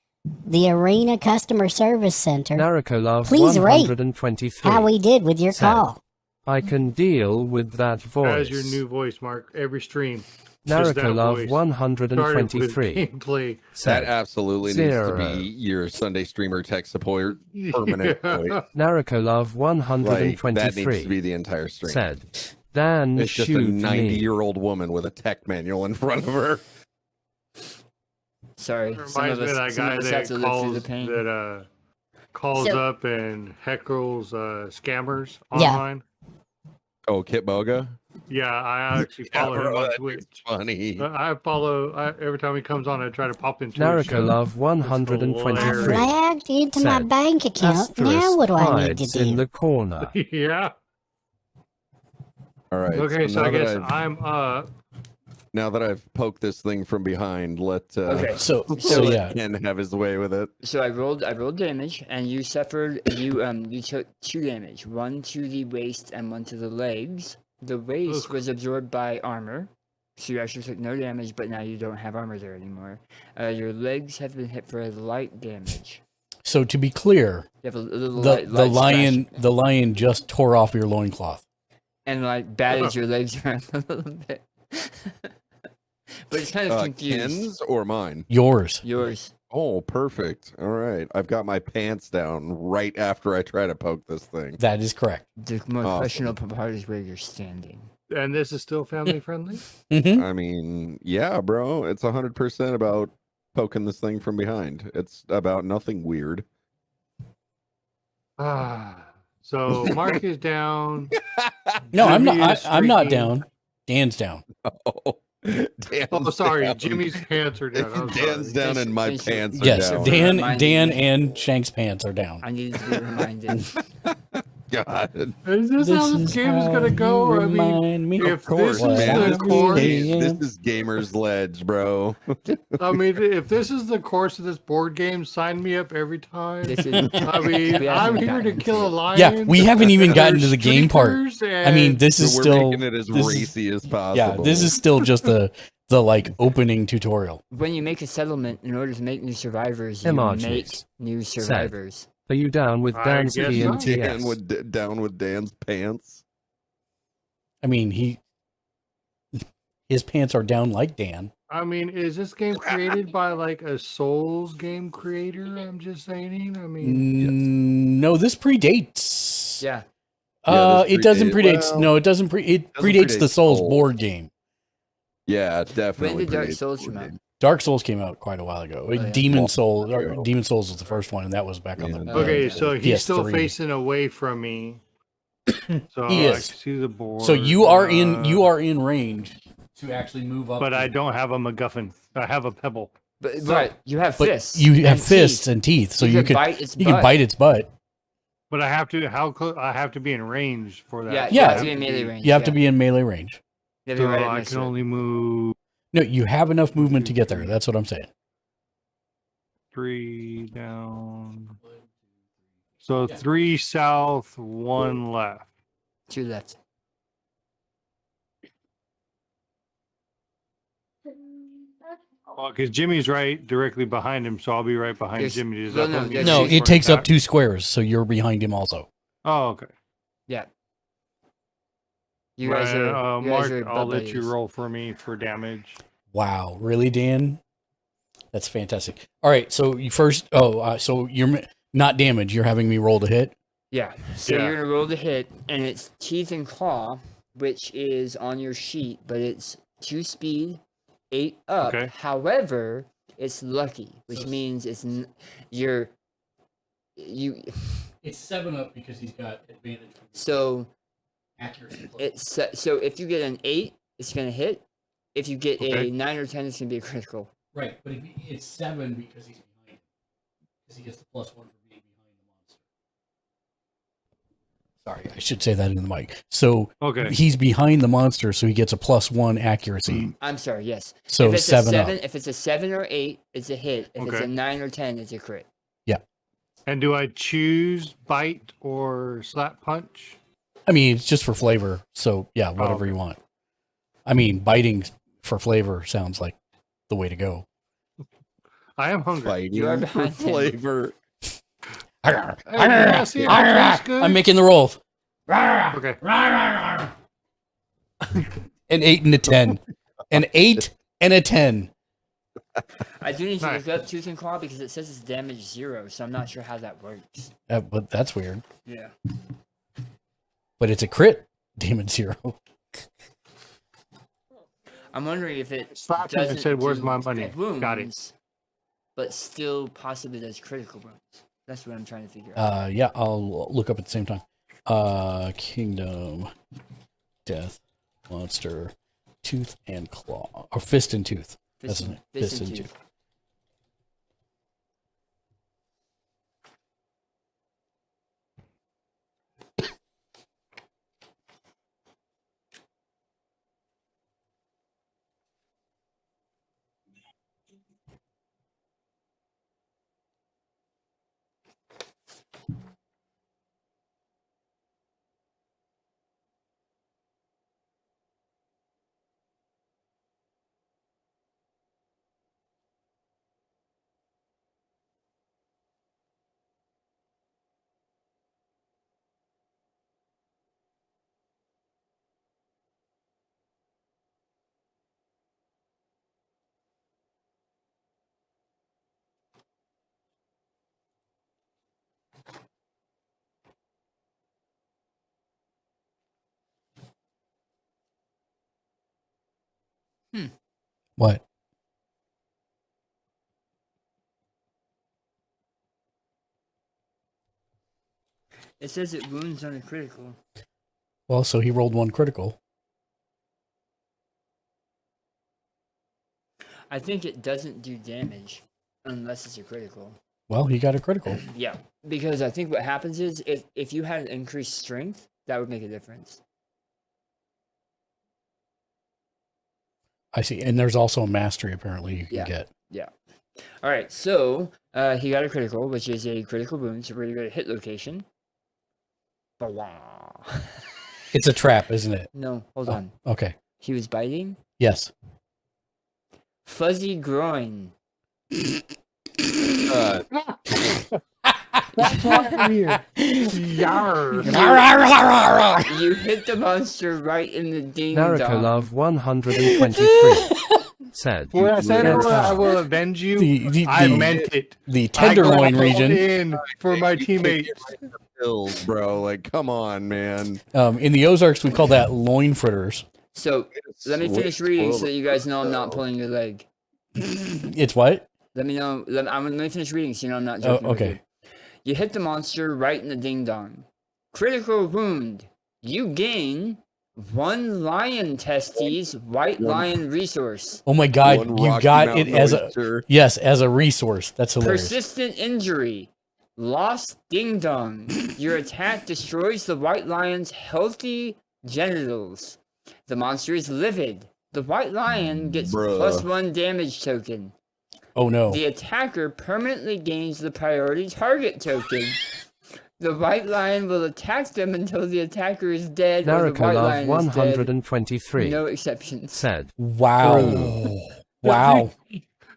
the Arena Customer Service Center. Narukolov Please rate 123 how we did with your said, call. I can deal with that voice. That is your new voice, Mark. Every stream. Just that Narukolov voice. 123 Gameplay. That said, absolutely needs to 0. be your Sunday streamer tech support permanent voice. Narukolov Like, that needs to 123 be the entire stream. said, Dan It's just a shoot me. 90-year-old woman with a tech manual in front of her. Sorry, It some reminds of me of us, that some guy of us have that to live through the calls pain. calls So- up and heckles scammers Yeah. online. Oh, Kit Boga? Yeah, I actually follow him on It's Twitch. funny. I follow every time he comes on. I try to pop into his show. Narukolov I 123 lagged into my said, bank account. Now asterisk what do I need to hides in do? the corner. Yeah. All right. Okay, so now I that guess I've- I'm up. Now that I've poked this thing from behind, let Okay. So let yeah. Ken have his way with it. So I rolled damage, and you suffered. You took 2 damage, 1 to the waist and 1 to the legs. The waist Ugh. was absorbed by armor, so you actually took no damage, but now you don't have armor there anymore. Your legs have been hit for light damage. So to be clear, You have a little the light lion scratch, the lion just tore off your loincloth. and like batted your legs around a little bit. But it's kind of confused. Ken's or mine? Yours. Yours. Oh, perfect. All right. I've got my pants down right after I try to poke this thing. That is correct. The more Awesome. questionable part is where you're standing. And this is still family friendly? Hmm. I mean, yeah, bro. It's 100% about poking this thing from behind. It's about nothing weird. So Mark is down. No, I'm Jimmy not. is I'm not streaking. down. Dan's down. Oh, Dan's Oh, sorry. down. Jimmy's pants are down. I'm Dan's sorry. down Thanks- and my thanks for- pants are Yes, down. Dan, Reminding Dan, me. and Shank's pants are down. I needed to be reminded. God. Is this how this game is going to go? I mean, if Of course, this is man. the This course, is Gamer's Ledge, bro. I mean, if this is the course of this board game, sign me up every time. This is, I mean, we I'm haven't here to gotten kill a to it. lion. Yeah, we haven't even gotten to the There's game part. streakers I mean, and- this is So we're still making it as this is- racy as possible. yeah. This is still just the like opening tutorial. When you make a settlement, in order to make new survivors, you Emojis. make new survivors. Are you down with I Dan's guess P so. and Dan TS? with down with Dan's pants. I mean, his pants are down like Dan. I mean, is this game created by like a Souls game creator? I'm just saying. I mean, No, this predates. Yeah. Yeah, this It doesn't predate- predate. well, No, it doesn't. It doesn't predates the predate Souls Souls. board game. Yeah, definitely. When did Dark predates Souls board come out? game. Dark Souls came out quite a while ago. yeah. Demon Long Souls. ago. Demon Souls was the first one, and that was back on the. Yeah. okay, so he's still PS3. facing away from me. So He I is. can see the board. So you are in range to actually move up. But I don't have a MacGuffin. I have a pebble. But right, you have But fists. you have and fists teeth. and teeth, so You you can could bite its you can butt. bite its butt. But I have to. How close? I have to be in range for that. Yeah, Yeah. you have to be in melee range. You have to be in melee range. You have to So be right I next can to it. only move No, you have enough movement to get there. That's what I'm saying. 3 down. So 3 south, 1 left. 2 left. Well, because Jimmy's right directly behind him, so I'll be right behind There's- Jimmy. Does no, that no, put me there's- No, safe it for takes up attack? 2 squares, so you're behind him also. Oh, okay. Yeah. You guys are. You guys Mark, are I'll butt let you buddies. roll for me for damage. Wow, really, Dan? That's fantastic. All right, so you first. So you're not damage. You're having me roll to hit. Yeah. So Yeah. you're gonna roll the hit, and it's teeth and claw, which is on your sheet, but it's 2 speed, 8 up. Okay. However, it's lucky, which means it's you. It's 7 up because he's got advantage. So Accuracy. so if you get an 8, it's gonna hit. If you get Okay. a 9 or 10, it's gonna be a critical. Right, but it's 7 because he's behind. Because he gets the +1 for being behind the monster. Sorry, I should say that in the mic. So Okay. he's behind the monster, so he gets a +1 accuracy. I'm sorry. Yes. So if it's 7 a up. 7, if it's a 7 or 8, it's a hit. If it's Okay. a 9 or 10, it's a crit. And do I choose bite or slap punch? I mean, it's just for flavor. So yeah, whatever okay. you want. I mean, biting for flavor sounds like the way to go. I am hungry. Fighting You are for behind him. flavor. I see how it tastes good. I'm making the roll. Okay. An 8 and a 10. An 8 and a 10. I do need to Nice. look up Tooth and Claw because it says it's damage 0, so I'm not sure how that works. But that's weird. Yeah. But it's a crit damage 0. I'm wondering if it Slapped him and doesn't said, "Where's do my money?" wounds, Got it. but still possibly does critical wounds. That's what I'm trying to figure out. Yeah, I'll look up at the same time. Kingdom, Death, Monster, Tooth and Claw. Or Fist and Tooth. That's Fist, it. fist and tooth. What? It says it wounds on a critical. Well, so he rolled 1 critical. I think it doesn't do damage unless it's a critical. Well, he got a critical. Yeah, because I think what happens is if you had increased strength, that would make a difference. I see. And there's also a mastery apparently you can get. Yeah. All right, so he got a critical, which is a critical wound. So we're going to go to hit location. Ba-wah. It's a trap, isn't it? No, hold on. Okay. He was biting. Yes. Fuzzy groin. That's why I'm here. Yarr. You hit the monster right in the ding Narakolov 123 said. When I said Yes. I will avenge you, I meant it. The tenderloin I got region. in for my teammates. Pills, bro. Like, come on, man. In the Ozarks, we call that loin fritters. So let me finish reading so that you guys know I'm not pulling your leg. It's what? Let me know. Let me finish reading so you know I'm not joking. Oh, with you. okay. You hit the monster right in the ding dong. Critical wound. You gain 1 lion testes, white lion resource. Oh my God! One You Rocky got Mountain it as oyster. as a resource. That's hilarious. Persistent injury. Lost ding dong. Your attack destroys the white lion's healthy genitals. The monster is livid. The white lion gets Bruh. +1 damage token. Oh no! The attacker permanently gains the priority target token. The white lion will attack them until the attacker is dead or the white Narakolov lion is 123 dead. No exceptions. said. Wow! Wow!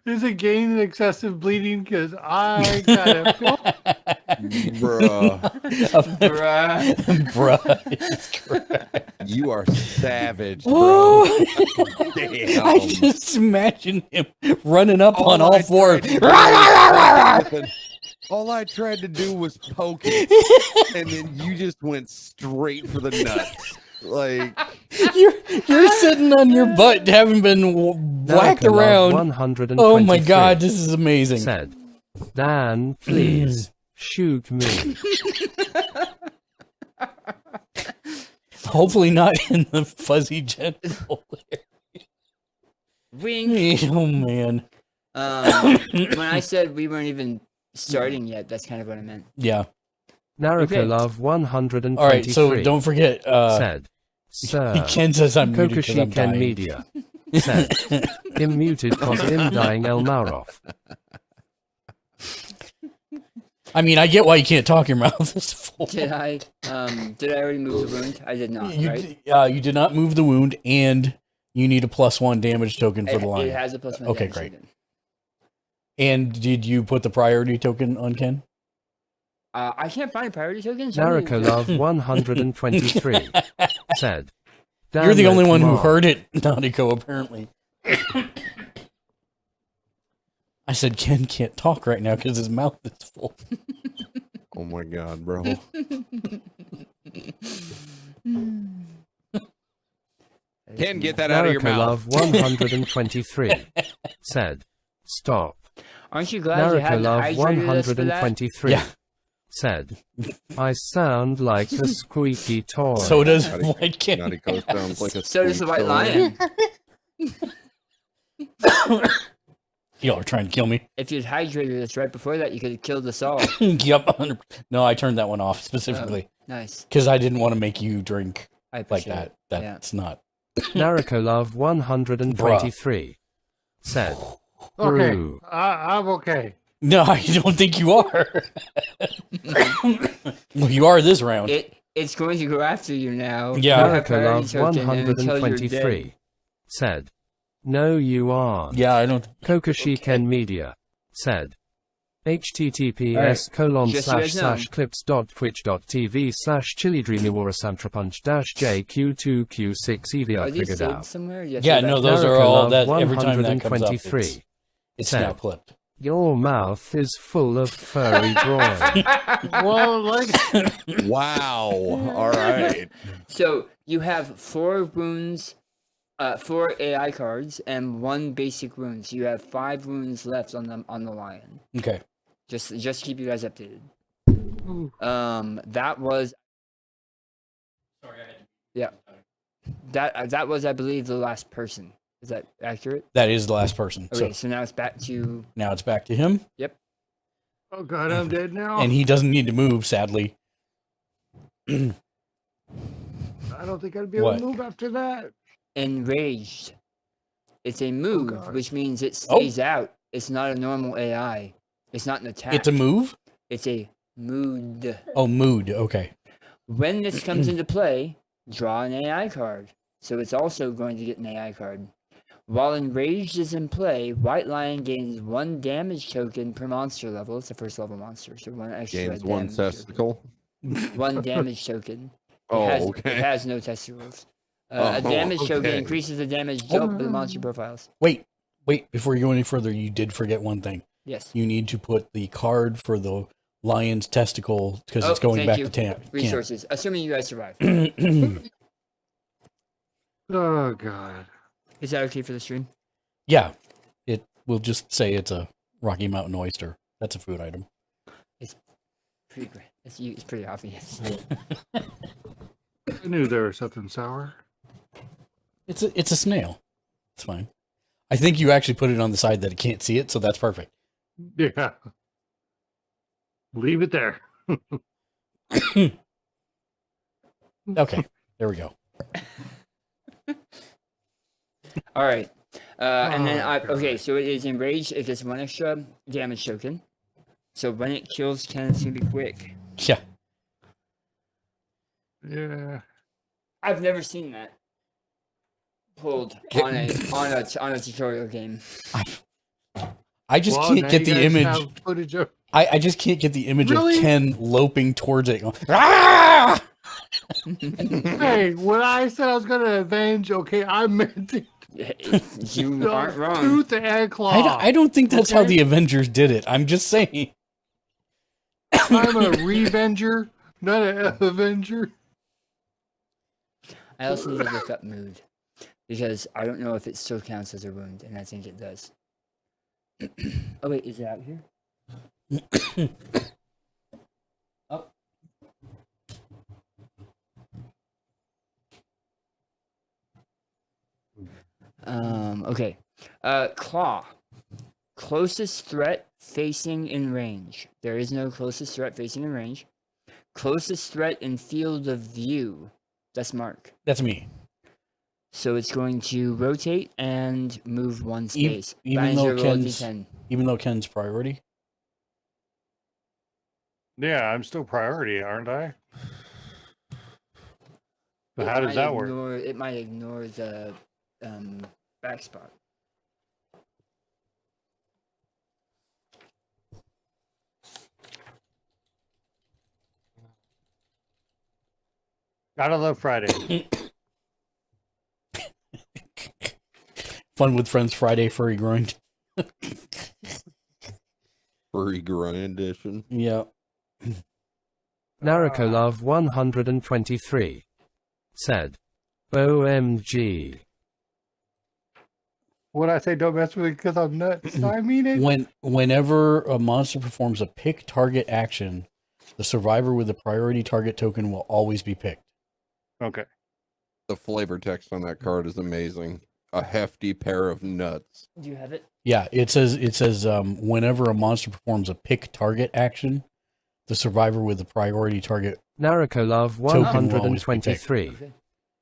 Is it gaining excessive bleeding? Because I got it. Bruh. Bruh. Bruh. You are savage, bro. Oh. Damn. I just imagine him running up on all I fours. All I tried to do was poke it, and then you just went straight for the nuts. Like, You're sitting on your butt, having been whacked Narakolov around. 123 Oh my God! This is amazing. said. Dan, please shoot me. Hopefully not in the fuzzy genital area. Wink. Oh man. When I said we weren't even starting yet, that's kind of what I meant. Yeah. Narakolov 123 All right. So don't forget. said. Sir, Ken says I'm muted because Kokoshi I'm Ken dying. Media said. Im muted cause im dying Elmarov. I mean, I get why you can't talk. Your mouth is full. Did I already move the wound? I did not, right? You did not move the wound, and you need a +1 damage token for the lion. It has a +1 Okay, damage great. token. And did you put the priority token on Ken? I can't find a priority token. Narakolov 123 said. You're the only one who Damn it, heard it, Nautico, apparently. I said Ken can't talk right now because his mouth is full. Oh my god, bro. Ken, get that out of your mouth. Love 123 said, "Stop." Aren't you glad you had Love hydrated us for that? 123 Yeah. said, "I sound like a squeaky toy." So does Naughty- White King. Naughty Coast sounds like a So does the squeak White toy. Lion. Y'all are trying to kill me. If you'd hydrated us right before that, you could have killed us all. Yep. 100%. No, I turned that one off specifically Nice. because I didn't want to make you drink I like appreciate that. it. That's not. Love 123 said, Okay, "Brew." I'm okay. No, I don't think you are. Well, you are this round. It's going to go after you now. Yeah. You have priority Love token until you're dead. 123 said, "No, you aren't." Yeah, I don't. Kokoshi Ken Media said, https://clips.twitch.tv/chilidreamywarasantrapunch-jq2q6 Are EVR these figured saved out. somewhere? You have to Yeah, go no, back- those are all that every time that comes up. 123 It's said, now clipped. "Your mouth is full of furry groin." Well, like, Wow. All right. So you have 4 wounds, 4 AI cards, and 1 basic wound. So you have 5 wounds left on the lion. Okay. Just keep you guys updated. That was. Sorry, I had to. Yeah. That was, I believe, the last person. Is that accurate? That is the last person. Okay, So so now it's back to. now it's back to him, Yep. oh god, I'm dead now. and he doesn't need to move. Sadly. I don't think I'd be able What? to move after that. Enraged. It's a move, God. which means it Oh. stays out. It's not a normal AI. It's not an attack. It's a move. It's a mood. Oh, mood. Okay. When this comes into play, draw an AI card. So it's also going to get an AI card. While Enraged is in play, White Lion gains 1 damage token per monster level. It's a first level monster, so 1 extra Gains one damage token. testicle. 1 damage token. Oh, It okay. has no testicles. A Oh, damage token okay. increases the damage dealt by the monster profiles. Wait. Before you go any further, you did forget one thing. Yes. You need to put the card for the lion's testicle because it's going thank back you. to camp. Resources. Assuming you guys survive. Oh god. Is that okay for the stream? Yeah. It will just say it's a Rocky Mountain oyster. That's a food item. Pretty great. It's pretty obvious. I knew there was something sour. It's a snail. It's fine. I think you actually put it on the side that it can't see it, so that's perfect. Yeah. Leave it there. Okay. There we go. All right. And then, Oh, okay, so it is enraged. It gets 1 extra damage token. So when it kills Ken, it's going to be quick. Yeah. Yeah. I've never seen that pulled on a tutorial game. I just Well, can't now get you the guys image. have footage of- I just can't get the image Really? of Ken loping towards it. Going, ah! Hey, when I said I was going to avenge, okay, I meant it. You aren't wrong. Tooth and claw. I don't think that's how Okay. the Avengers did it. I'm just saying. I'm a revenger, not an avenger. I also need to look up mood because I don't know if it still counts as a wound, and I think it does. Oh wait, is it out here? Oh. Okay. Claw. Closest threat facing in range. There is no closest threat facing in range. Closest threat in field of view. That's Mark. That's me. So it's going to rotate and move 1 space. Even though Roll a Ken's D10. priority. Yeah, I'm still priority, aren't I? But how does that work? It might ignore the back spot. Gotta love Friday. Fun with Friends Friday furry grind. Furry grind edition. Yeah. Narakolov 123 said, OMG. What I say, don't mess with it because I'm nuts. I mean it. Whenever a monster performs a pick target action, the survivor with the priority target token will always be picked. Okay. The flavor text on that card is amazing. A hefty pair of nuts. Do you have it? Yeah, it says whenever a monster performs a pick target action, the survivor with the priority target Narakolov token will always be 123 Okay.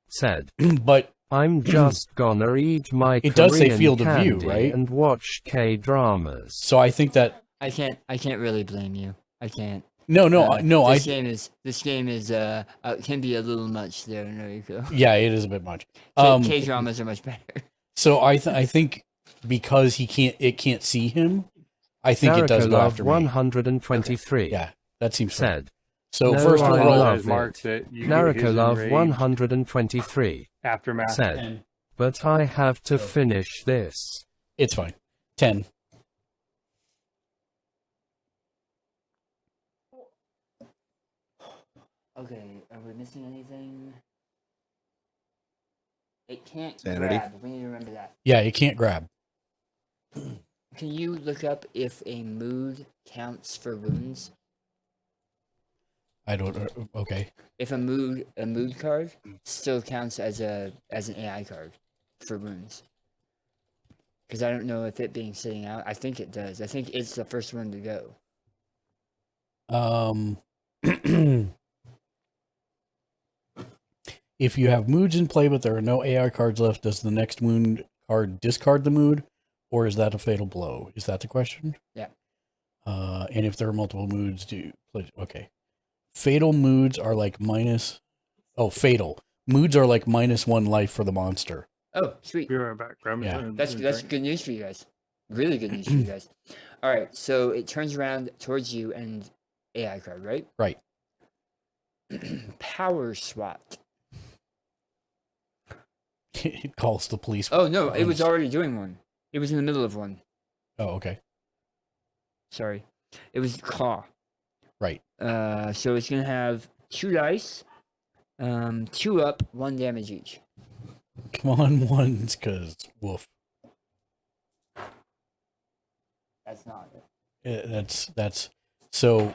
said, But I'm just gonna eat my It does say Korean field of view, candy right? and watch K-dramas. so I think that I can't really blame you. I can't. no, This game is can be a little much there, Noriko. yeah, it is a bit much. K dramas are much better. So I think because it can't see him, I think it does go Narakolov after me. 123 Yeah, that seems fair. said, So No, first I we'll roll. love Mark it. that you get his Narakolov enraged 123 aftermath. said, but I have to finish this. It's fine. 10. Okay, are we missing anything? It can't Sanity. grab. We need to remember that. Yeah, it can't grab. Can you look up if a mood counts for wounds? I don't. Okay. If a mood card still counts as an AI card for wounds. Because I don't know if it being sitting out. I think it does. I think it's the first one to go. If you have moods in play, but there are no AI cards left, does the next wound card discard the mood, or is that a fatal blow? Is that the question? Yeah. And if there are multiple moods, okay. Fatal moods are like fatal moods are like -1 life for the monster. Oh, sweet. Be right back. Grab me Yeah. something That's to that's drink. good news for you guys. Really good news for you guys. All right, so it turns around towards you and AI card, right? Right. Power SWAT. It calls the police. Oh no, it was already doing one. It was in the middle of one. Oh, okay. Sorry, it was claw. Right. So it's gonna have 2 dice, 2 up, 1 damage each. Come on, ones, cause woof. That's not it. That's so.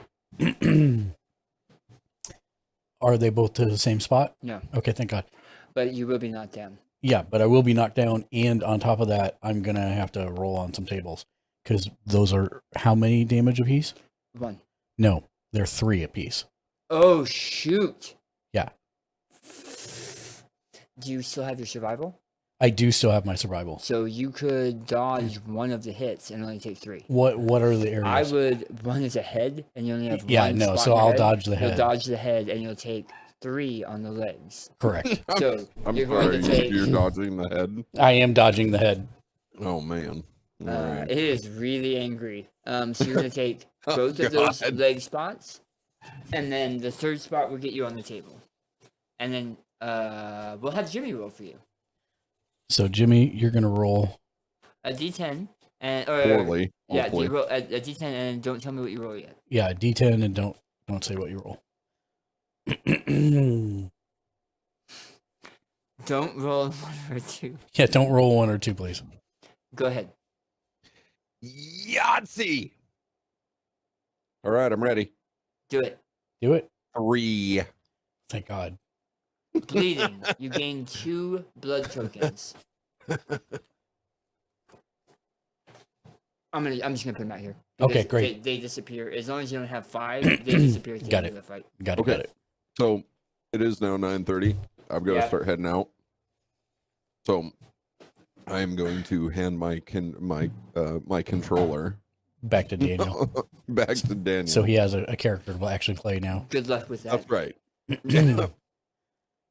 Are they both to the same spot? No, Okay, thank God. but you will be knocked down. Yeah, but I will be knocked down, and on top of that, I'm gonna have to roll on some tables because those are how many damage apiece? 1. No, they're 3 apiece. Oh shoot! Yeah. Do you still have your survival? I do still have my survival. So you could dodge one of the hits and only take 3. What are the areas? I would. One is a head, and you only have Yeah, one. no, spot so in your I'll head. dodge the You'll head. dodge the head, and you'll take 3 on the legs. Correct. So I'm you're going sorry, to take. you're dodging the head. I am dodging the head. Oh man. All right. It is really angry. So you're gonna take Oh, both of those God. leg spots, and then the third spot will get you on the table, and then we'll have Jimmy roll for you So Jimmy, you're gonna roll. a D10 and Poorly. yeah, Hopefully. roll a D10 and don't tell me what you roll yet. Yeah, D10, and don't say what you roll. Don't roll a 1 or a 2. Yeah, don't roll 1 or 2, please. Go ahead. Yahtzee. All right, I'm ready. Do it. Do it. 3. Thank God. Bleeding. You gain 2 blood tokens. I'm just gonna put them out here. Okay, Because great. They disappear as long as you don't have 5. They disappear at the Got end it. of the fight. Got it. Okay. Got it. So it is now 9:30. I've got to Yeah. start heading out. So I am going to hand my controller Back to Daniel. back to Daniel. So he has a character to actually play now. Good luck with that. That's right.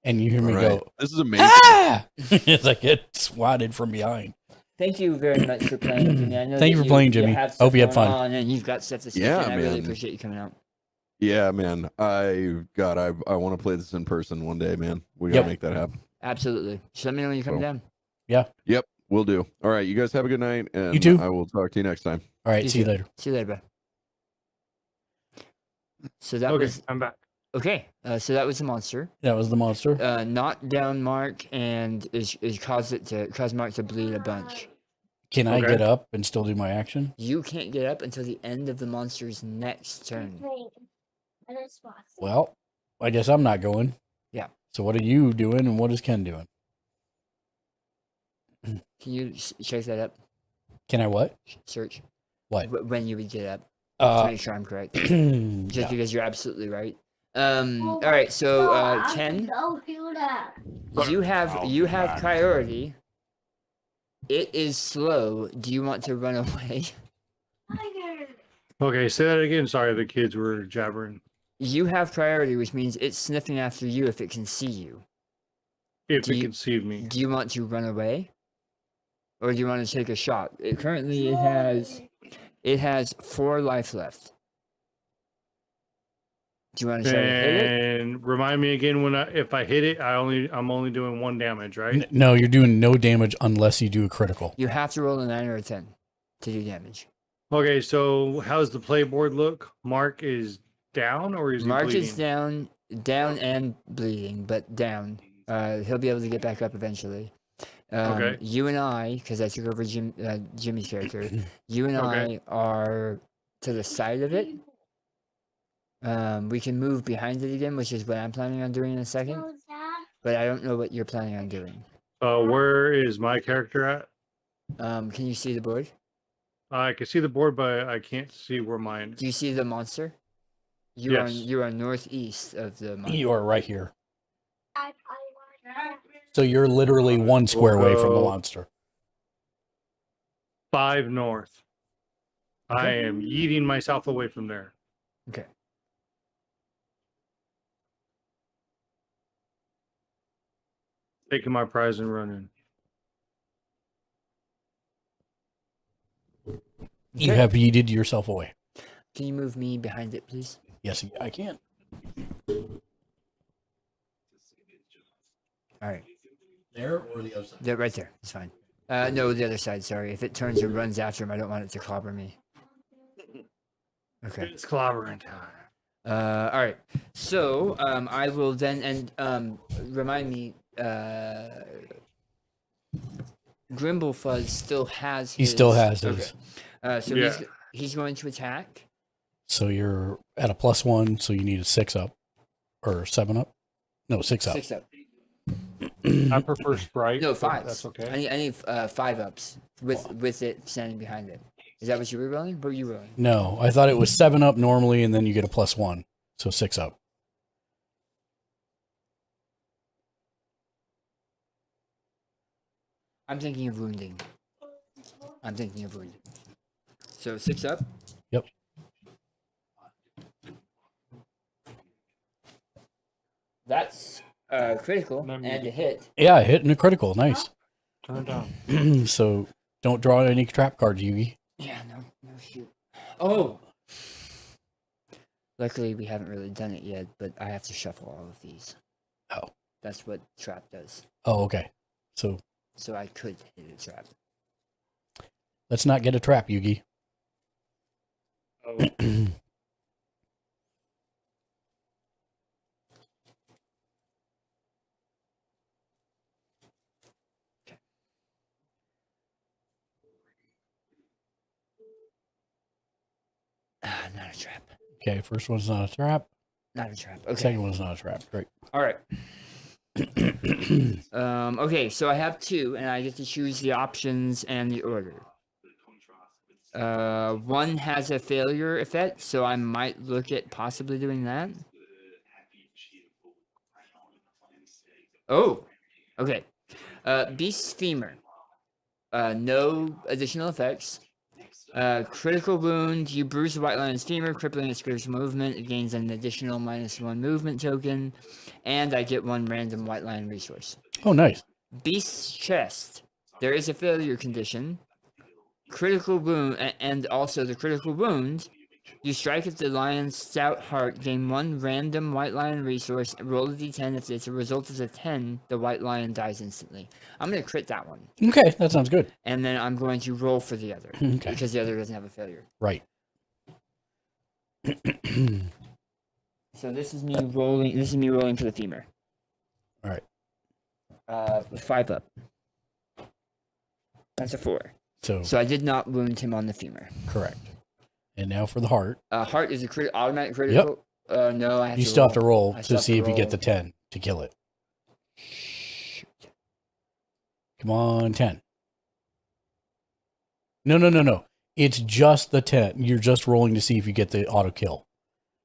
And you hear me All right. go, This is amazing. ah! It's like it swatted from behind. Thank you very much for playing, Jimmy. I know Thank you that for playing, Jimmy. have I hope stuff you had going fun. on and you've got stuff to say. Yeah, and I really man. appreciate you coming out. Yeah, man. I want to play this in person one day, man. We Yep. gotta make that happen. Absolutely. Just let me know when you come So- down. Yeah. Yep. Will do. All right, you guys have a good night, and You too. I will talk to you next time. All right, see you later. See you later, bro. So that Okay, was I'm back. okay. So that was the monster. That was the monster. Knocked down Mark and is caused Mark to bleed a bunch. Can I Okay. get up and still do my action? You can't get up until the end of the monster's next turn. Well, I guess I'm not going. Yeah. So what are you doing and what is Ken doing? Can you check that up? Can I what? Search. What? When you would get up. To make sure I'm correct. Just Yeah. because you're absolutely right. All right, so Ken, you have priority. It is slow. Do you want to run away? Okay, say that again. Sorry, the kids were jabbering. You have priority, which means it's sniffing after you if it can see you. If Do it you- can see me. Do you want to run away? Or do you want to take a shot? It has 4 life left. Do you want to try to hit it? And remind me again if I hit it, I'm only doing 1 damage, right? No, you're doing no damage unless you do a critical. You have to roll a 9 or a 10 to do damage. Okay, so how's the playboard look? Mark is down or is he Mark bleeding? is down and bleeding, but down. He'll be able to get back up eventually. Okay. You and I, because I took over Jimmy's character, you and Okay. I are to the side of it. We can move behind it again, which is what I'm planning on doing in a second. But I don't know what you're planning on doing. Where is my character at? Can you see the board? I can see the board, but I can't see where mine. Do you see the monster? Yes. You are northeast of the monster. You are right here. So you're literally 1 square away from the Go monster. 5 north. I am yeeting myself away from there. Okay. Taking my prize and running. You have yeeted yourself away. Can you move me behind it, please? Yes, I can. All right. There or the other side? There, right there. It's fine. No, the other side. Sorry. If it turns and runs after him, I don't want it to clobber me. Okay. It's clobbering time. All right. So, I will then remind me. Grimblefuzz still has. He still has his. Okay. So Yeah. he's going to attack. So you're at a +1, so you need a 6 up. Or 7 up? No, 6 up. 6 up. I prefer Sprite. No, but 5s. That's okay. I need 5 ups with it standing behind it. Is that what you were rolling? What were you rolling? No, I thought it was 7 up normally, and then you get a +1. So 6 up. I'm thinking of wounding. So 6 up. Yep. That's critical and a hit. Yeah, hitting a critical. Nice. Turn it down. So don't draw any trap cards, Yugi. Yeah, no shoot. Oh. Luckily, we haven't really done it yet, but I have to shuffle all of these. Oh. That's what trap does. Oh, okay. So I could hit a trap. let's not get a trap, Yugi. Oh. Not a trap. Okay, first one's not a trap. Not a trap. Okay. Second one's not a trap. Great. All right. Okay, so I have 2, and I get to choose the options and the order. 1 has a failure effect, so I might look at possibly doing that. Oh, okay. Beast's Femur. No additional effects. Critical wound. You bruise the white lion's femur, crippling its critical movement. It gains an additional -1 movement token, and I get 1 random white lion resource. Oh, nice. Beast's chest. There is a failure condition. Critical wound, and also the critical wound You strike at the lion's stout heart, gain 1 random white lion resource, and roll a d10. If it's a result is a 10, the white lion dies instantly. I'm going to crit that one. Okay, that sounds good. And then I'm going to roll for the other. Okay. Because the other doesn't have a failure. Right. So this is me rolling. This is me rolling for the femur. All right. 5 up. That's a 4. So I did not wound him on the femur. Correct. And now for the heart. Heart is a automatic critical. No, I have you to still roll. have to roll I to still have see to if you get roll. the 10 to kill it. Come on, 10. No. It's just the 10. You're just rolling to see if you get the auto kill.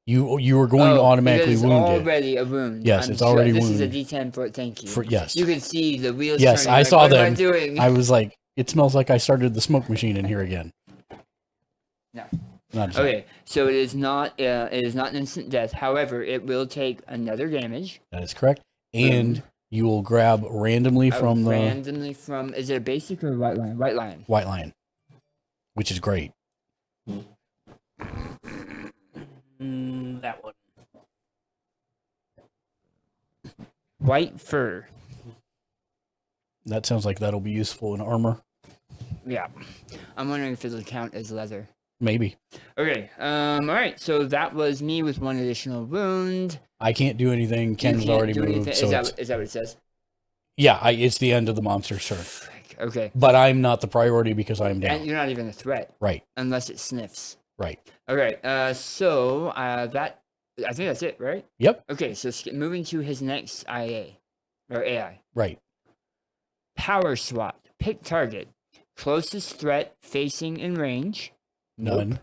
You are going to automatically it's wound it. already a wound. Yes, it's already This wounded. is a D10 for thank you. Yes. You can see the wheels Yes, turning. I like, saw what them. Am I doing? I was like, it smells like I started the smoke machine in here again. No. Not Okay, so it is not an instant death. However, it will take another damage. That is correct. And you will grab randomly from Is it a basic or a white lion? White lion. White lion, which is great. That one. White fur. That sounds like that'll be useful in armor. Yeah. I'm wondering if it'll count as leather. Maybe. Okay. All right. So that was me with 1 additional wound. I can't do anything. Ken's already moved. So is that what it says? Yeah, it's the end of the monster's turn. Okay. But I'm not the priority because I'm down. And you're not even a threat. Right. Unless it sniffs. Right. Okay. So that I think that's it, right? Yep. Okay. So moving to his next IA or AI. Right. Power SWAT. Pick target. Closest threat facing in range. None. Nope.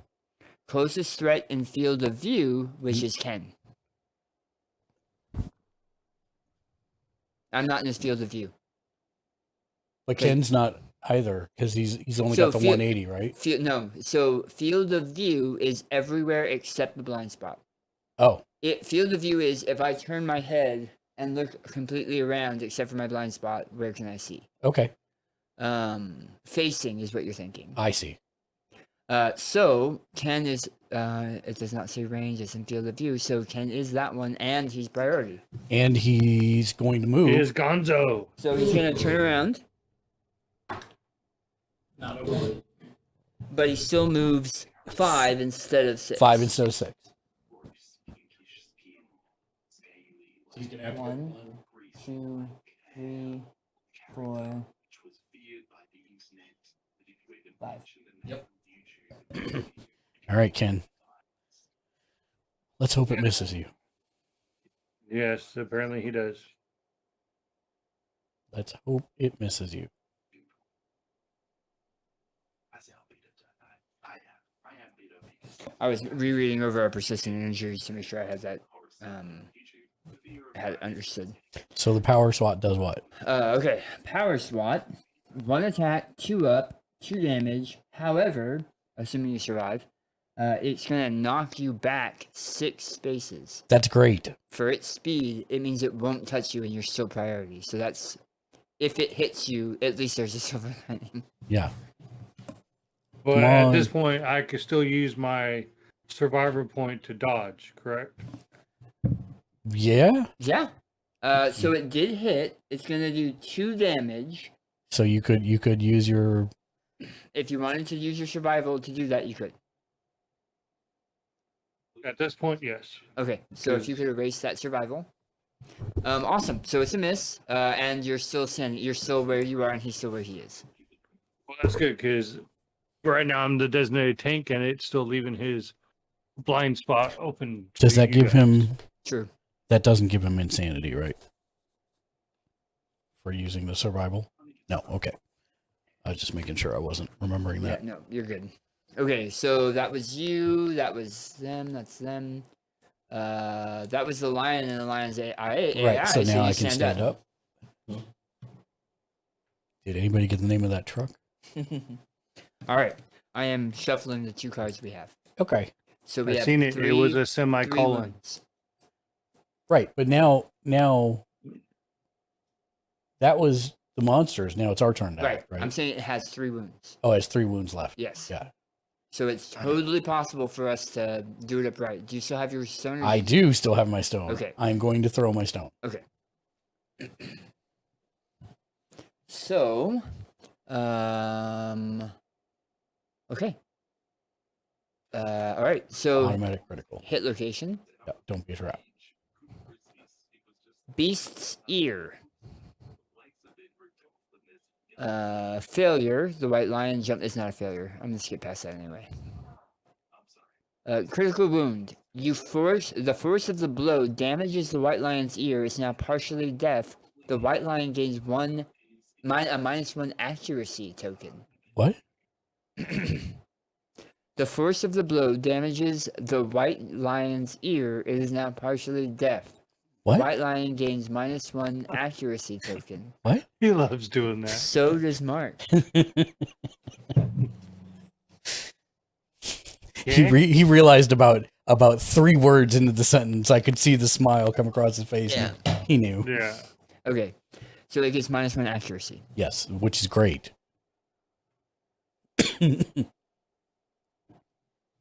Closest threat in field of view, which is Ken. I'm not in his field of view. But Ken's not either because he's only got the 180, right? No. So field of view is everywhere except the blind spot. Oh. Field of view is if I turn my head and look completely around except for my blind spot, where can I see? Okay. Facing is what you're thinking. I see. So Ken is it does not say range, it's in field of view, so Ken is that one and he's priority. And he's going to move. He is Gonzo. So he's gonna turn around. But he still moves 5 instead of 6. 5 instead of 6. 1, 2, 3, 4, 5. Yep. All right, Ken. Let's hope it misses you. Yes, apparently he does. Let's hope it misses you. I was rereading over our persistent injuries to make sure I had that had understood. So the power SWAT does what? Okay. Power SWAT. 1 attack, 2 up, 2 damage. However, assuming you survive, it's gonna knock you back 6 spaces. That's great. For its speed, it means it won't touch you and you're still priority. So that's if it hits you, at least there's a silver lining. Yeah. But at this point, I could still use my survivor point to dodge, correct? Yeah. Yeah. So it did hit. It's gonna do 2 damage. So you could use your. If you wanted to use your survival to do that, you could. At this point, yes. Okay. So if you could erase that survival. Awesome. So it's a miss, and you're still where you are, and he's still where he is. Well, that's good because right now I'm the designated tank, and it's still leaving his blind spot open. Does that give him? True. That doesn't give him insanity, right? For using the survival? No. Okay. I was just making sure I wasn't remembering that. Yeah. No, you're good. Okay. So that was you. That was them. That's them. That was the lion and the lion's AI. Right. So now I can stand up. Hmm. Did anybody get the name of that truck? All right. I am shuffling the 2 cards we have. Okay. So we I've have seen it. It was a 3 semicolon. wounds. Right, but now that was the monsters. Now it's our turn. Now, Right. right. I'm saying it has 3 wounds. Oh, it has 3 wounds left. Yes. Yeah. So it's totally possible for us to do it upright. Do you still have your stone? I do still have my stone. Okay. I'm going to throw my stone. Okay. So, okay. All right. So Automatic critical. hit location. Yeah, don't be a trap. Beast's ear. Failure. The white lion jump is not a failure. I'm gonna skip past that anyway. Critical wound. The force of the blow damages the white lion's ear. Is now partially deaf. The white lion gains a -1 accuracy token. What? The force of the blow damages the white lion's ear. It is now partially deaf. What? White lion gains -1 accuracy token. What? He loves doing that. So does Mark. He realized about 3 words into the sentence. I could see the smile come across his face. Yeah. And he knew. Yeah. Okay. So it gets -1 accuracy. Yes, which is great.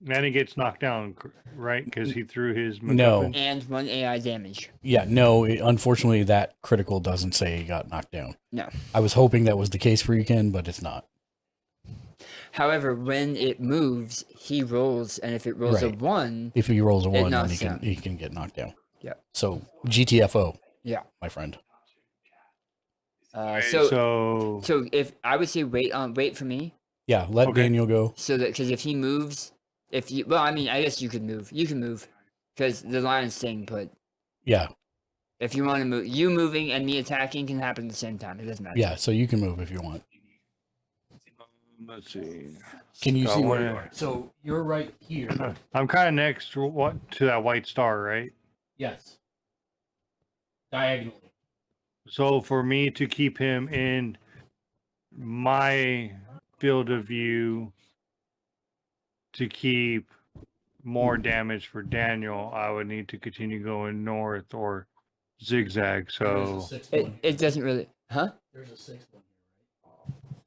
And he gets knocked down, right? Because he threw his No. MacGuffin. And 1 AI damage. Yeah, no, unfortunately, that critical doesn't say he got knocked down. No. I was hoping that was the case for you, Ken, but it's not. However, when it moves, he rolls, and if it rolls a Right. 1, If he rolls a 1, then knocks he can get knocked down. Yeah. So, GTFO, Yeah. my friend. So if I would say wait for me. Yeah, let Okay. Daniel go. So that because if he moves, I guess you could move. You can move because the lion's staying put. Yeah, If you want to move, you moving and me attacking can happen at the same time. It doesn't matter. yeah, so you can move if you want. Let's see. Can you see where where- you are? So, you're right here. I'm kind of next to that white star, right? Yes. Diagonally. So for me to keep him in my field of view to keep more damage for Daniel, I would need to continue going north or zigzag. So It doesn't really, huh? There's a 6th one here,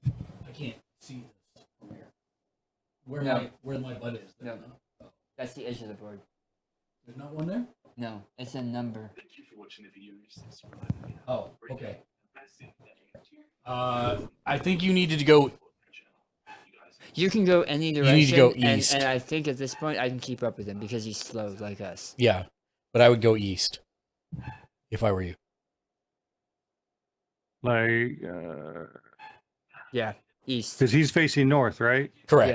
right? I can't see this from here. Where my butt is. No. That's the edge of the board. There's not one there? No, it's a number. Oh, okay. I think you needed to go. You can go any direction. need to go east. And I think at this point I can keep up with him because he's slow like us. Yeah, but I would go east if I were you. like, Yeah, east. because he's facing north, right? Correct.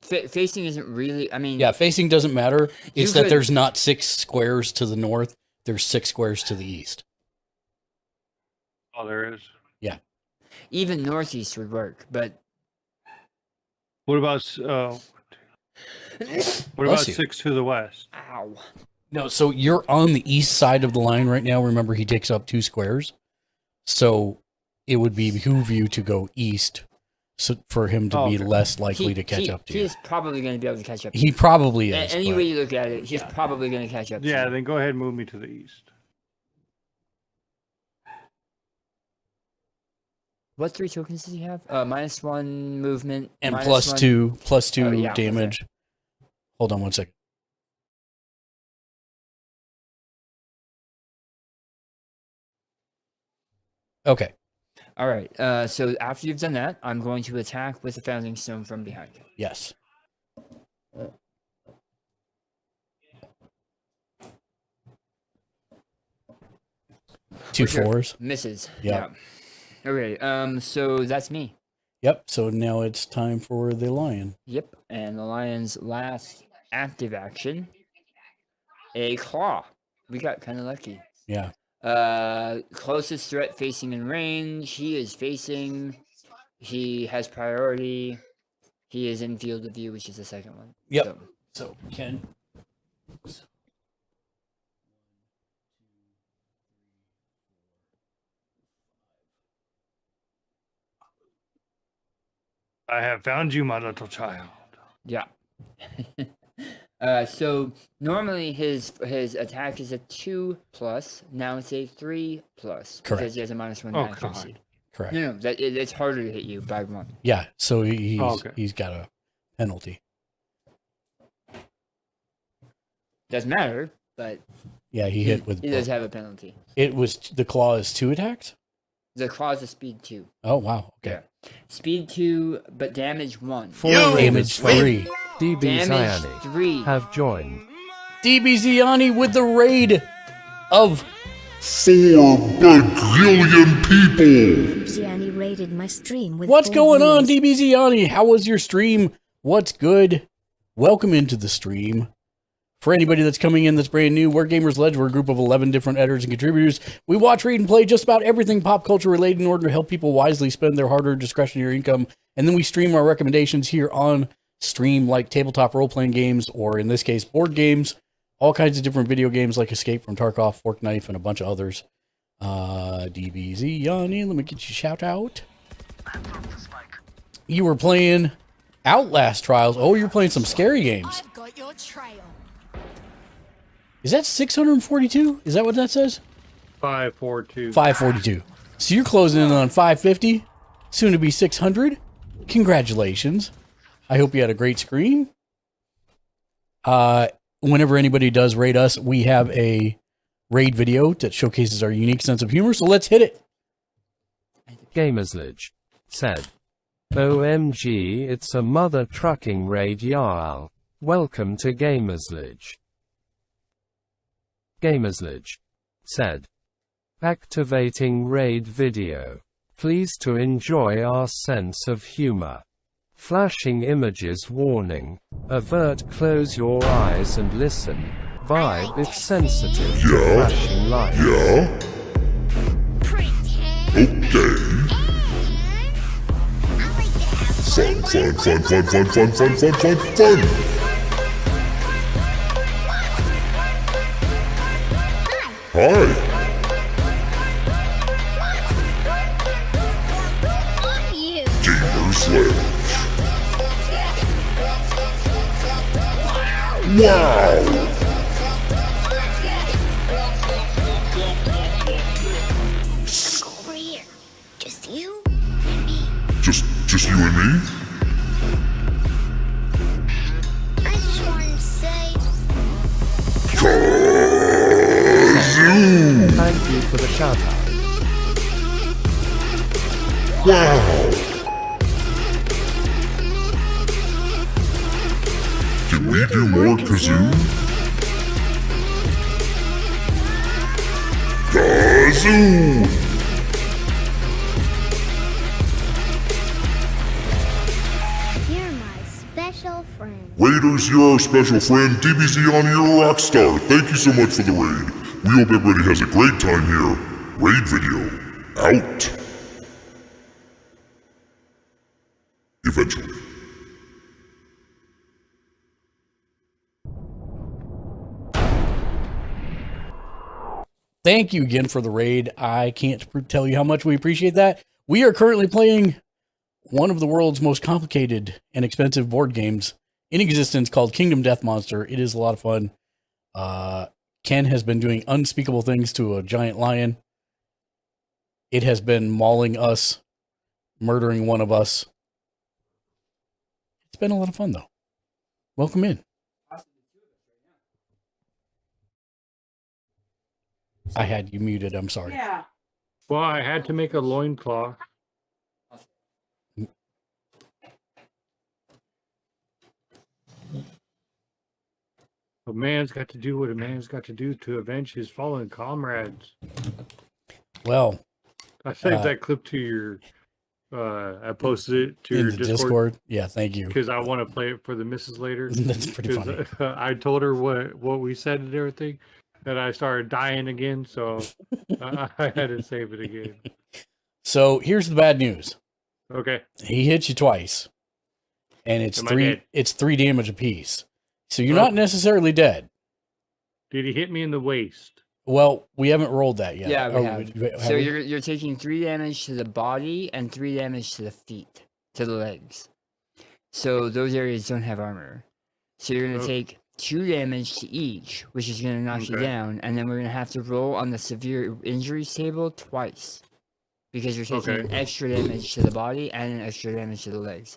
Yes. Facing isn't really. I mean. Yeah, facing doesn't matter. It's You that could- there's not 6 squares to the north. There's 6 squares to the east. Oh, there is. Even northeast would work, but What about Bless you. 6 to the west? ow. No, so you're on the east side of the line right now. Remember, he takes up 2 squares. So it would behoove you to go east so for him to be Okay. less likely to catch up to He you. is probably going to be able to catch up. He probably is. Any but- way you look at it, he's probably going to catch up. to Yeah, you. then go ahead and move me to the east. What 3 tokens does he have? -1 movement and minus plus 1 2 Oh, yeah, okay. damage. Hold on one second. Okay. All right. So after you've done that, I'm going to attack with the founding stone from behind. Yes. Two Which are- 4s. Misses. Yeah. Yeah. Okay. So that's me. Yep. So now it's time for the lion. Yep. And the lion's last active action, a claw. We got kind of lucky. Yeah. Closest threat facing in range. He is facing. He has priority. He is in field of view, which is the second one. Yep. So, So Ken. I have found you, my little child. yeah. So normally his attack is a 2+. Now it's a 3+. Correct. Because he has a -1 Oh, accuracy. Correct. No, it's harder to hit you by 1. Yeah. So he's Oh, okay. he's got a penalty. Doesn't matter, but Yeah, he hit with. He does have a penalty. It was the claw is 2 attacks. The clause is speed 2. Oh wow. Okay. Yeah. Speed 2, but damage 1. Damage 3. DB Damage Ziani 3. have joined. DB Ziani with the raid of 4 bagillion people. Gianni raided my stream with What's 4 going on, views. DB Ziani? How was your stream? What's good? Welcome into the stream. For anybody that's coming in that's brand new, we're Gamers Ledge. We're a group of 11 different editors and contributors. We watch, read, and play just about everything pop culture related in order to help people wisely spend their hard-earned discretionary income. And then we stream our recommendations here on stream, like tabletop role-playing games, or in this case, board games, all kinds of different video games like Escape from Tarkov, Fork Knife, and a bunch of others. DBZ Yanni, let me get you a shout out. You were playing Outlast Trials. Oh, you're playing some scary games. I've got your trail. Is that 642? Is that what that says? 542. 542. So you're closing in on 550, soon to be 600. Congratulations. I hope you had a great screen. Whenever anybody does raid us, we have a raid video that showcases our unique sense of humor, so let's hit it. Gamersledge said, OMG, it's a mother trucking raid, y'all. Welcome to Gamersledge. Gamersledge said, activating raid video. Please to enjoy our sense of humor. Flashing images warning. Avert, close your eyes and listen. Vibe if sensitive to Yeah. flashing lights. Yeah? Pretend. Okay. I like to have Fun. Hi. Are you? Gamers Ledge. Wow. Over here. Just you and me. Just you and me? I just wanted to say, Kazoo. Thank you for the shout out. Wow. Can we do more kazoo? Kazoo! you're my special friend. Raiders, you're our special friend. DBZ on you're a rock star. Thank you so much for the raid. We hope everybody has a great time here. Raid video. Out. Eventually. Thank you again for the raid. I can't tell you how much we appreciate that. We are currently playing one of the world's most complicated and expensive board games in existence called Kingdom Death Monster. It is a lot of fun. Ken has been doing unspeakable things to a giant lion. It has been mauling us, murdering one of us. It's been a lot of fun, though. Welcome in. I had you muted. I'm sorry. Yeah. Well, I had to make a loincloth. A man's got to do what a man's got to do to avenge his fallen comrades. Well, I saved that clip to your. I posted it to in your the Discord. Discord. Yeah, thank you. Because I want to play it for the missus later. That's pretty 'Cause, funny. I told her what we said and everything, and I started dying again, so I had to save it again. So here's the bad news. Okay. He hit you twice, and it's Am I three. dead? It's 3 damage apiece. So you're not necessarily dead. Did he hit me in the waist? Well, we haven't rolled that yet. Yeah, we Oh, have. So you're taking 3 damage to the body and 3 damage to the feet, to the legs. So those areas don't have armor. So you're gonna take 2 damage to each, which is gonna knock you Okay. down, and then we're gonna have to roll on the severe injuries table twice, because you're taking an extra damage to the body and an extra damage to the legs.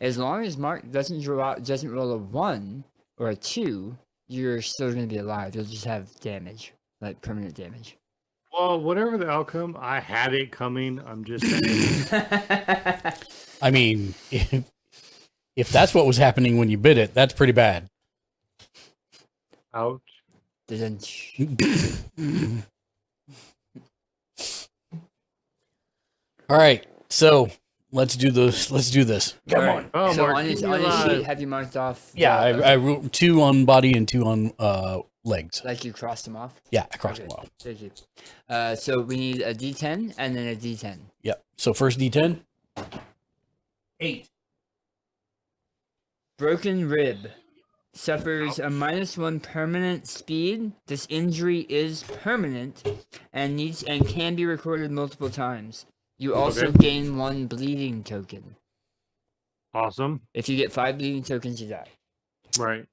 As long as Mark doesn't roll a 1 or a 2, you're still going to be alive. You'll just have damage, like permanent damage. Well, whatever the outcome, I had it coming. I'm just saying. I mean, if that's what was happening when you bit it, that's pretty bad. Ouch. All right, so let's do this. Come on. Oh, so Mark, on your sheet, have you marked off? Yeah, I wrote 2 on body and 2 on legs. Like you crossed them off? Yeah, I crossed them off. Thank you. So we need a D10 and then a D10. Yep. So first D10. 8. Broken rib. Suffers a -1 permanent speed. This injury is permanent and can be recorded multiple times. You also gain 1 bleeding token. Awesome. If you get 5 bleeding tokens, you die. Right.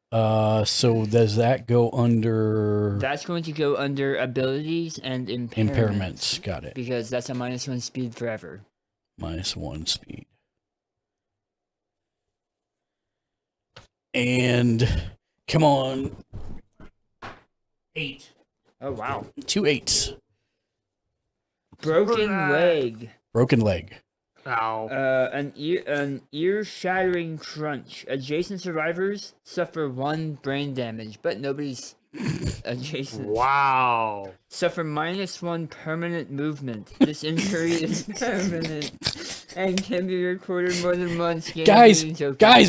So does that go under? That's going to go under abilities and impairments. Impairments. Got it. Because that's a -1 speed forever. -1 speed. And come on. 8. Oh wow. 2 8s. Broken leg. Broken leg. Ow. An ear-shattering crunch. Adjacent survivors suffer 1 brain damage, but nobody's adjacent. Wow. Suffer -1 permanent movement. This injury is permanent and can be recorded more than once. Guys,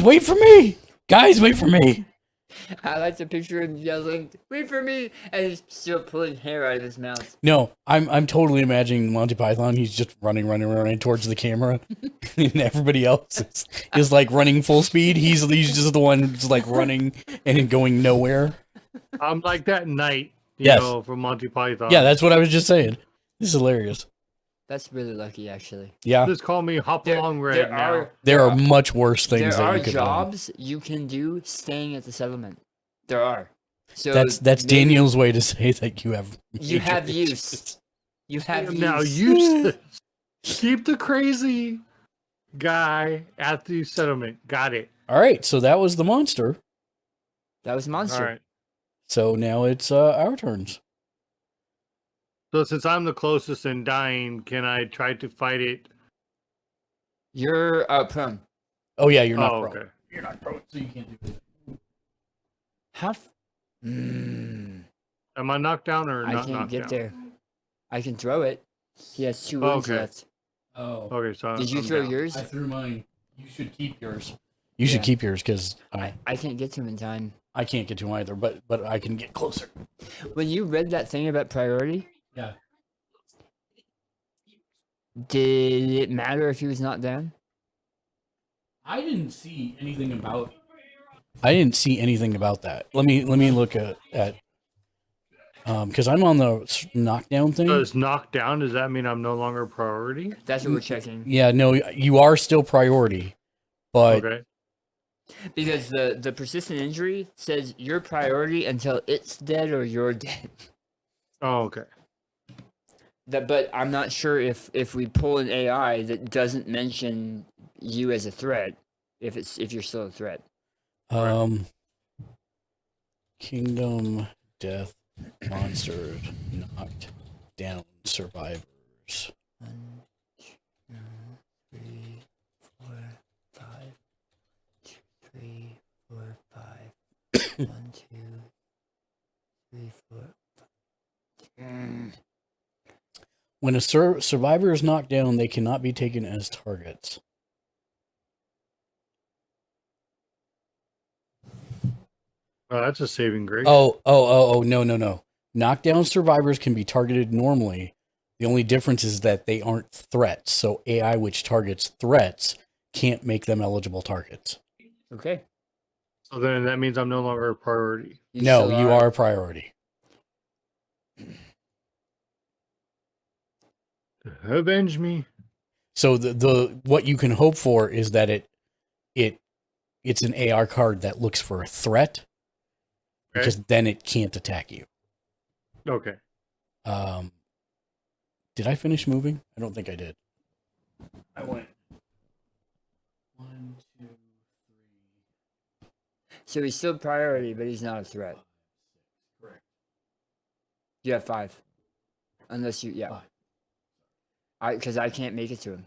wait for me. I like to picture him yelling, "Wait for me!" and he's still pulling hair out of his mouth. No, I'm totally imagining Monty Python. He's just running towards the camera, and everybody else is like running full speed. He's just the one who's like running and going nowhere. I'm like that knight, you Yes. know, from Monty Python. Yeah, that's what I was just saying. This is hilarious. That's really lucky, actually. Yeah, Just call me Hop Along Red now. there are much worse things There that are you could jobs you can do staying at the settlement. There are. So That's maybe Daniel's way to say that you have. You have use. You have Now use. use keep the crazy guy at the settlement. Got it. All right, so that was the monster. That was monster. All right. So now it's our turns. So since I'm the closest and dying, can I try to fight it? You're prone. Oh yeah, you're not Oh, pro. okay. You're not pro, so you can't do it. Am I knocked down or I not can't knocked get down? there. I can throw it. He has 2 wounds Okay. left. Oh, Okay, so Did you I'm throw down. yours? I threw mine. You should keep yours. You should keep yours because I can't get to him in time. I can't get to him either, but I can get closer. When you read that thing about priority, Yeah. did it matter if he was not down? I didn't see anything about. I didn't see anything about that. Let me look at because I'm on the knockdown thing. Does knocked down, does that mean I'm no longer a priority? That's what we're checking. Yeah, no, you are still priority, but Okay. Because the persistent injury says you're priority until it's dead or you're dead. Oh, okay. But I'm not sure if we pull an AI that doesn't mention you as a threat, if you're still a threat. Kingdom, death, monsters, knocked down, survivors. 1, 2, 3, 4, 5. 2, 3, 4, 5. 1, 2, 3, 4, 5. When a survivor is knocked down, they cannot be taken as targets. Oh, that's a saving grace. No. Knockdown survivors can be targeted normally. The only difference is that they aren't threats. So AI which targets threats can't make them eligible targets. Okay. So then that means I'm no longer a priority. No, you are a priority. Avenge me. So the what you can hope for is that it's an AR card that looks for a threat, because then it can't attack you. Okay. Did I finish moving? I don't think I did. I went 1, 2, 3. So he's still priority, but he's not a threat. Correct. You have 5. Unless you, yeah. 5. Because I can't make it to him.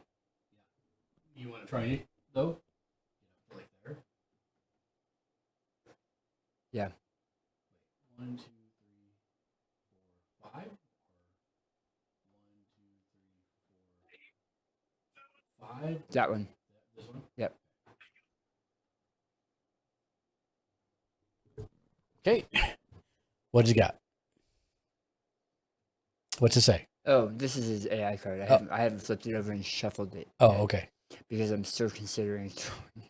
You want to try it though? Like there. Yeah. 1, 2, 3, 4, 5. 1, 2, 3, 4, 5. That one. This one. Yep. Okay. What does he got? What's it say? Oh, this is his AI card. I haven't flipped it over and shuffled it. Oh, yet, okay. Because I'm still considering throwing.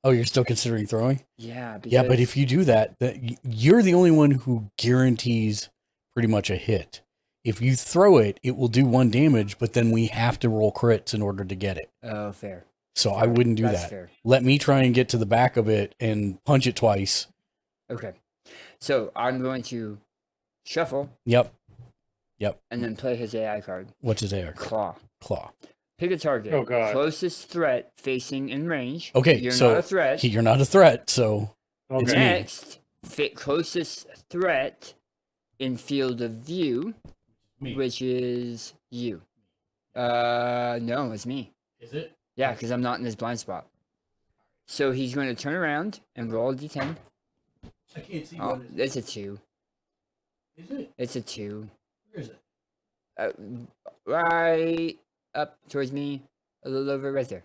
Oh, you're still considering throwing? Yeah. Because, Yeah, but if you do that, you're the only one who guarantees pretty much a hit. If you throw it, it will do 1 damage, but then we have to roll crits in order to get it. Oh, fair. So I wouldn't do That's that. fair. Let me try and get to the back of it and punch it twice. Okay. So I'm going to shuffle. Yep. And then play his AI card. What's his AR? Claw. Pick a target. Oh, God. Closest threat facing in range. Okay, You're so not a threat. you're not a threat, so it's me. Next, fit closest threat in field of view, Me. which is you. No, it's me. Is it? Yeah, because I'm not in his blind spot. So he's going to turn around and roll a d10. I can't see Oh, what it it's a 2. is. Is it? It's a 2. Where is it? Right up towards me, a little over right there.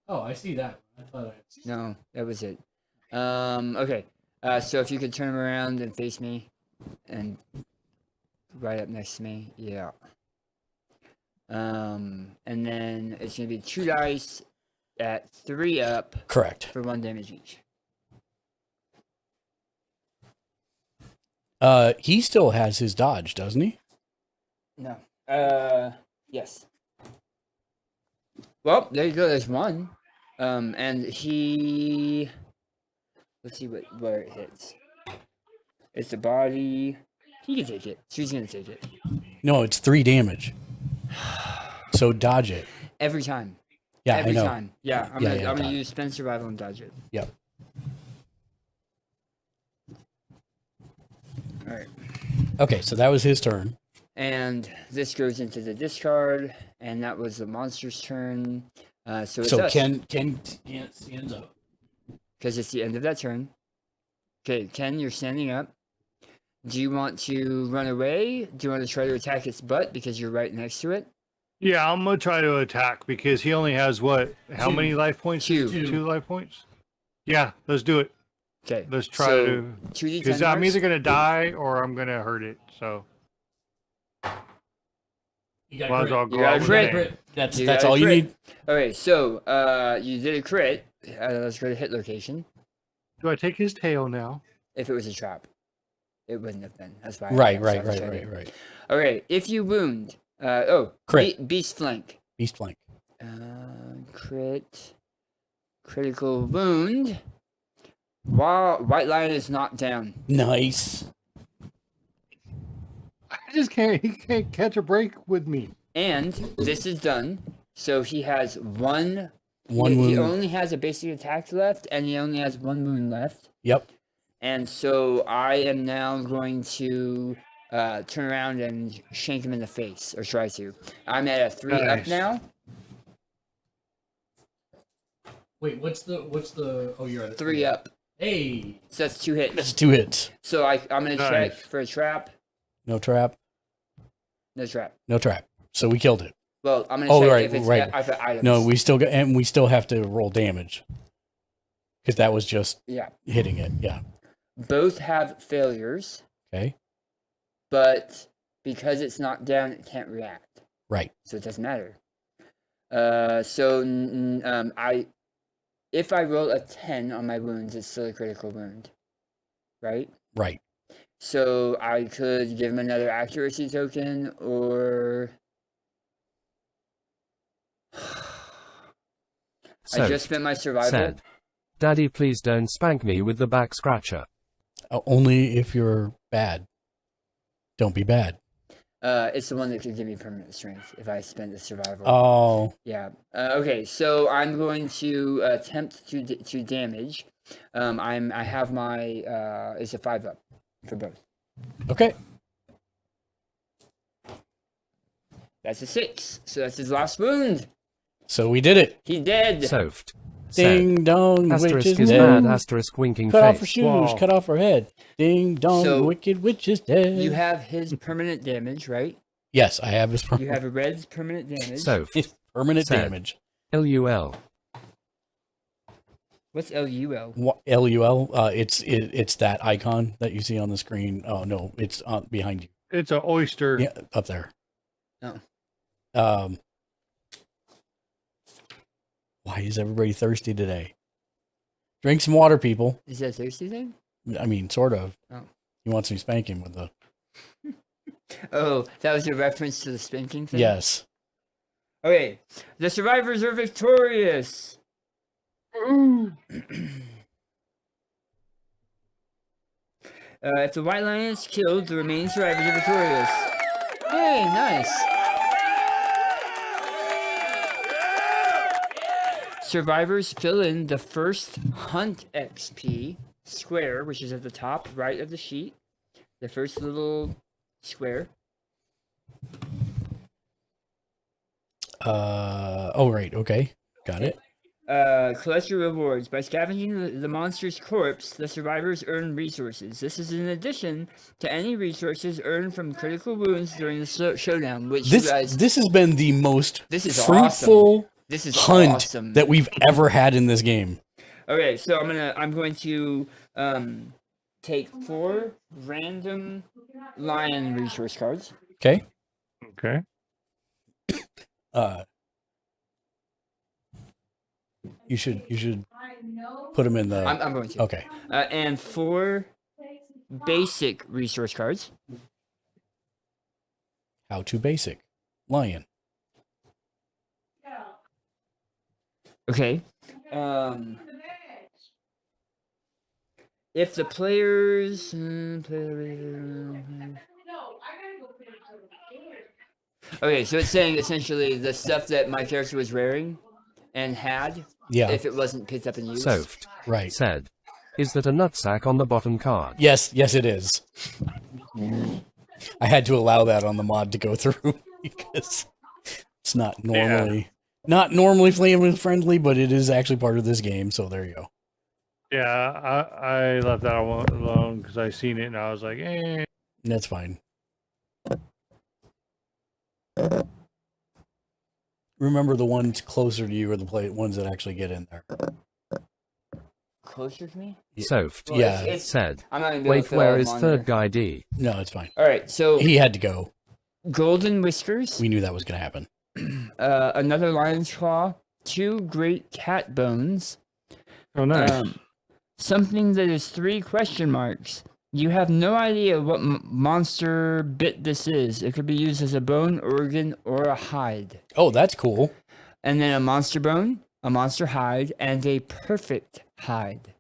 Oh, I see that. I thought No, that was it. Okay. So if you could turn him around and face me, and right up next to me, yeah. And then it's gonna be 2 dice at 3 up Correct. for 1 damage each. He still has his dodge, doesn't he? No. Yes. Well, there you go. There's 1. And he. Let's see where it hits. It's the body. He can take it. She's gonna take it No, it's 3 damage. So dodge it. every time. Yeah, Every I know. time. Yeah, I'm Yeah, gonna yeah, I'm gonna dodge. use spend survival and dodge it. Yep. All right. Okay, so that was his turn. And this goes into the discard, and that was the monster's turn. So it's So us, Ken stands up. because it's the end of that turn. Okay, Ken, you're standing up. Do you want to run away? Do you want to try to attack its butt because you're right next to it? Yeah, I'm gonna try to attack because he only has what? How 2. many life points? 2. 2 life points. Yeah, let's do it. Okay. Let's try so to. 2d10 Because I'm marks. either gonna die or I'm gonna hurt it. So You got might as well You go got out a with crit. a bang. That's You that's got a all you crit. need. Okay, so you did a crit. Let's go to hit location. Do I take his tail now? If it was a trap, it wouldn't have been. That's why. Right. Okay, if you wound. Crit. Beast flank. Beast flank. Critical wound. While White Lion is knocked down. Nice. I just can't. He can't catch a break with me. And this is done. So he has one. One He wound. only has a basic attack left, and he only has 1 wound left. Yep. And so I am now going to turn around and shank him in the face, or try to. I'm at a 3 up Nice. now. Wait, what's the? Oh, you're at 3 up. Hey, So that's 2 hits. that's 2 hits. So I'm gonna check Nice. for a trap. No trap. No trap. No trap. So we killed it. Well, I'm gonna Oh, check right, if it's right. if it items. No, we still have to roll damage because that was just Yeah. hitting it. Yeah. Both have failures, Okay. but because it's knocked down, it can't react, Right. so it doesn't matter. If I roll a 10 on my wounds, it's still a critical wound, right? Right. So I could give him another accuracy token, or I just spent my survival. Said, Daddy, please don't spank me with the back scratcher. Only if you're bad. Don't be bad. It's the one that could give me permanent strength if I spend a survival. Oh, Yeah. Okay, so I'm going to attempt to damage. I have my it's a 5 up for both. okay. That's a 6. So that's his last wound. So we did it. He dead. Soft. Ding dong, witch Asterisk is is dead. mad. Asterisk winking Cut off her face. shoes, Wow. cut off her head. Ding dong, So, wicked witch is dead. You have his permanent damage, right? Yes, I have his You have a red's permanent damage. Soft. permanent Sad. damage. LUL. What's LUL? LUL. It's that icon that you see on the screen. Oh no, it's behind you. It's an oyster. Yeah, up there. Oh. Why is everybody thirsty today? Drink some water, people. Is that a thirsty thing? I mean, sort of. Oh. He wants me spanking with the. Oh, that was a reference to the spanking thing? Yes. Okay. The survivors are victorious. If the white lion is killed, the remaining survivors are victorious. Hey, nice. Survivors fill in the first hunt XP square, which is at the top right of the sheet. The first little square. Oh, right. Okay. Got it. Collect your rewards. By scavenging the monster's corpse, the survivors earn resources. This is in addition to any resources earned from critical wounds during the showdown, which you guys... This has been the most This is fruitful awesome. This is hunt awesome. that we've ever had in this game. Okay, so I'm going to take 4 random lion resource cards. Okay. Okay. You should put them in the. I'm going to. Okay. And 4 basic resource cards. How to basic lion. Okay. If the players okay, so it's saying essentially the stuff that my character was wearing and had, Yeah. if it wasn't picked up and used. Soft. Right. Said. Is that a nutsack on the bottom card? Yes, it is. I had to allow that on the mod to go through because it's not normally family friendly, but it is actually part of this game. So there you go. Yeah, I left that alone because I seen it and I was like, eh. That's fine. Remember, the ones closer to you are the ones that actually get in there. Closer to me? Soft. Well, Yeah. it's- Said. I'm not gonna be able to Wait, fill where all is of them on third there. guy D? No, it's fine. All right, so He had to go. golden whiskers, We knew that was going to happen. another lion's claw, 2 great cat bones, Oh, nice. something that is 3 question marks. You have no idea what monster bit this is. It could be used as a bone, organ, or a hide. Oh, that's cool. And then a monster bone, a monster hide, and a perfect hide,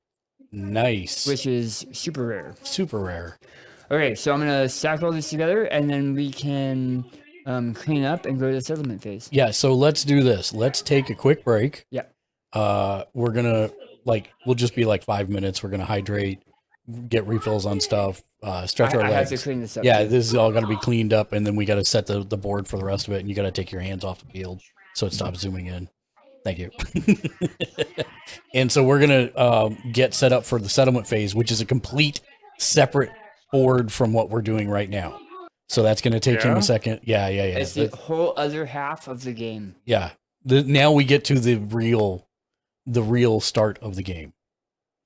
Nice. which is super rare. Super rare. Okay, so I'm gonna stack all this together, and then we can clean up and go to the settlement phase. Yeah, so let's do this. Let's take a quick break. Yeah. We're gonna we'll just be like 5 minutes. We're gonna hydrate, get refills on stuff, stretch our I have legs. to clean this up. Yeah, too. this is all gotta be cleaned up, and then we gotta set the board for the rest of it, and you gotta take your hands off the field so it stops zooming in. Thank you. And so we're gonna get set up for the settlement phase, which is a complete separate board from what we're doing right now. So that's gonna take him Yeah? a second. Yeah. It's the whole other half of the game. Yeah. Now we get to the real start of the game.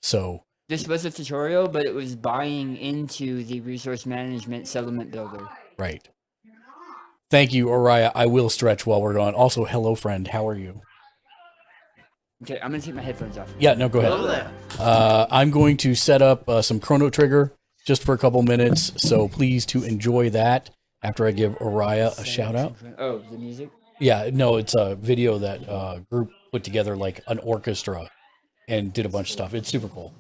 So This was a tutorial, but it was buying into the resource management settlement builder. right. Thank you, Oriah. I will stretch while we're gone. Also, hello, friend. How are you? Okay, I'm gonna take my headphones off. Yeah, no, go ahead. I'm going to set up some Chrono Trigger just for a couple minutes. So please to enjoy that after I give Oriah a shout out. Oh, the music? Yeah, no, it's a video that group put together like an orchestra and did a bunch of stuff. It's super cool.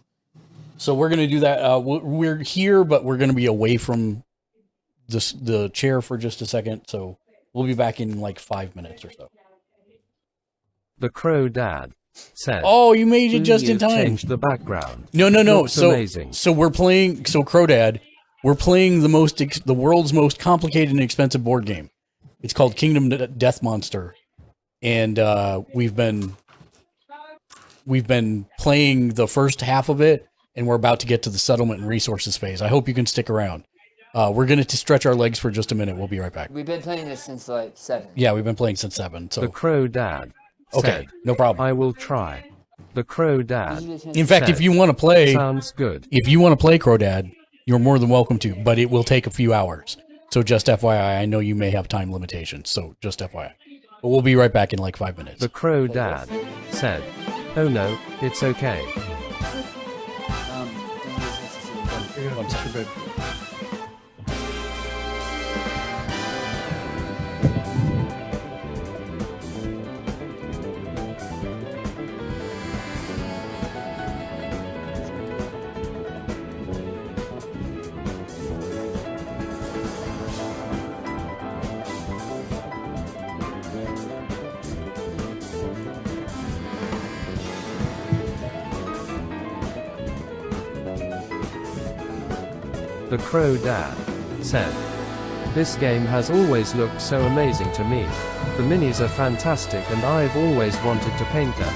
So we're going to do that. We're here, but we're going to be away from the chair for just a second, so we'll be back in like 5 minutes or so. The Crow Dad said. Oh, you made it just in You've time. Changed the background. No. Looks So amazing. so we're playing. So Crowdad, we're playing the world's most complicated and expensive board game. It's called Kingdom Death Monster, and we've been playing the first half of it, and we're about to get to the settlement and resources phase. I hope you can stick around. We're going to stretch our legs for just a minute. We'll be right back. We've been playing this since like 7. Yeah, we've been playing since 7. So The Crow Dad. okay, said, no problem. I will try. The Crow Dad. In fact, said, if you want to play, sounds good. if you want to play Crowdad, you're more than welcome to, but it will take a few hours. So just FYI, I know you may have time limitations, so just FYI. But we'll be right back in like 5 minutes. The Crow Dad said, oh no, it's okay. One second. The Crow Dad said, this game has always looked so amazing to me. The minis are fantastic and I've always wanted to paint them.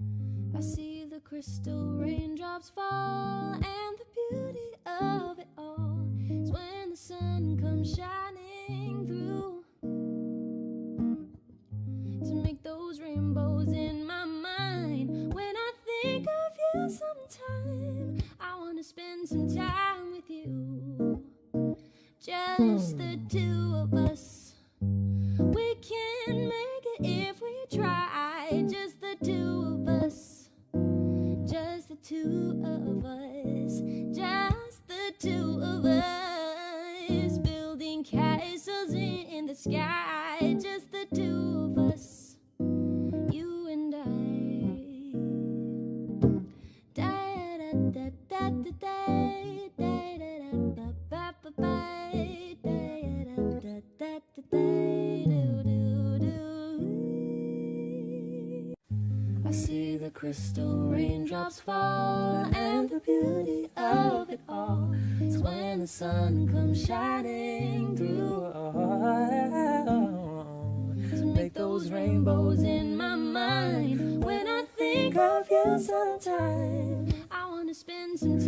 I see the crystal raindrops fall, and the beauty of it all is when the sun comes shining through to make those rainbows in my mind. When I think of you sometime, I want to spend some time with you, just the two of us. We can make it if we try, just the two of us, just the two of us, just the two of us, building castles in the sky, just the two of us, you and I. Da da da da da da da da da da da da da. I see the crystal raindrops fall, and the beauty of it all is when the sun comes shining through to make those rainbows in my mind. When I think of you sometime, I want to spend some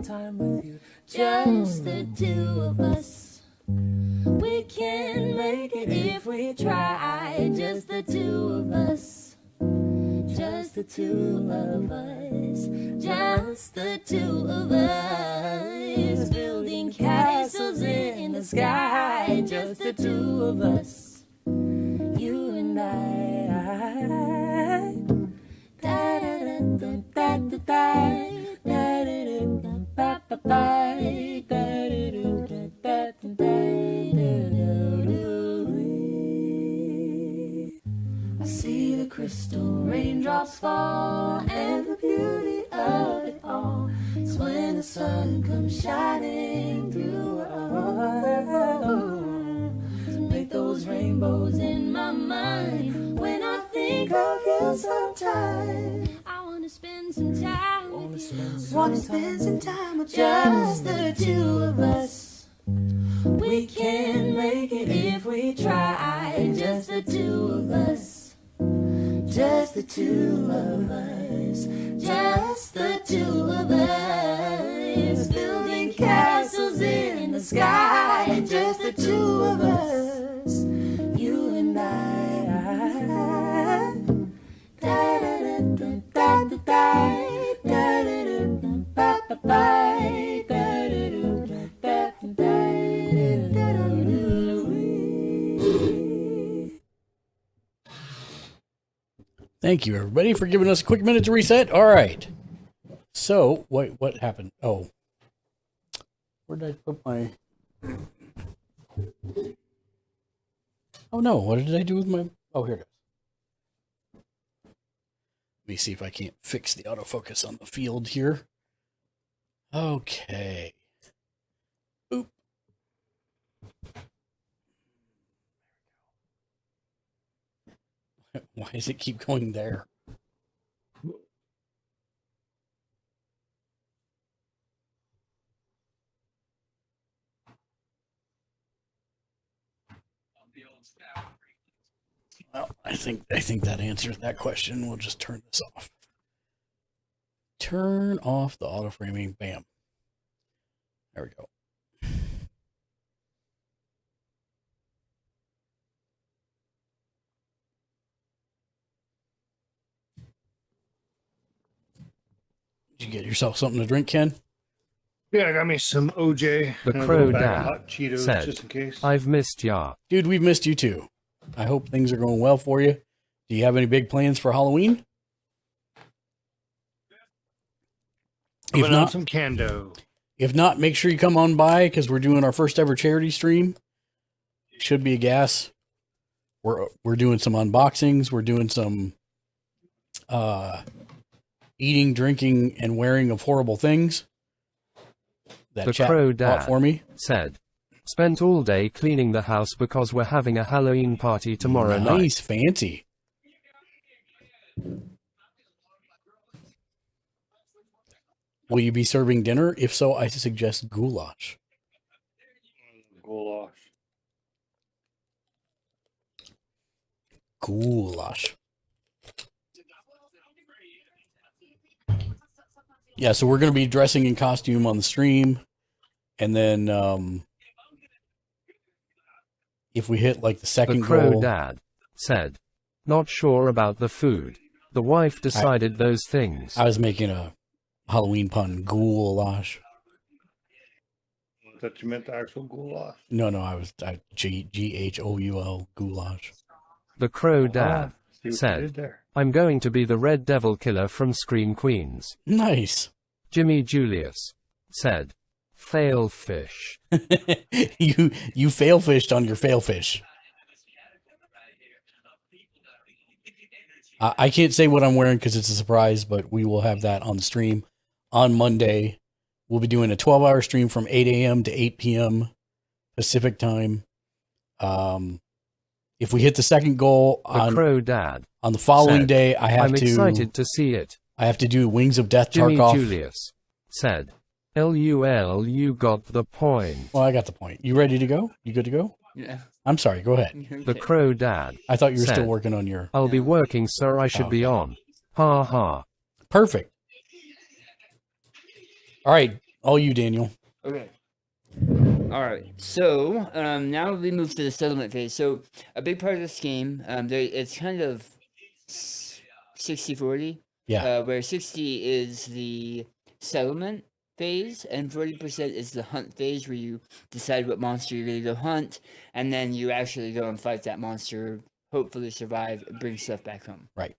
time with you, just the two of us. We can make it if we try, just the two of us, just the two of us, just the two of us, building castles in the sky, just the two of us, you and I. Da da da da da da da da I see the crystal raindrops fall, and the beauty of it all is when the sun comes shining through to make those rainbows in my mind. When I think of you sometime, I want to spend some time with you, want to spend some time with just the two of us. We can make it if we try, just the two of us, just the two of us, just the two of us, building castles in the sky, just the two of us, you and I. Da da da da da da da da Thank you, everybody, for giving us a quick minute to reset. All right. So, what happened? Oh. Where did I put my... Oh, no. What did I do with my... Oh, here it is. Let me see if I can't fix the autofocus on the field here. Okay. Oop. Why does it keep going there? Well, I think that answers that question. We'll just turn this off. Turn off the auto framing. Bam. There we go. Did you get yourself something to drink, Ken? Yeah, I got me some OJ. The and a Crow little bag of Dad hot Cheetos said, just in case. I've missed ya. Dude, we've missed you too. I hope things are going well for you. Do you have any big plans for Halloween? If not, some Cando. If not, make sure you come on by because we're doing our first ever charity stream. Should be a gas. We're doing some unboxings. We're doing some eating, drinking, and wearing of horrible things. That The chat Crow bought Dad for me. said, spent all day cleaning the house because we're having a Halloween party tomorrow night. Nice, fancy. Will you be serving dinner? If so, I suggest goulash. Goulash. Goulash. Yeah, so we're going to be dressing in costume on the stream. And then if we hit like the second The Crow goal. Dad said, not sure about the food. The wife decided those things. I was making a Halloween pun, goulash. I thought you meant the actual goulash. No, I was Ghoul, goulash. The Crow Dad See what you said, did there. I'm going to be the Red Devil Killer from Scream Queens. Nice. Jimmy Julius said, fail fish. you fail fished on your fail fish. I can't say what I'm wearing because it's a surprise, but we will have that on the stream on Monday. We'll be doing a 12-hour stream from 8 a.m. to 8 p.m. Pacific time. If we hit the second goal The Crow Dad on the following said, day, I'm excited to see it. I have to do Wings of Death Jimmy Tarkov. Julius said, LUL, you got the point. Well, I got the point. You ready to go? You good to go? Yeah. I'm sorry. Go ahead. The Crow Dad I thought you were said, still working on your... I'll be working, sir. I should be on. Ha ha. Perfect. All right. All you, Daniel. Okay. All right. So now we move to the settlement phase. So a big part of this game, it's kind of 60-40. Yeah. Where 60 is the settlement phase and 40% is the hunt phase, where you decide what monster you're going to go hunt, and then you actually go and fight that monster, hopefully survive, and bring stuff back home. Right.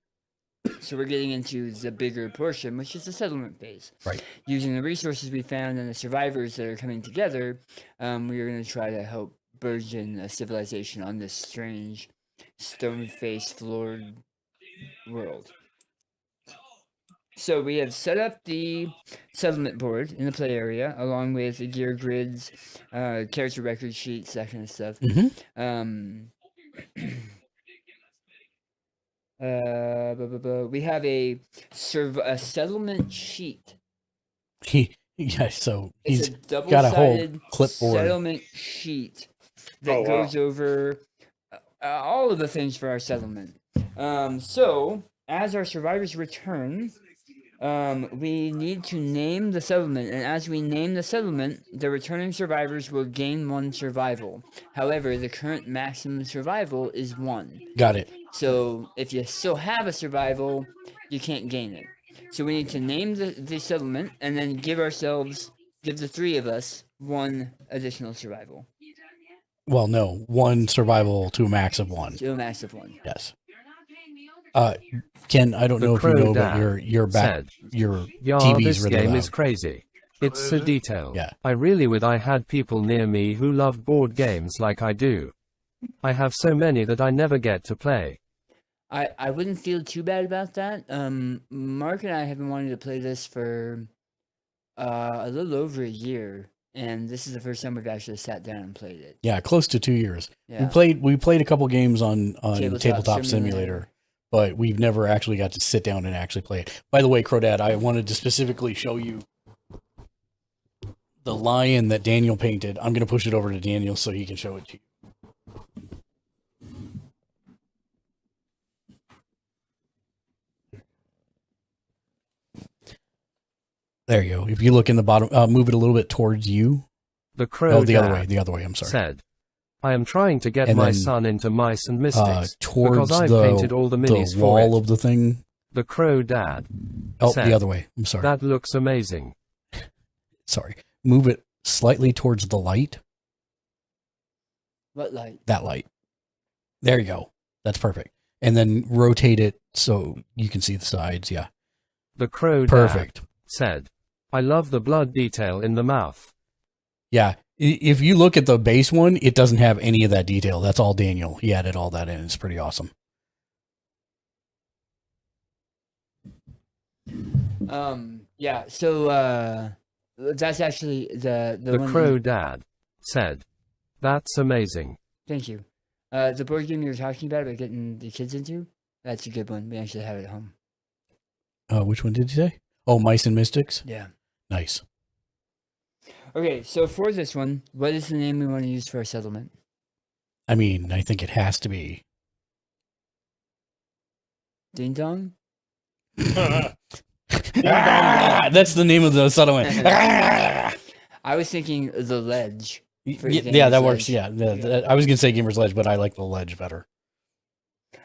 So we're getting into the bigger portion, which is the settlement phase. Right. Using the resources we found and the survivors that are coming together, we are going to try to help burgeon a civilization on this strange, stone-faced, floored world. So we have set up the settlement board in the play area, along with the gear grids, character record sheets, that kind of stuff. We have a settlement sheet. So It's he's a got a whole double-sided clipboard. settlement sheet that goes over all of the things for our settlement. So as our survivors return, we need to name the settlement, and as we name the settlement, the returning survivors will gain 1 survival. However, the current maximum survival is 1. Got it. So if you still have a survival, you can't gain it. So we need to name the settlement, and then give the 3 of us 1 additional survival. Well, no, 1 survival to a max of 1. To a max of 1. Yes. Ken, I don't know if you know, but your TV's this really game loud. is crazy. It's so detailed. Yeah. I really wish I had people near me who love board games like I do. I have so many that I never get to play. I wouldn't feel too bad about that. Mark and I have been wanting to play this for a little over a year, and this is the first time we've actually sat down and played it. Yeah, close to 2 years. Yeah. We played a couple games on Tabletop Simulator. Simulator, but we've never actually got to sit down and actually play it. By the way, Crodad, I wanted to specifically show you the lion that Daniel painted. I'm going to push it over to Daniel so he can show it to you. There you go. If you look in the bottom, move it a little bit towards you. The Crow the Dad other way. I'm sorry. Said, I am trying to get And my then, son into Mice and Mystics towards because I painted all the minis the for wall it. of the thing. The Crow Dad. Oh, said, the other way. I'm sorry. That looks amazing. Sorry. Move it slightly towards the light. What light? That light. There you go. That's perfect. And then rotate it so you can see the sides. Yeah. The Crow Perfect. Dad said, I love the blood detail in the mouth. Yeah. If you look at the base one, it doesn't have any of that detail. That's all Daniel. He added all that in. It's pretty awesome. Yeah, so that's actually the one Crow Dad said, that's amazing. Thank you. The board game you were talking about getting the kids into, that's a good one. We actually have it at home. Which one did you say? Oh, Mice and Mystics? Yeah. Nice. Okay, so for this one, what is the name we want to use for our settlement? I mean, I think it has to be Ding Dong? That's the name of the settlement. I was thinking the ledge. Yeah, that works. Yeah, I was gonna say Gamer's Ledge, but I like the ledge better.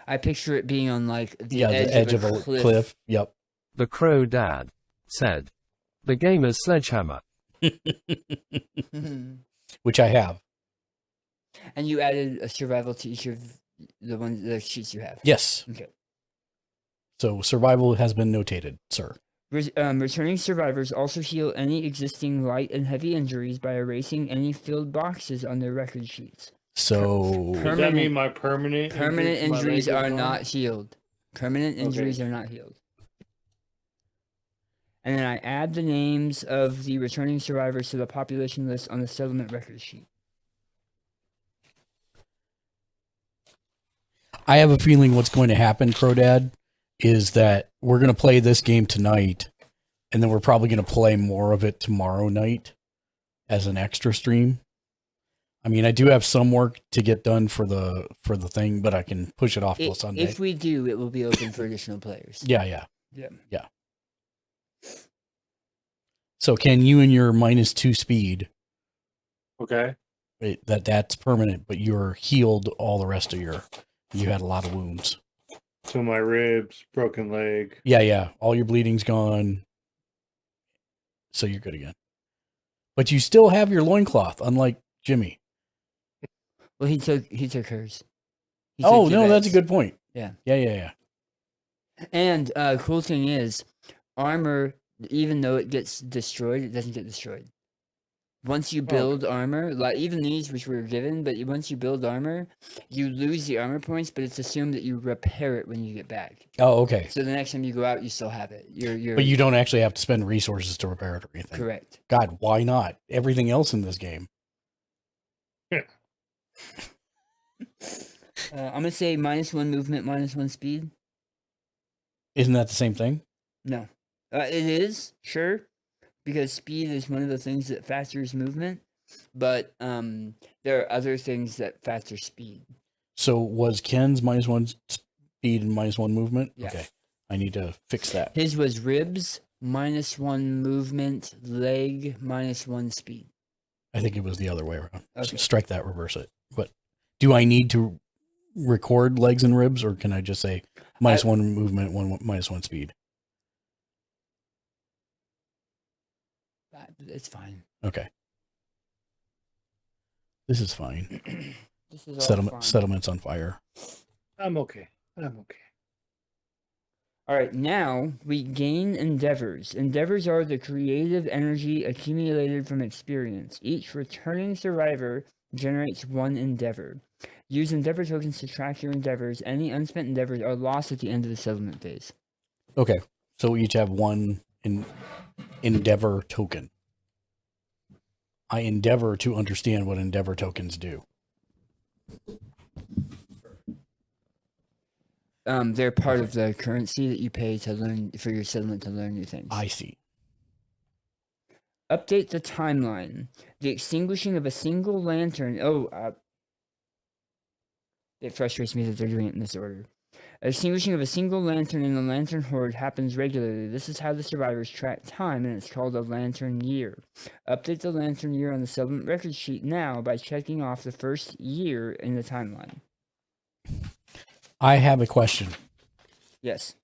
I picture it being on like the the edge of a cliff. Yep. The Crow Dad said, "The gamer's sledgehammer," which I have. And you added a survival to each of the sheets you have. Yes. Okay. So survival has been notated, sir. Returning survivors also heal any existing light and heavy injuries by erasing any filled boxes on their record sheets. So does that mean my permanent injuries are not healed? Permanent injuries are not healed. And then I add the names of the returning survivors to the population list on the settlement record sheet. I have a feeling what's going to happen, Crodad, is that we're going to play this game tonight, and then we're probably going to play more of it tomorrow night as an extra stream. I mean, I do have some work to get done for the thing, but I can push it off till Sunday. If we do, it will be open for additional players. Yeah. So can you and your -2 speed? Okay. That's permanent, but you're healed all the rest of you had a lot of wounds. So my ribs, broken leg. Yeah. All your bleeding's gone. So you're good again. But you still have your loincloth, unlike Jimmy. Well, he took hers. That's a good point. Yeah. And cool thing is, armor, even though it gets destroyed, it doesn't get destroyed. Once you build armor, like even these which were given, but once you build armor, you lose the armor points, but it's assumed that you repair it when you get back. Oh, okay. So the next time you go out, you still have it. But you don't actually have to spend resources to repair it or anything. Correct. God, why not? Everything else in this game. I'm gonna say -1 movement, -1 speed. Isn't that the same thing? No, it is sure, because speed is one of the things that factors movement, but there are other things that factor speed. So was Ken's -1 speed and -1 movement? Yeah. Okay, I need to fix that. His was ribs, -1 movement, leg, -1 speed. I think it was the other way around. Okay. So strike that, reverse it. But do I need to record legs and ribs, or can I just say -1 movement, -1 speed? It's fine. Okay. This is fine. This is all fine. Settlement's on fire. I'm okay. All right, now we gain endeavors. Endeavors are the creative energy accumulated from experience. Each returning survivor generates 1 endeavor. Use endeavor tokens to track your endeavors. Any unspent endeavors are lost at the end of the settlement phase. Okay, so we each have 1 endeavor token. I endeavor to understand what endeavor tokens do. They're part of the currency that you pay to learn for your settlement to learn new things. I see. Update the timeline. The extinguishing of a single lantern. It frustrates me that they're doing it in this order. Extinguishing of a single lantern in the lantern horde happens regularly. This is how the survivors track time, and it's called a lantern year. Update the lantern year on the settlement record sheet now by checking off the first year in the timeline. I have a question. Yes.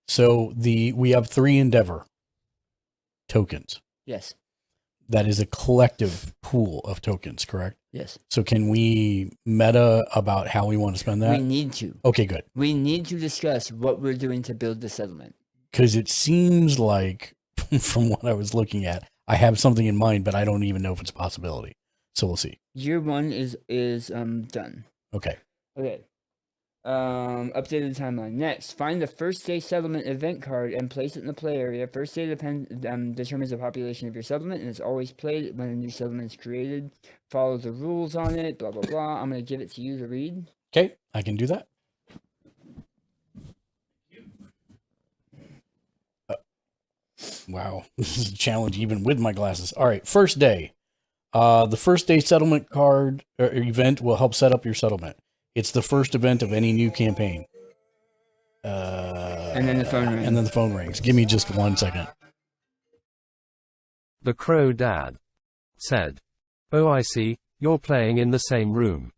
So we have 3 endeavor tokens. Yes. That is a collective pool of tokens, correct? Yes. So can we meta about how we want to spend that? We need to. Okay, good. We need to discuss what we're doing to build the settlement. Because it seems like, from what I was looking at, I have something in mind, but I don't even know if it's a possibility. So we'll see. Year 1 is done. Okay. Okay. Updated timeline. Next, find the first day settlement event card and place it in the play area. First day determines the population of your settlement, and it's always played when a new settlement is created. Follow the rules on it, blah, blah, blah. I'm going to give it to you to read. Okay, I can do that. Wow, this is a challenge even with my glasses. All right, first day. The first day settlement card or event will help set up your settlement. It's the first event of any new campaign. And then the phone rings. And then the phone rings. Give me just 1 second. The Crow Dad said, "Oh, I see, you're playing in the same room."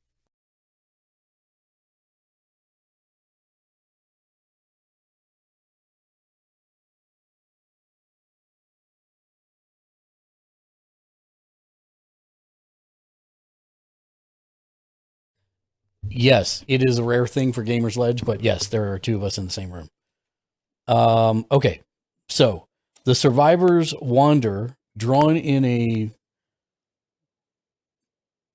Yes, it is a rare thing for Gamers Ledge, but yes, there are 2 of us in the same room. Okay, so the survivors wander, drawn in a.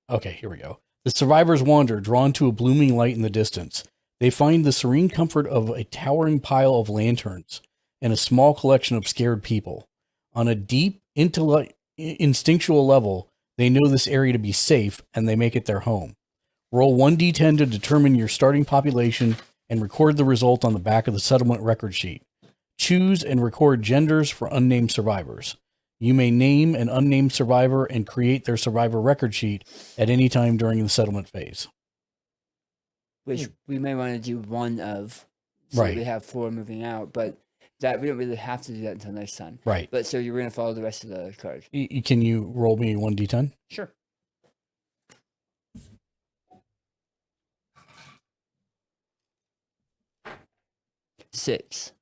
Okay, here we go. The survivors wander, drawn to a blooming light in the distance. They find the serene comfort of a towering pile of lanterns and a small collection of scared people. On a deep, instinctual level, they know this area to be safe, and they make it their home. Roll 1d10 to determine your starting population and record the result on the back of the settlement record sheet. Choose and record genders for unnamed survivors. You may name an unnamed survivor and create their survivor record sheet at any time during the settlement phase. Which we may want to do one of. So Right. we have 4 moving out, but that we don't really have to do that until next time. Right. But so you're going to follow the rest of the card. Can you roll me 1d10? Sure. Six.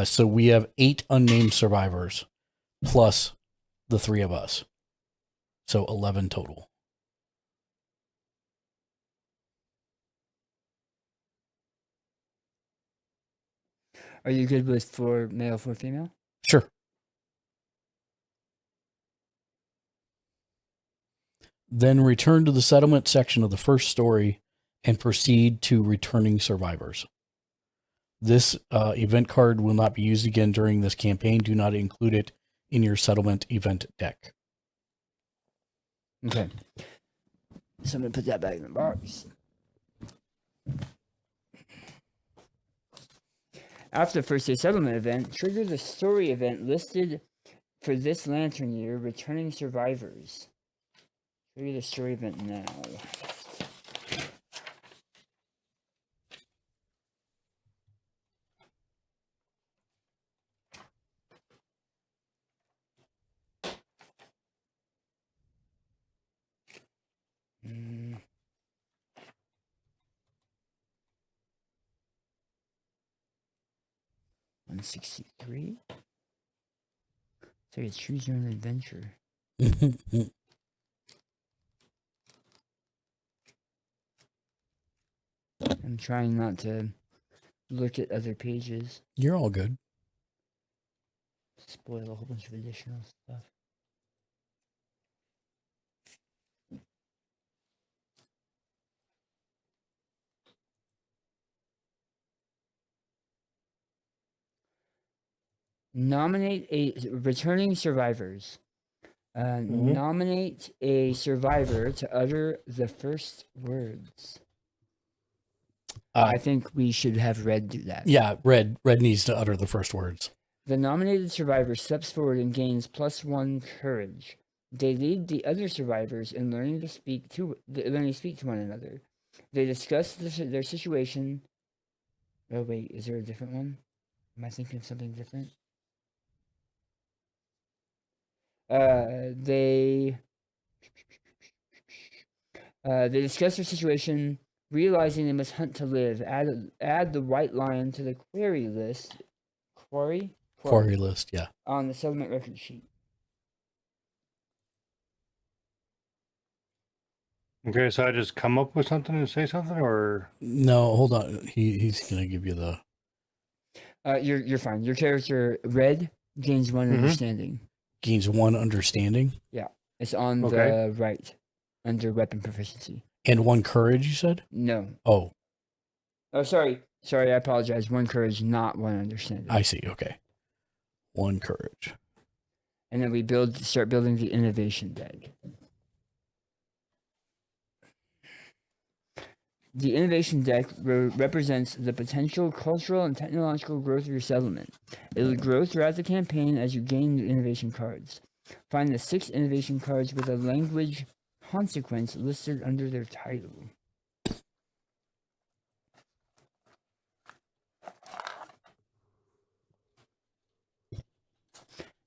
So we have 8 unnamed survivors plus the 3 of us. So 11 total. Are you good with 4 male, 4 female? Sure. Then return to the settlement section of the first story and proceed to returning survivors. This event card will not be used again during this campaign. Do not include it in your settlement event deck. Okay. So I'm going to put that back in the box. After the first day settlement event, trigger the story event listed for this lantern year, returning survivors. Trigger the story event now. Mm. $163. So you choose your own adventure. I'm trying not to look at other pages. You're all good. Spoil a whole bunch of additional stuff. Nominate a returning survivors. Nominate a survivor to utter the first words. I think we should have Red do that. Yeah, Red needs to utter the first words. The nominated survivor steps forward and gains +1 courage. They lead the other survivors in learning to speak to one another. They discuss their situation. Oh wait, is there a different one? Am I thinking of something different? They discuss their situation, realizing they must hunt to live. Add the white lion to the quarry list. Quarry List, yeah. On the settlement record sheet. Okay, so I just come up with something and say something, or No, hold on. He's gonna give you the. You're fine. Your character Red gains 1 understanding. Gains 1 understanding. Yeah, it's on the right under weapon proficiency. And 1 courage, you said? No. Oh, sorry. I apologize. 1 courage, not 1 understanding. I see. Okay. 1 courage. And then we start building the innovation deck. The innovation deck represents the potential cultural and technological growth of your settlement. It will grow throughout the campaign as you gain new innovation cards. Find the 6 innovation cards with a language consequence listed under their title.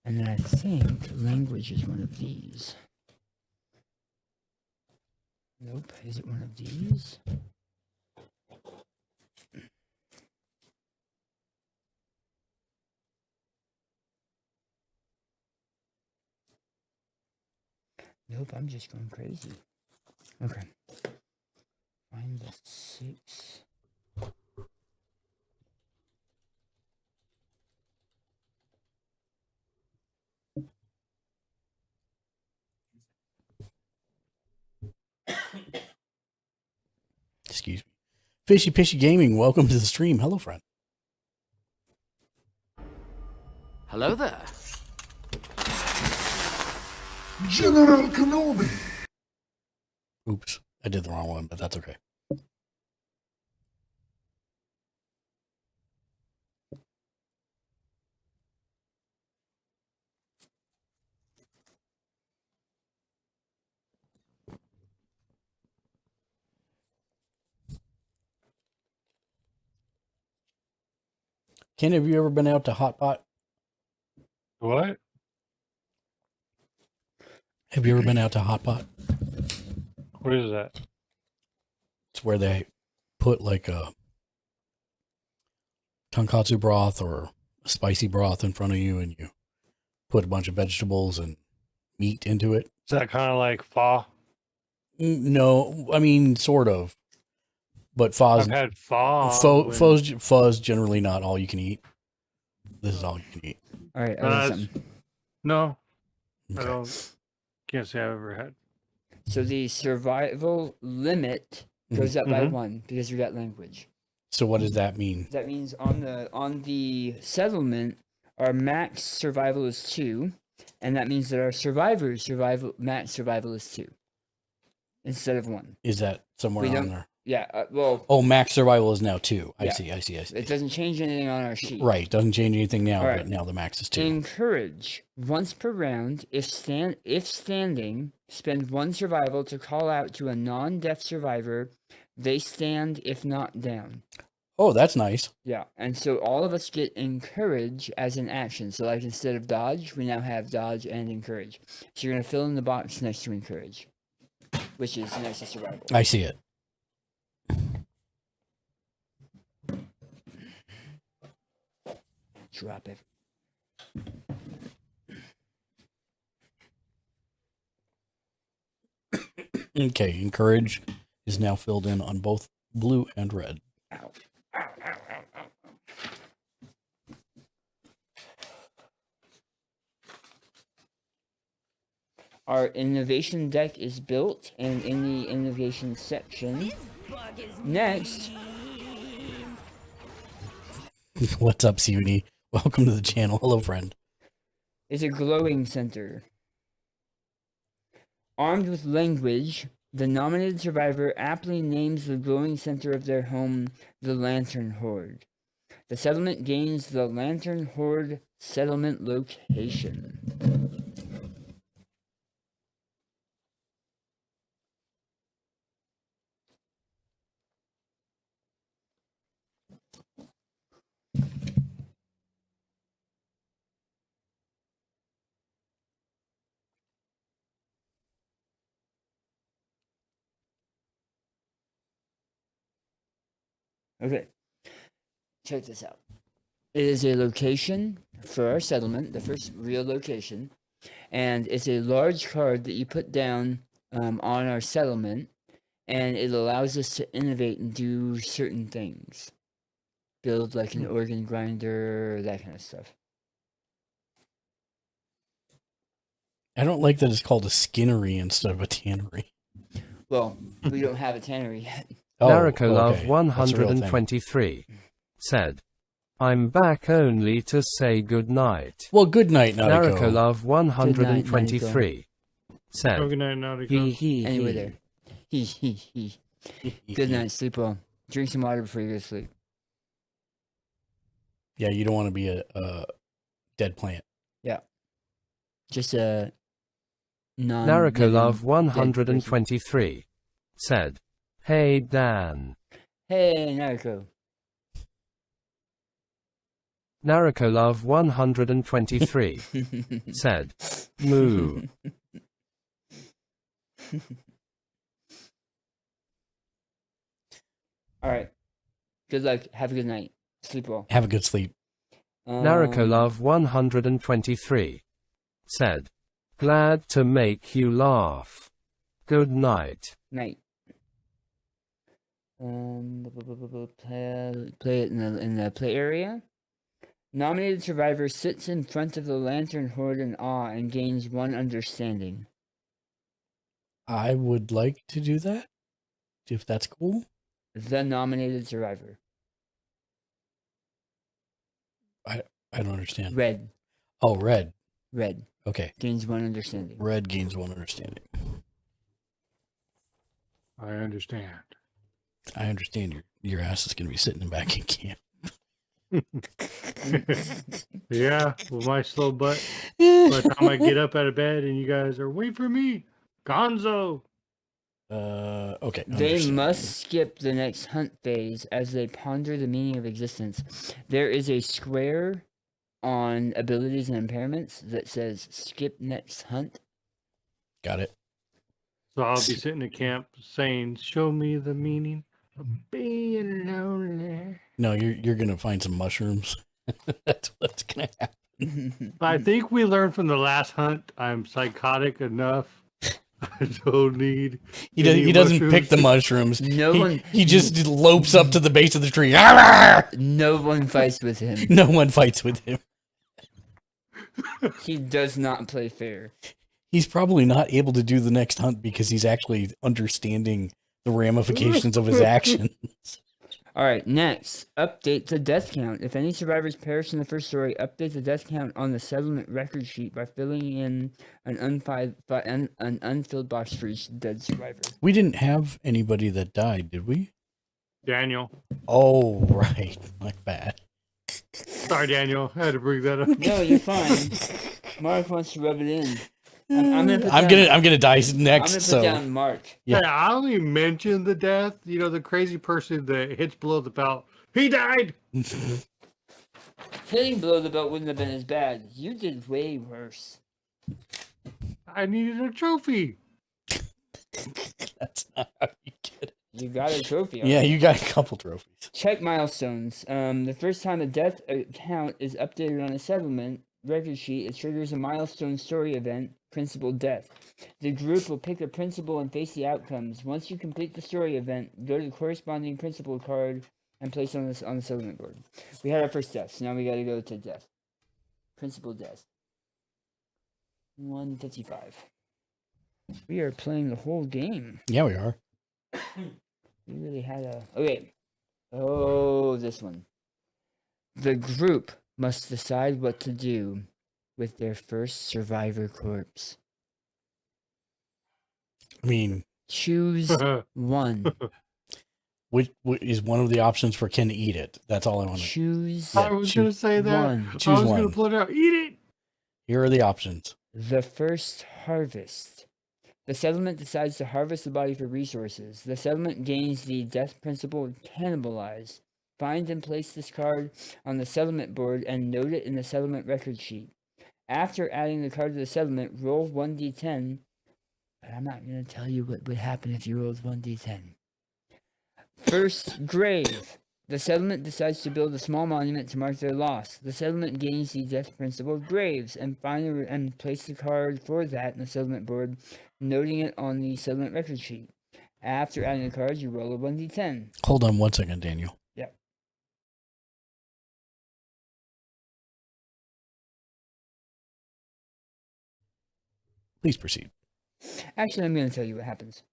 And then I think language is one of these. Nope. Is it one of these? Nope, I'm just going crazy. Okay. Find the 6. Excuse me. Fishy Pishy Gaming, welcome to the stream. Hello, friend. Hello there. General Kenobi. Oops, I did the wrong one, but that's okay. Ken, have you ever been out to Hot Pot? What? Have you ever been out to Hot Pot? What is that? It's where they put like a tonkatsu broth or a spicy broth in front of you, and you put a bunch of vegetables and meat into it. Is that kind of like pho? No, I mean sort of, but pho's I've had pho. pho's generally not all you can eat. This is all you can eat. All right, I got something. No, Okay. I don't. Can't say I've ever had. So the survival limit goes up by 1 because we got language. So what does that mean? That means on the settlement, our max survival is 2, and that means that our survivors max survival is 2 instead of 1. Is that somewhere on there? Yeah. Well. Oh, max survival is now 2. I Yeah. see. It doesn't change anything on our sheet. Right, doesn't change anything now, All but now the max is 2. Encourage once per round. If standing, spend 1 survival to call out to a non-death survivor. They stand if not down. Oh, that's nice. Yeah, and so all of us get encourage as an action. So like instead of dodge, we now have dodge and encourage. So you're gonna fill in the box next to encourage, which is next to survival. I see it. Drop it. Okay, encourage is now filled in on both blue and red. Ow. Our innovation deck is built, and in the innovation section, next, What's up, CUNY? Welcome to the channel. Hello, friend. is a glowing center. Armed with language, the nominated survivor aptly names the glowing center of their home the Lantern Horde. The settlement gains the Lantern Horde settlement location. Okay, check this out. It is a location for our settlement, the first real location, and it's a large card that you put down on our settlement, and it allows us to innovate and do certain things. Build like an organ grinder, that kind of stuff. I don't like that it's called a skinnery instead of a tannery. Well, we don't have a tannery yet. Oh, Narakolov okay. That's a real thing. 123 said, I'm back only to say good night. Well, good night, Nariko. Narakolov 123 said, Oh, good night, Nautico. Anyway, there. He. Good night, sleep well. Drink some water before you go to sleep. Yeah, you don't want to be a dead plant. Yeah. Just a non. Narakolov 123 said, Hey Dan. Hey, Nariko. Narakolov 123 said, "Moo." All right. Good luck. Have a good night. Sleep well. Have a good sleep. Narakolov 123 said, "Glad to make you laugh. Good night." Night. Play it in the play area. Nominated survivor sits in front of the lantern horde in awe and gains 1 understanding. I would like to do that, if that's cool. The nominated survivor. I don't understand. Red. Oh, red. Red. Okay. Gains 1 understanding. Red gains 1 understanding. I understand. I understand your ass is going to be sitting back in camp. Yeah, with my slow butt. By the time I get up out of bed and you guys are, wait for me, Gonzo. Okay. They understand. must skip the next hunt phase as they ponder the meaning of existence. There is a square on abilities and impairments that says skip next hunt. Got it. So I'll be sitting at camp saying, show me the meaning of being lonely. No, you're going to find some mushrooms. That's what's going to happen. I think we learned from the last hunt I'm psychotic enough. I don't need. He doesn't pick the mushrooms. No he just lopes up to the base of the tree. No one fights with him. No one fights with him. He does not play fair. He's probably not able to do the next hunt because he's actually understanding the ramifications of his actions. All right, next, update the death count. If any survivors perish in the first story, update the death count on the settlement record sheet by filling in an unfilled box for each dead survivor. We didn't have anybody that died, did we? Daniel. Oh, right. My bad. Sorry, Daniel. I had to bring that up. No, you're fine. Mark wants to rub it in. I'm gonna die next. I'm gonna put so down Mark. Yeah. Hey, I only mentioned the death. You know, the crazy person that hits below the belt. He died. Hitting below the belt wouldn't have been as bad. You did way worse. I needed a trophy. That's not how you get it. You got a trophy. Yeah, you got a couple trophies. Check milestones. The first time a death count is updated on a settlement record sheet, it triggers a milestone story event, Principal Death. The group will pick a principal and face the outcomes. Once you complete the story event, go to the corresponding principal card and place it on the settlement board. We had our first death, so now we gotta go to death. Principal Death. 155. We are playing the whole game. Yeah, we are. We really had a... Okay. Oh, this one. The group must decide what to do with their first survivor corpse. I mean, choose one. Which is one of the options for can eat it? That's all I want to choose. I was going to say that. One. Choose I was one. going to pull it out. Eat it. Here are the options. The first harvest. The settlement decides to harvest the body for resources. The settlement gains the death principle cannibalize. Find and place this card on the settlement board and note it in the settlement record sheet. After adding the card to the settlement, roll 1d10. But I'm not going to tell you what would happen if you rolled 1d10. First grave. The settlement decides to build a small monument to mark their loss. The settlement gains the death principle of graves and find and place the card for that in the settlement board, noting it on the settlement record sheet. After adding the cards, you roll a 1d10. Hold on 1 second, Daniel. Yep. Please proceed. Actually, I'm going to tell you what happens.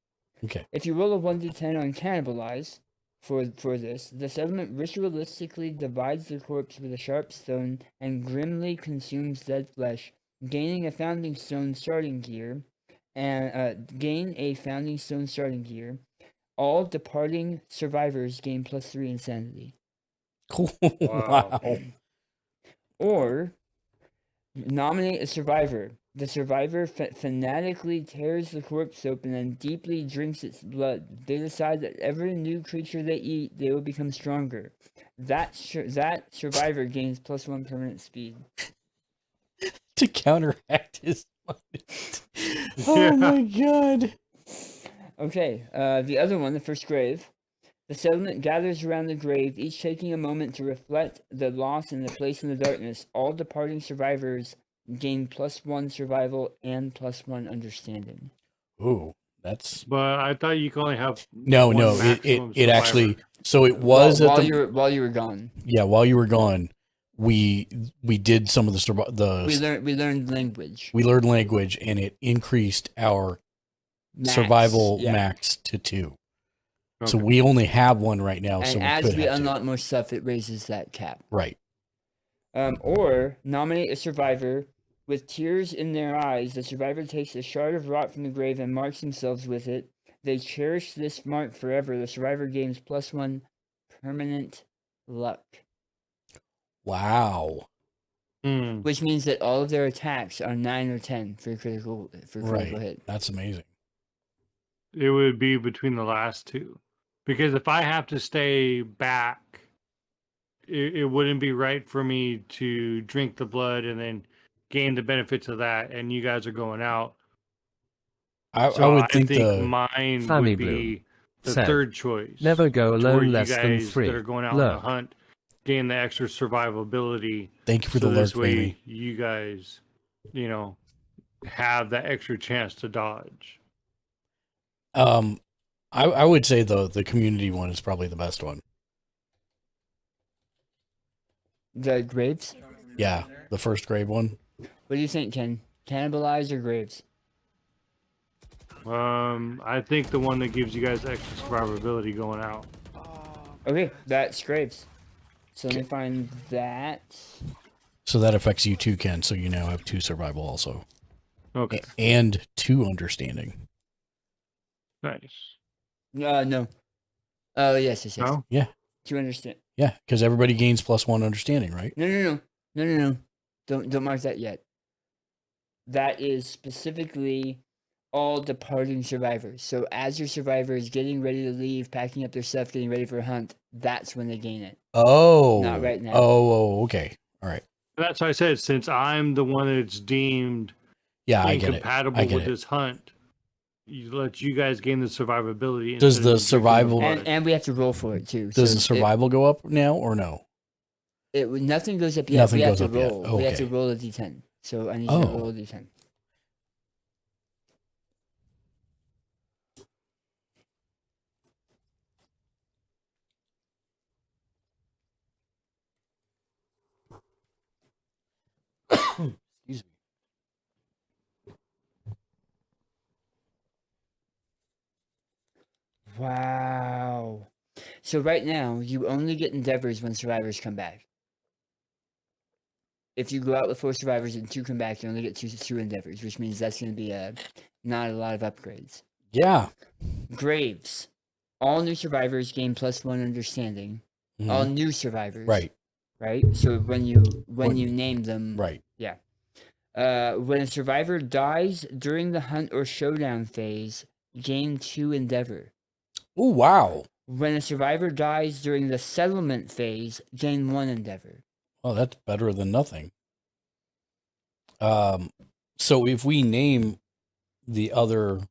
Okay. If you roll a 1d10 on cannibalize for this, the settlement ritualistically divides the corpse with a sharp stone and grimly consumes dead flesh, gaining a founding stone starting gear, and gain a founding stone starting gear. All departing survivors gain +3 insanity. Cool. Wow. Or nominate a survivor. The survivor fanatically tears the corpse open and deeply drinks its blood. They decide that every new creature they eat, they will become stronger. That survivor gains +1 permanent speed. To counteract his Oh my god. Okay, the other one, the first grave. The settlement gathers around the grave, each taking a moment to reflect the loss and the place in the darkness. All departing survivors gain +1 survival and +1 understanding. Ooh, that's. But I thought you could only have No, one no. maximum It actually. survivor. So it was while you were gone. Yeah, while you were gone, we did some of the We learned language. We learned language, and it increased our survival max to 2. So we only have 1 right now. And so as we have unlock more stuff, it raises that cap. Right. Or nominate a survivor with tears in their eyes. The survivor takes a shard of rock from the grave and marks themselves with it. They cherish this mark forever. The survivor gains +1 permanent luck. Wow. Which means that all of their attacks are 9 or 10 for critical hit. That's amazing. It would be between the last 2. Because if I have to stay back, it wouldn't be right for me to drink the blood and then gain the benefits of that, and you guys are going out. I would think mine Family would be the said, third choice. Never go to where alone you less than guys 3. that are going out on Learn. the hunt gain the extra survivability. Thank you for so the this lurk, way baby. you guys, have that extra chance to dodge. I would say the community one is probably the best one. The graves? Yeah, the first grave one. What do you think, Ken? Cannibalize or graves? I think the one that gives you guys extra survivability going out. Okay, that's graves. So let me find that. So that affects you too, Ken. So you now have 2 survival also. Okay. And 2 understanding. Nice. No. Oh, yes. No? Yeah. 2 understand. Yeah, because everybody gains +1 understanding, right? No. Don't mark that yet. That is specifically all departing survivors. So as your survivor is getting ready to leave, packing up their stuff, getting ready for a hunt, that's when they gain it. Oh. Not right now. Oh, okay. All right. That's why I said, since I'm the one that's deemed incompatible with this hunt, let you guys gain the survivability. Does the survival and we have to roll for it too. Does the survival go up now or no? Nothing goes up yet. Nothing we goes have to up roll. yet. Okay. We have to roll a d10. So I need you to roll a d10. Excuse me. Wow. So right now, you only get endeavors when survivors come back. If you go out with 4 survivors and 2 come back, you only get two endeavors, which means that's going to be not a lot of upgrades. Yeah. Graves. All new survivors gain +1 understanding. Mhm. All new survivors. Right. Right? So when you name them. Right. Yeah. When a survivor dies during the hunt or showdown phase, gain 2 endeavor. Oh, wow. When a survivor dies during the settlement phase, gain 1 endeavor. Oh, that's better than nothing. So if we name the other,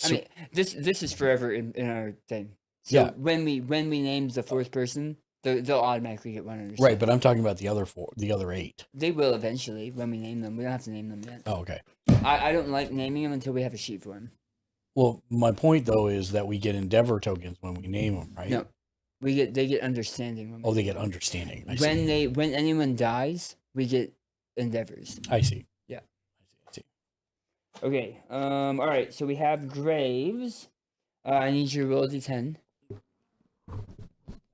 I mean, this is forever in our thing. So Yeah. when we name the 4th person, they'll automatically get 1 understanding. right? But I'm talking about the other 8. They will eventually when we name them. We don't have to name them yet. Oh, okay. I don't like naming them until we have a sheet for them. Well, my point though is that we get endeavor tokens when we name them, right? No, they get understanding. When we They name get them. understanding. I When see. when anyone dies, we get endeavors. I see. Yeah. I see. Okay. All right. So we have graves. I need you to roll a d10.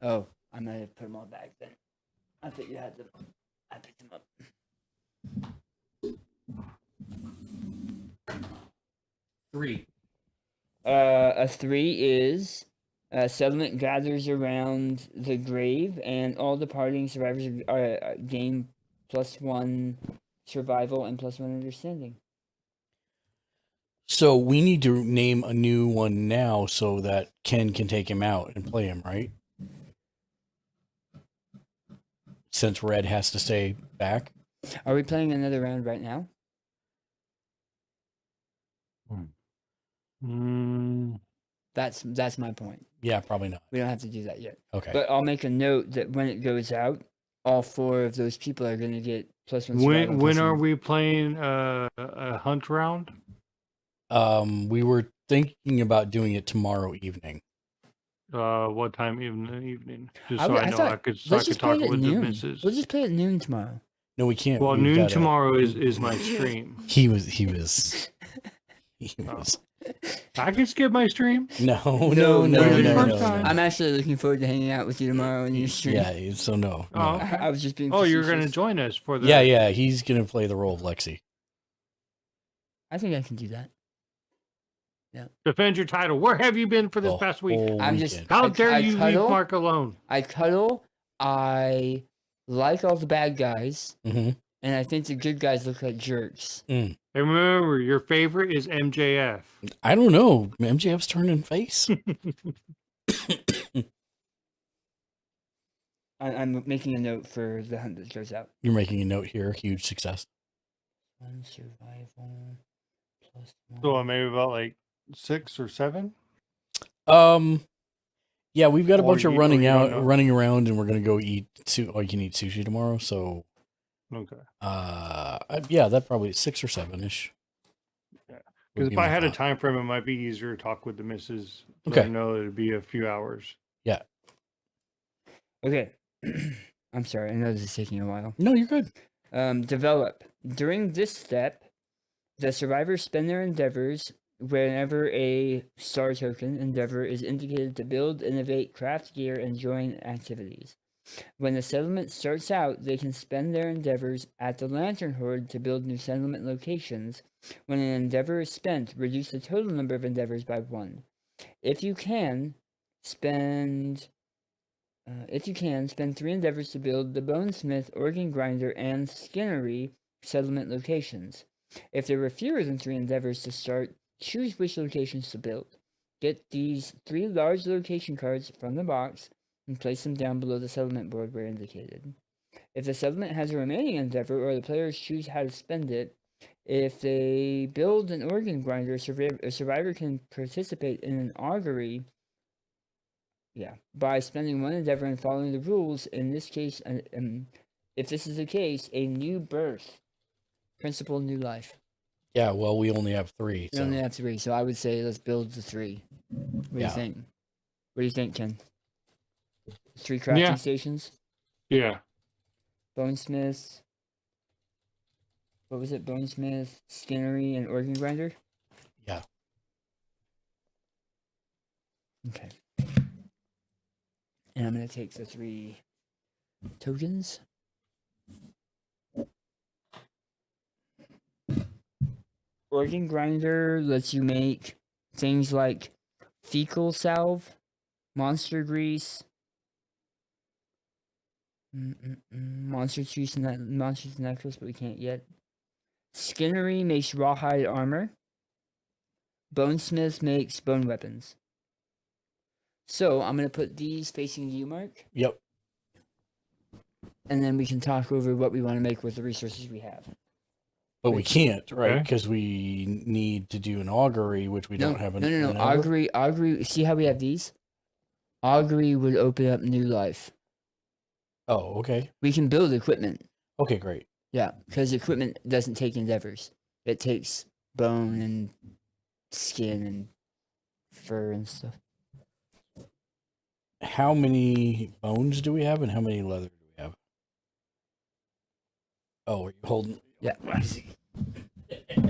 Oh, I might have put them all back then. I thought you had them. I picked them up. 3. A 3 is settlement gathers around the grave, and all departing survivors gain +1 survival, and +1 understanding. So we need to name a new one now so that Ken can take him out and play him, right? Since Red has to stay back. Are we playing another round right now? That's my point. Yeah, probably not. We don't have to do that yet. Okay. But I'll make a note that when it goes out, all 4 of those people are going to get +1 survival. When are +1. we playing a hunt round? We were thinking about doing it tomorrow evening. What time evening? Just I so would- I I know thought- I could Let's just play talk it at with the noon. missus. We'll just play at noon tomorrow. No, we can't. Well, We've noon gotta- tomorrow is my stream. He was. I can skip my stream. No. I'm actually looking forward to hanging out with you tomorrow in your stream. Yeah. So no. Oh, no. okay. I was just being. Oh, you're going to facetious. join us for the. Yeah. He's gonna play the role of Lexi. I think I can do that. Defend your title. Where have you been for this The past week? whole I'm just. weekend. How I- dare I you cuddle, leave Mark alone? I cuddle. I like all the bad guys, Mhm. and I think the good guys look like jerks. And remember, your favorite is MJF. I don't know. MJF's turning face. I'm making a note for the hunt that goes out. You're making a note here. Huge success. 1 survival +1. So maybe about like 6 or 7. Yeah, we've got a Or bunch of you- or running you don't know. running around, and we're gonna go eat. You can eat sushi tomorrow. So, Okay. yeah, that probably 6 or 7-ish. Because if I had a time frame, it might be easier to talk with the missus. So Okay. I know it'd be a few hours. Yeah. Okay. I'm sorry. I know this is taking a while. No, you're good. Develop. During this step, the survivors spend their endeavors whenever a star token endeavor is indicated to build, innovate, craft gear, and join activities. When the settlement starts out, they can spend their endeavors at the Lantern Horde to build new settlement locations. When an endeavor is spent, reduce the total number of endeavors by 1. If you can, spend 3 endeavors to build the Bonesmith, Organ Grinder, and Skinnery settlement locations. If there were fewer than 3 endeavors to start, choose which locations to build. Get these 3 large location cards from the box and place them down below the settlement board where indicated. If the settlement has a remaining endeavor or the players choose how to spend it, if they build an organ grinder, a survivor can participate in an augury by spending 1 endeavor and following the rules. In this case, if this is the case, a new birth. Principle, new life. Yeah, well, we only have 3. We So. only have 3, so I would say let's build the 3. What do you think? What do you think, Ken? 3 crafting stations? Yeah. Bonesmith. What was it? Bonesmith, Skinnery, and Organ Grinder? Yeah. Okay. And I'm going to take the 3 tokens. Organ Grinder lets you make things like fecal salve, monster grease, monster juice, and monster's necklace, but we can't yet. Skinnery makes rawhide armor. Bonesmith makes bone weapons. So I'm gonna put these facing you, Mark, Yep. and then we can talk over what we want to make with the resources we have. But we can't, right? Okay. Because we need to do an augury, which we don't have. No. Augury. See how we have these? Augury would open up new life. Oh, okay. We can build equipment. Okay, great. Yeah, because equipment doesn't take endeavors. It takes bone and skin and fur and stuff. How many bones do we have, and how many leather do we have? Oh, are you holding? Yeah.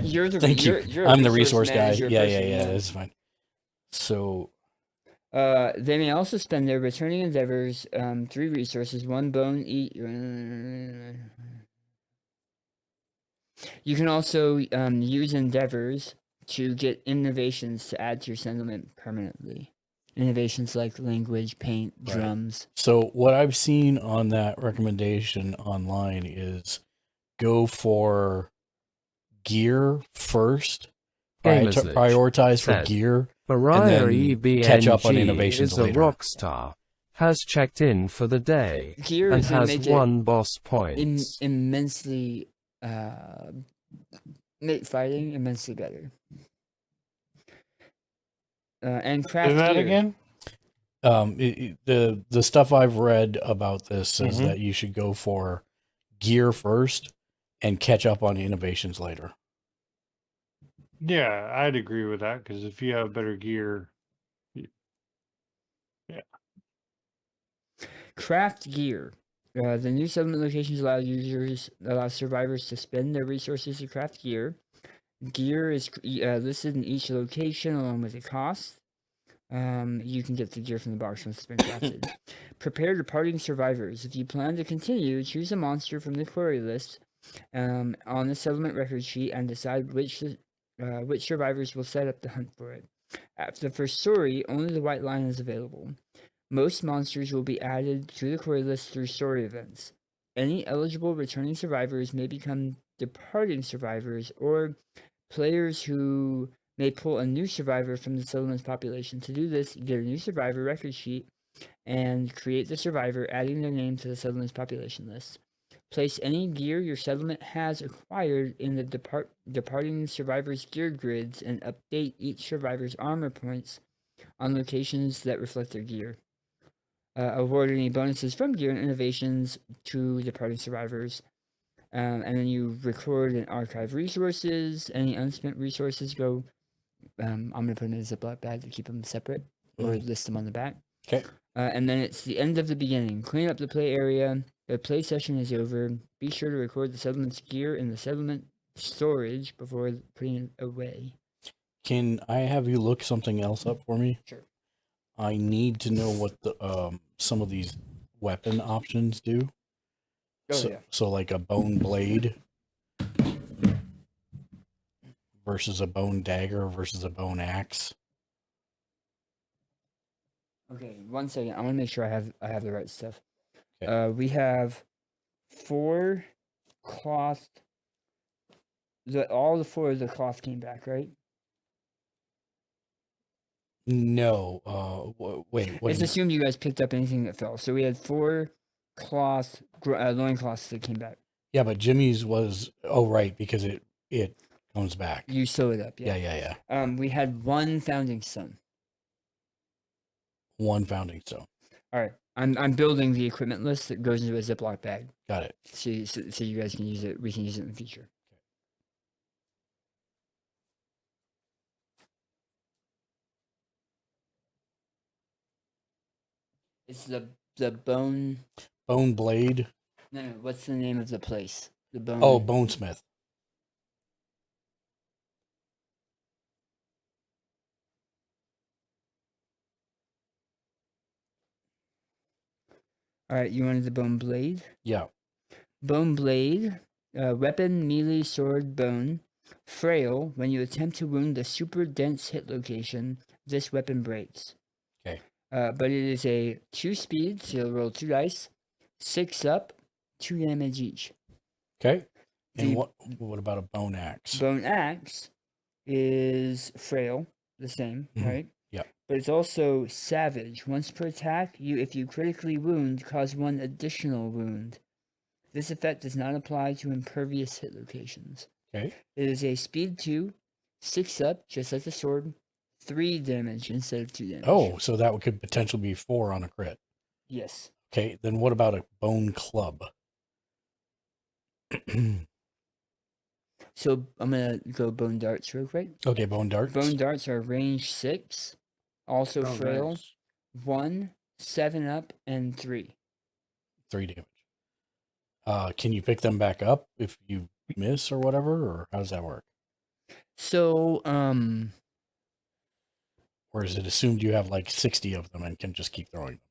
You're the, Thank you. You're I'm the resource guy. manager Yeah, person, that's fine. So, they may also spend their returning endeavors 3 resources, 1 bone each. You can also use endeavors to get innovations to add to your settlement permanently. Innovations like language, paint, Right. drums. so what I've seen on that recommendation online is go for gear first. Gamersledge Prioritize for said, gear. Mariah and then catch up on EBNG innovations is a later. rock star. Has checked in for the day Gear and is gonna has make it one boss point. immensely make fighting immensely better. And craft Isn't that gear. again? The stuff I've read about this says Mhm. that you should go for gear first and catch up on innovations later. Yeah, I'd agree with that because if you have better gear, Craft gear. The new settlement locations allow survivors to spend their resources to craft gear. Gear is listed in each location along with the cost. You can get the gear from the box once it's been crafted. Prepare departing survivors. If you plan to continue, choose a monster from the query list on the settlement record sheet and decide which survivors will set up the hunt for it. After the first story, only the white line is available. Most monsters will be added to the query list through story events. Any eligible returning survivors may become departing survivors or players who may pull a new survivor from the settlement's population. To do this, get a new survivor record sheet and create the survivor, adding their name to the settlement's population list. Place any gear your settlement has acquired in the departing survivor's gear grids and update each survivor's armor points on locations that reflect their gear. Award any bonuses from gear and innovations to departing survivors. And then you record and archive resources. Any unspent resources go. I'm going to put them in a Ziploc bag to keep them separate or list them on the back. Okay. And then it's the end of the beginning. Clean up the play area. The play session is over. Be sure to record the settlement's gear in the settlement storage before putting it away. Can I have you look something else up for me? Sure. I need to know what the some of these weapon options do. So like a bone blade versus a bone dagger versus a bone axe. Okay, 1 second. I want to make sure I have the right stuff. Okay. We have 4 cloth. All the 4 of the cloth came back, right? No. Wait. What Let's assume you guys picked up anything that fell. So we had 4 cloth loincloths that came back. Yeah, but Jimmy's was right because it comes back. You sew it up, yeah. Yeah. We had 1 founding stone. 1 founding stone. All right, I'm building the equipment list that goes into a Ziploc bag. Got it. So you guys can use it. We can use it in the future. It's the bone. Bone blade. No. What's the name of the place? The bone. Oh, bonesmith. All right, you wanted the bone blade? Yeah. Bone blade, weapon, melee, sword, bone. Frail, when you attempt to wound a super dense hit location, this weapon breaks. Okay. But it is a 2 speed, so you'll roll 2 dice, 6 up, 2 damage each. Okay. And The- what about a bone axe? Bone axe is frail, the same, Mhm. right? Yeah. But it's also savage. Once per attack, if you critically wound, cause 1 additional wound. This effect does not apply to impervious hit locations. Okay. It is a speed 2, 6 up, just like the sword, 3 damage instead of 2 damage. Oh, so that could potentially be 4 on a crit. Yes. Okay, then what about a bone club? So I'm going to go bone darts real quick. Okay, bone darts. Bone darts are range 6, also Oh, frail, nice. 1, 7 up, and 3. 3 damage. Can you pick them back up if you miss or whatever, or how does that work? So, Or is it assumed you have like 60 of them and can just keep throwing them?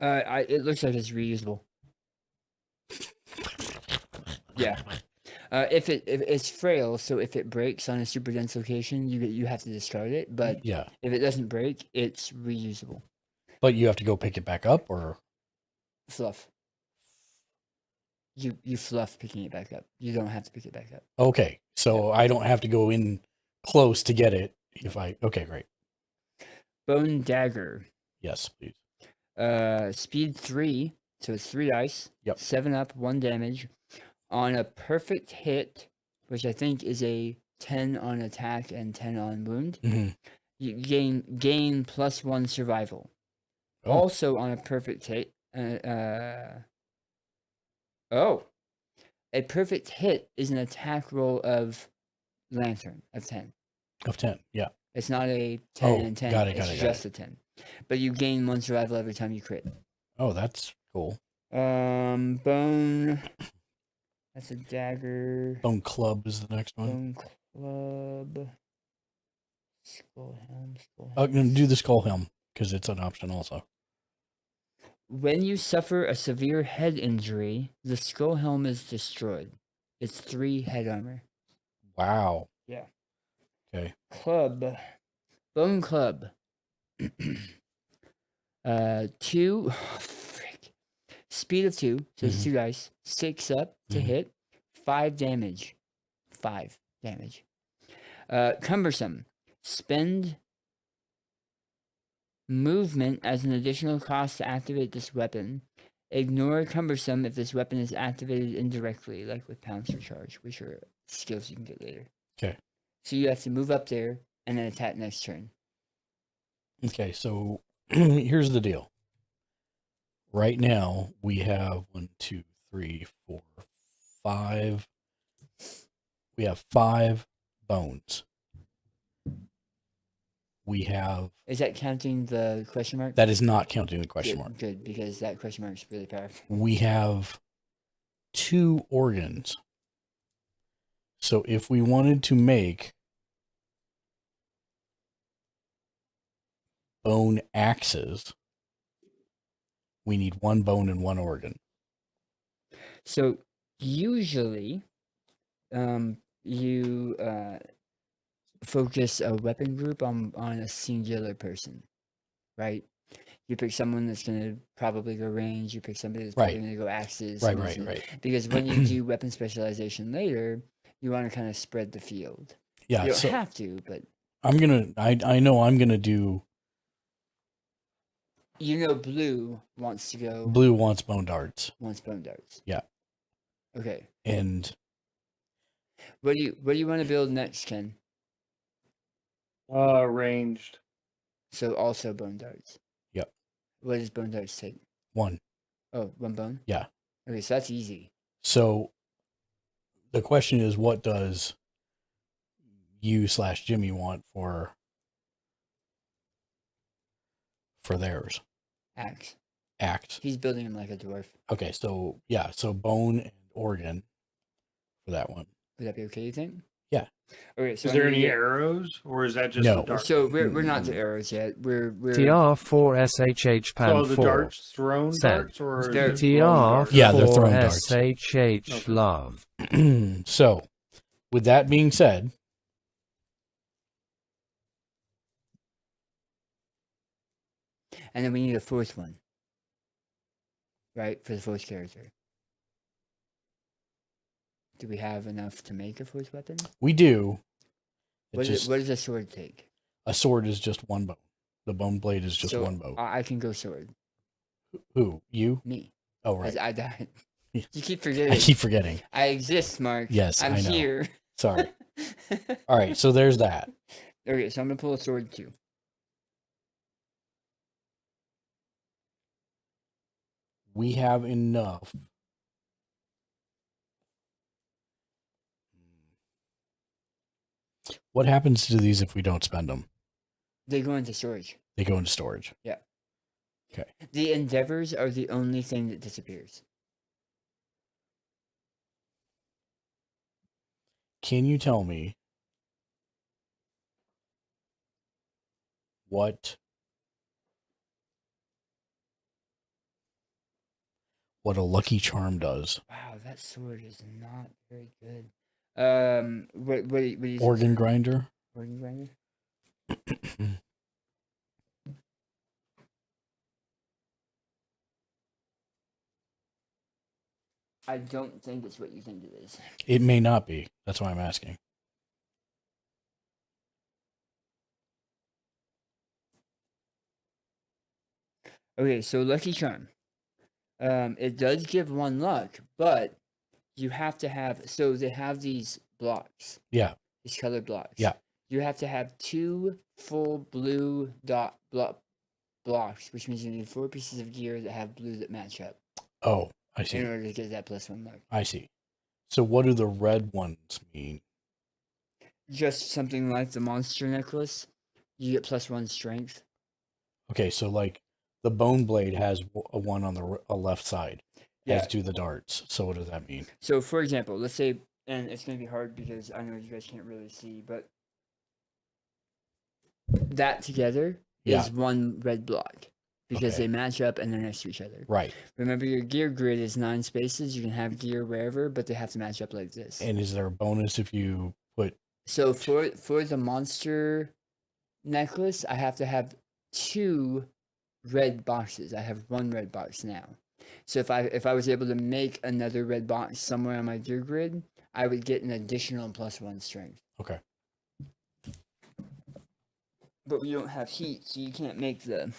it looks like it's reusable. Yeah. If it's frail, so if it breaks on a super dense location, you have to discard it. But Yeah. if it doesn't break, it's reusable. But you have to go pick it back up, or Fluff. You fluff picking it back up. You don't have to pick it back up. okay. So I don't have to go in close to get it. Okay, great. Bone Dagger. Yes, please. Speed 3, so it's 3 dice. Yep. 7 up, 1 damage. On a perfect hit, which I think is a 10 on attack and 10 on wound, you gain +1 survival. Oh. Also on a perfect hit, a perfect hit is an attack roll of Lantern of 10. Of 10, yeah. It's not a 10 and 10. Got it, it's just a 10. But you gain 1 survival every time you crit. Oh, that's cool. Bone. That's a dagger. Bone Club is the next one. Bone Club. Skull Helm. I'm going to do the Skull Helm because it's an option also. When you suffer a severe head injury, the Skull Helm is destroyed. It's 3 head armor. Wow. Yeah. Okay. Club. Bone Club. 2. Frick. Speed of 2. So it's 2 dice. 6 up to hit. 5 damage. 5 damage. Cumbersome. Spend movement as an additional cost to activate this weapon. Ignore cumbersome if this weapon is activated indirectly, like with Pounce or Charge, which are skills you can get later. Okay. So you have to move up there and then attack next turn. Okay, so here's the deal. Right now, we have 1, 2, 3, 4, 5. We have 5 bones. We have... Is that counting the question mark? That is not counting the question mark. Good, because that question mark is really powerful. We have 2 organs. So if we wanted to make bone axes, we need 1 bone and 1 organ. So usually, you focus a weapon group on a singular person, right? You pick someone that's going to probably go range. You pick somebody that's probably going to go axes. Right. Because when you do weapon specialization later, you want to kind of spread the field. Yeah, You don't have to, but... I know I'm gonna do... You know Blue wants to go... Blue wants bone darts. Wants bone darts. Yeah. Okay. And... What do you want to build next, Ken? Ranged. So also bone darts. Yep. What does bone darts take? 1. Oh, 1 bone? Yeah. Okay, so that's easy. So the question is, what does you/Jimmy want for theirs? Axe. Axe. He's building him like a dwarf. Okay, so yeah, so bone and organ for that one. Would that be okay, you think? Yeah. Okay, so Is there any arrows, or is that just No. the dart? So we're not to arrows yet. We're TR4SHH Pan So the 4 darts thrown said, darts, or is They're- it thrown darts? Yeah, they're thrown darts. TR4SHH Love. So, with that being said, and then we need a 4th one. Right? For the 4th character. Do we have enough to make a 4th weapon? we do. What does a sword take? A sword is just 1 bone. The bone blade is just So 1 bone. I can go sword. Who? You? Me. Oh, right. I died. Yeah. You keep forgetting. I keep forgetting. I exist, Mark. Yes, I'm I know. here. Sorry. All right, so there's that. Okay, so I'm gonna pull a sword too. We have enough. What happens to these if we don't spend them? They go into storage. They go into storage. Yeah. Okay. The endeavors are the only thing that disappears. Can you tell me what a lucky charm does? Wow, that sword is not very good. What do you say, Organ sir? grinder. Organ grinder. I don't think it's what you think it is. It may not be. That's why I'm asking. Okay, so Lucky Charm. It does give 1 luck, but you have to have. So they have these blocks. Yeah. These colored blocks. Yeah. You have to have 2 full blue blocks, which means you need 4 pieces of gear that have blue that match up. Oh, I see. In order to get that +1 luck. I see. So what do the red ones mean? Just something like the monster necklace. You get +1 strength. Okay, so like the bone blade has a 1 on the left side, as Yeah. do the darts. So what does that mean? So, for example, let's say, and it's going to be hard because I know you guys can't really see, but that together Yeah. is 1 red block because Okay. they match up and they're next to each other. Right. Remember, your gear grid is 9 spaces. You can have gear wherever, but they have to match up like this. And is there a bonus if you put? So for the monster necklace, I have to have 2 red boxes. I have 1 red box now. So if I was able to make another red box somewhere on my gear grid, I would get an additional +1 strength. Okay. But we don't have heat, so you can't make the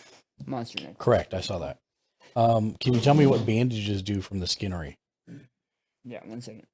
monster necklace. Correct. I saw that. Can you tell me what bandages do from the skinnery? Yeah, 1 second.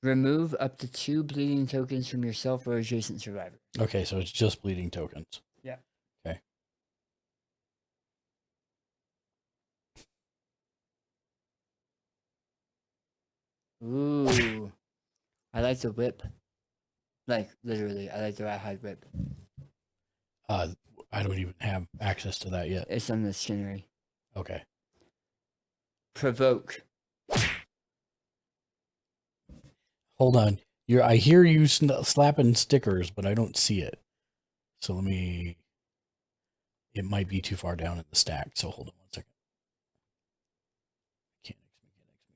Remove up to 2 bleeding tokens from yourself or adjacent survivor. Okay, so it's just bleeding tokens. Yeah. Okay. Ooh. I like the whip. Like, literally, I like the rawhide whip. I don't even have access to that yet. It's on the skinnery. Okay. Provoke. Hold on. I hear you slapping stickers, but I don't see it. So let me. It might be too far down in the stack. So hold on 1 second.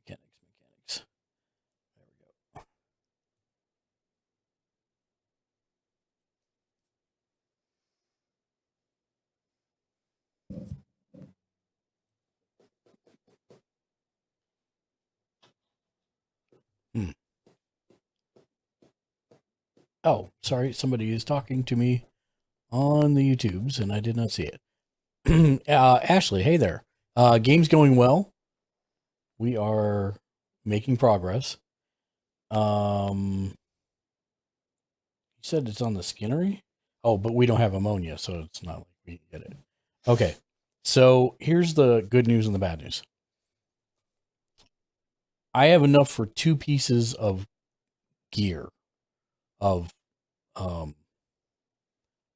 Mechanics. There we go. Oh, sorry. Somebody is talking to me on the YouTubes, and I did not see it. Ashley, hey there. Game's going well. We are making progress. You said it's on the skinnery? Oh, but we don't have ammonia, so it's not like we can get it. Okay. So here's the good news and the bad news. I have enough for 2 pieces of gear, of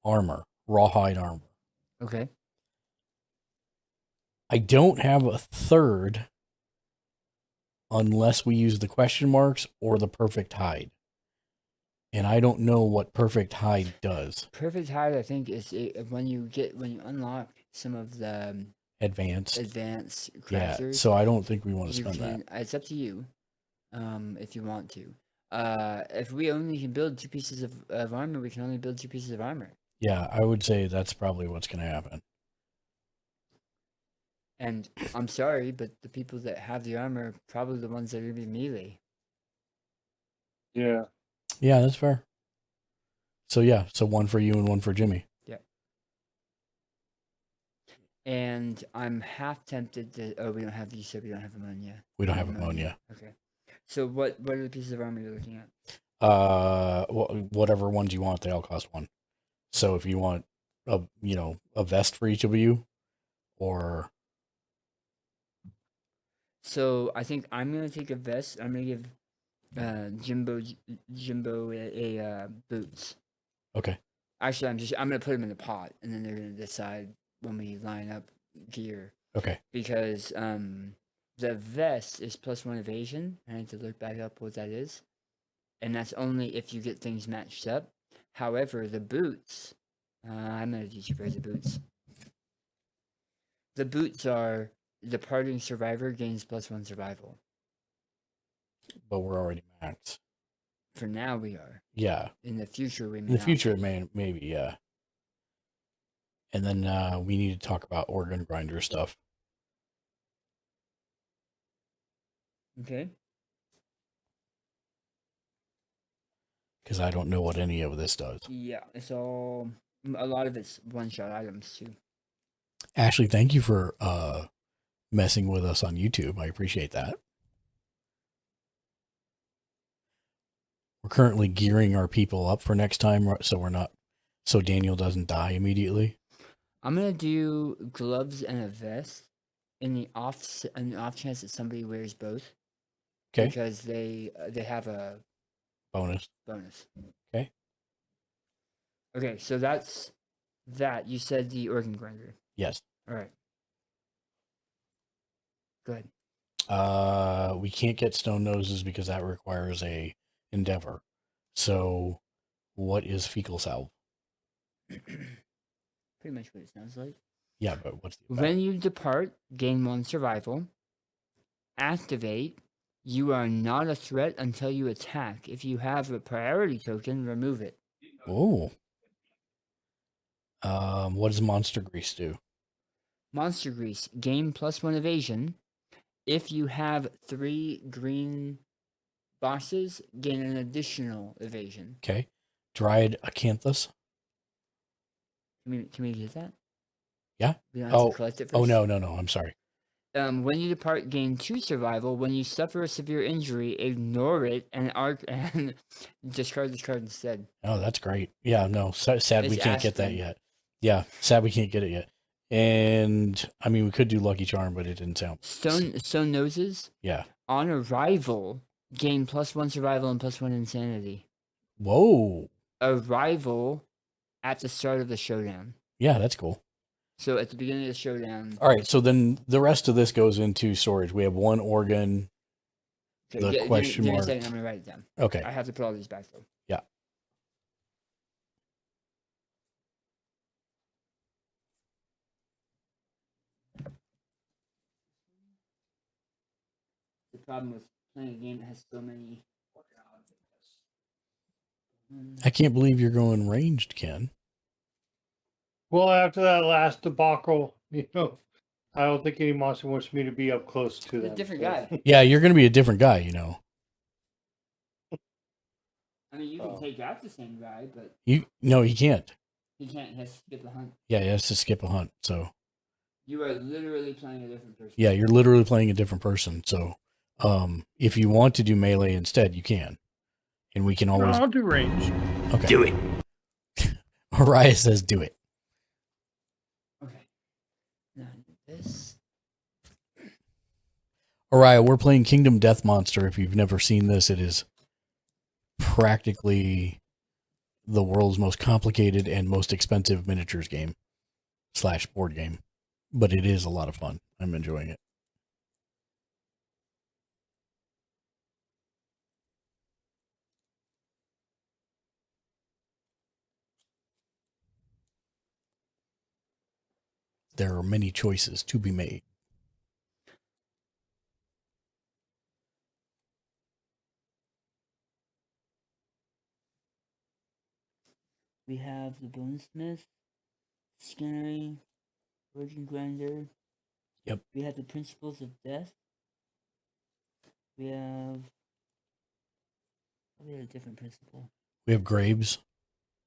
armor, rawhide armor. Okay. I don't have a third unless we use the question marks or the perfect hide. And I don't know what perfect hide does. Perfect hide, I think, is when you unlock some of the Advanced crafters. Yeah, so I don't think we want to spend that. It's up to you, if you want to. If we only can build 2 pieces of armor, we can only build 2 pieces of armor. Yeah, I would say that's probably what's going to happen. And I'm sorry, but the people that have the armor are probably the ones that are going to be melee. Yeah. Yeah, that's fair. So yeah, so 1 for you and 1 for Jimmy. Yeah. And I'm half tempted to. Oh, we don't have. You said we don't have ammonia. We don't have ammonia. Okay. So what are the pieces of armor you're looking at? Whatever ones you want, they all cost 1. So if you want a vest for each of you, or So I think I'm gonna take a vest. I'm gonna give Jimbo a boots. Okay. Actually, I'm gonna put them in the pot, and then they're gonna decide when we line up gear. Okay. Because the vest is +1 evasion. I need to look back up what that is, and that's only if you get things matched up. However, the boots, I'm gonna teach you guys the boots. The boots are departing survivor gains +1 survival. But we're already maxed. For now, we are. Yeah. In the future, we may. In the not future, be. maybe, yeah. And then we need to talk about organ grinder stuff. Okay. Because I don't know what any of this does. Yeah, it's all. A lot of it's one-shot items too. Ashley, thank you for messing with us on YouTube. I appreciate that. We're currently gearing our people up for next time, so Daniel doesn't die immediately. I'm gonna do gloves and a vest in the off chance that somebody wears both. Okay. Because they have a bonus. Okay. Okay, so that's that. You said the organ grinder. Yes. All right. Go ahead. We can't get stone noses because that requires a endeavor. So, what is fecal salve? Pretty much what it sounds like. Yeah, but what's the when you depart, gain 1 survival. Activate. You are not a threat until you attack. If you have a priority token, remove it. Oh. What does monster grease do? Monster grease. Gain +1 evasion. If you have 3 green boxes, gain an additional evasion. Okay. Dried acanthus. Can we get that? Yeah. We don't have to collect it first? Oh, no. I'm sorry. When you depart, gain 2 survival. When you suffer a severe injury, ignore it and discard this card instead. Oh, that's great. Yeah, no, sad we can't get that yet. Yeah, sad we can't get it yet. And I mean, we could do Lucky Charm, but it didn't sound. Stone noses. Yeah. On arrival, gain +1 survival and +1 insanity. Whoa. Arrival at the start of the showdown. Yeah, that's cool. So at the beginning of the showdown. All right, so then the rest of this goes into storage. We have 1 organ. Okay, the question give me mark. a second, I'm gonna write it down. Okay. I have to put all these back though. Yeah. The problem with playing a game that has so many. I can't believe you're going ranged, Ken. Well, after that last debacle, I don't think any monster wants me to be up close to them. A different guy. Yeah, you're going to be a different guy, I mean, you can take out the same guy, but No, he can't. he can't. He has to skip the hunt. Yeah, he has to skip a hunt. So. You are literally playing a different person. Yeah, you're literally playing a different person. So, if you want to do melee instead, you can, and we can always. I'll do range. Okay. Do it. Oriah says, "Do it." Okay. Now this. Oriah, we're playing Kingdom Death Monster. If you've never seen this, it is practically the world's most complicated and most expensive miniatures game / board game, but it is a lot of fun. I'm enjoying it. There are many choices to be made. We have the Bonesmith, Skinnery, Virgin Grinder. Yep. We have the Principles of Death. We have. We have a different principle. We have Graves.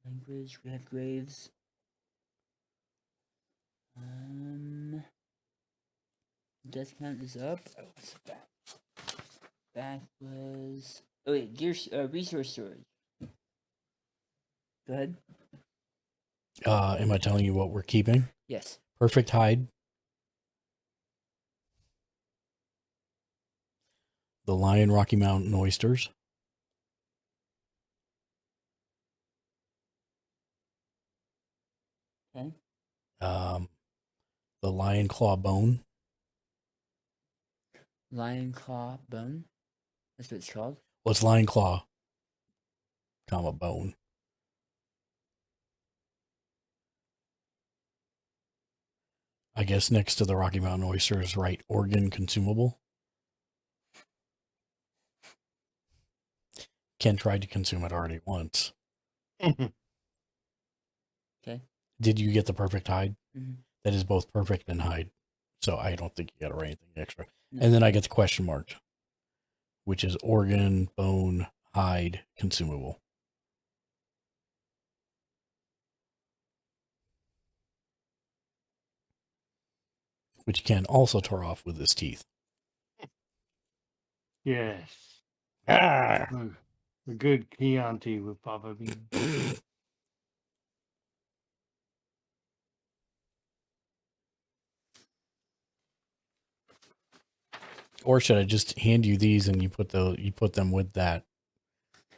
Language. We have Graves. Death count is up. Oh, what's back? Back was. Oh wait, resource storage. Go ahead. Am I telling you what we're keeping? Yes. Perfect hide. the Lion Rocky Mountain oysters, Okay. the lion claw bone, Lion claw bone. That's what it's called. well, it's lion claw, comma bone. I guess next to the Rocky Mountain oysters, right? Organ consumable. Ken tried to consume it already once. Okay. Did you get the perfect hide? Mm-hmm. That is both perfect and hide. So I don't think you got to write anything extra. And then I get the question mark, which is organ, bone, hide, consumable. Which Ken also tore off with his teeth. Yes. Ah! A good Chianti with Papa Bean. Or should I just hand you these and you put them with that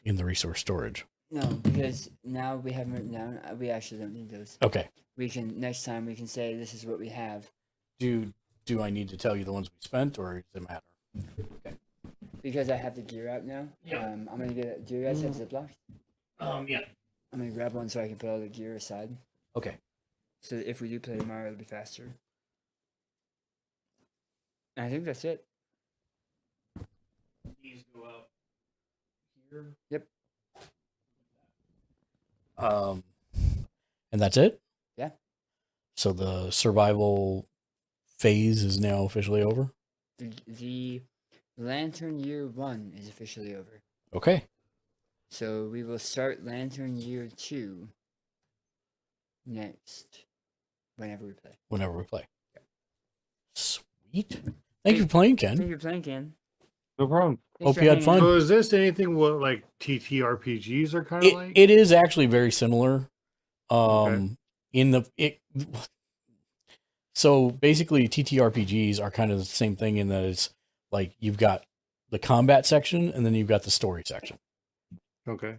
in the resource storage? No, because now we have them written down. We actually don't need those. Okay. We can next time we can say this is what we have. Do I need to tell you the ones we spent, or does it matter? Okay. Because I have the gear out now. Yeah. I'm gonna get. Do you guys have Ziplocs? Yeah. I'm gonna grab one so I can put all the gear aside. Okay. So if we do play tomorrow, it'll be faster. And I think that's it. These go up here. Yep. And that's it? Yeah. So the survival phase is now officially over? The Lantern Year 1 is officially over. Okay. So we will start Lantern Year 2 next. Whenever we play. Yeah. Sweet. Thank you for playing, Ken. Thank you for playing, Ken. No problem. Hope you had fun. So is this anything what like TTRPGs are kind of like? It is actually very similar. Okay. So basically TTRPGs are kind of the same thing in that it's like you've got the combat section and then you've got the story section. Okay.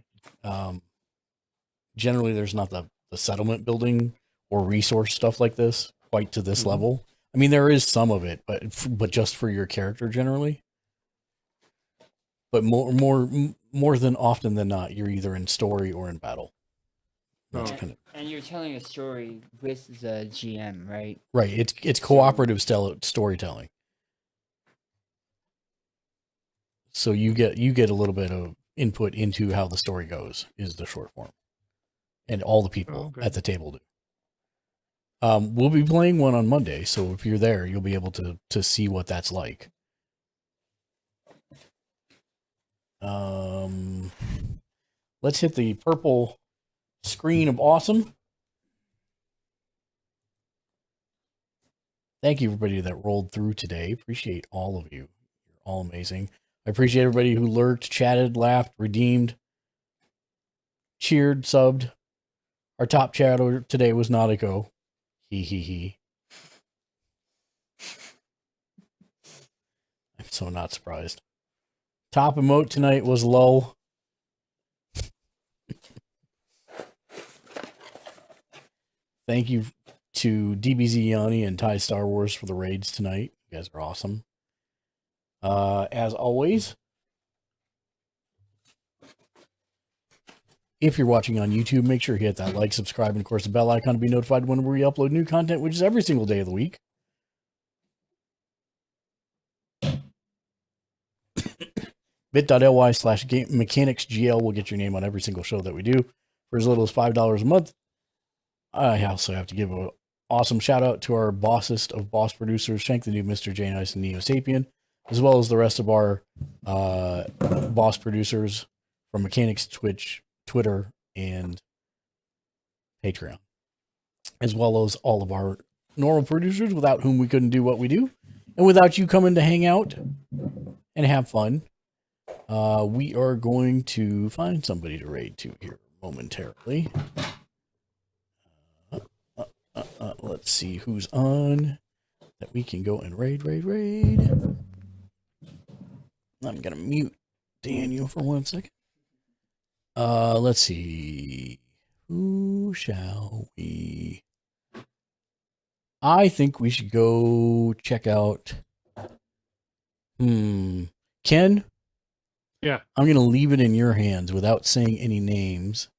Generally there's not the settlement building or resource stuff like this quite to this level. I mean, there is some of it, but just for your character generally. But more than often than not, you're either in story or in battle. That's kind of And you're telling a story with the GM, right? right. It's cooperative storytelling. So you get a little bit of input into how the story goes is the short form, and all the people at the table do. We'll be playing one on Monday, so if you're there, you'll be able to see what that's like. Let's hit the purple screen of awesome. Thank you, everybody that rolled through today. Appreciate all of you. You're all amazing. I appreciate everybody who lurked, chatted, laughed, redeemed, cheered, subbed. Our top chatter today was Nautico. He. I'm so not surprised. Top emote tonight was Lull. Thank you to DBZ Yanni and Ty Star Wars for the raids tonight. You guys are awesome. As always, if you're watching on YouTube, make sure you hit that like, subscribe, and of course the bell icon to be notified whenever we upload new content, which is every single day of the week. bit.ly/mechanicsgl will get your name on every single show that we do for as little as $5 a month. I also have to give an awesome shout out to our bossest of boss producers, Shank the New Mr. J Nice and Neo Sapien, as well as the rest of our boss producers from Mechanics, Twitch, Twitter, and Patreon, as well as all of our normal producers without whom we couldn't do what we do, and without you coming to hang out and have fun. We are going to find somebody to raid to here momentarily. Let's see who's on that we can go and raid. I'm gonna mute Daniel for 1 second. Let's see. Who shall we? I think we should go check out. Ken? Yeah. I'm going to leave it in your hands without saying any names.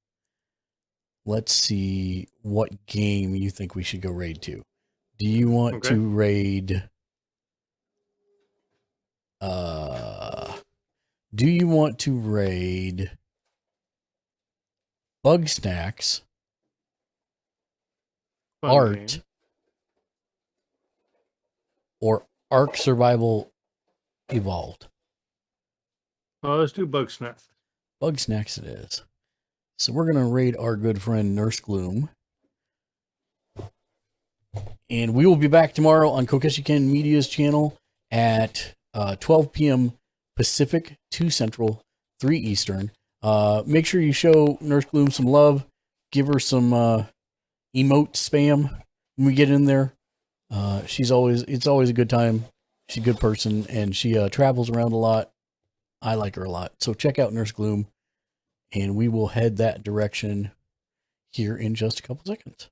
Let's see what game you think we should go raid to. Do you want to raid... do you want to raid Bug Snacks, Art, or Ark Survival Evolved? Oh, let's do Bug Snacks. Bug Snacks it is. So we're going to raid our good friend Nurse Gloom. And we will be back tomorrow on Kokeshi Ken Media's channel at 12 p.m. Pacific, 2 Central, 3 Eastern. Make sure you show Nurse Gloom some love. Give her some emote spam when we get in there. It's always a good time. She's a good person, and she travels around a lot. I like her a lot. So check out Nurse Gloom, and we will head that direction here in just a couple seconds.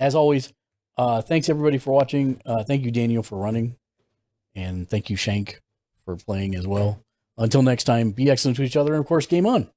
As always, thanks everybody for watching. Thank you, Daniel, for running. And thank you, Shank, for playing as well. Until next time, be excellent to each other, and of course, game on.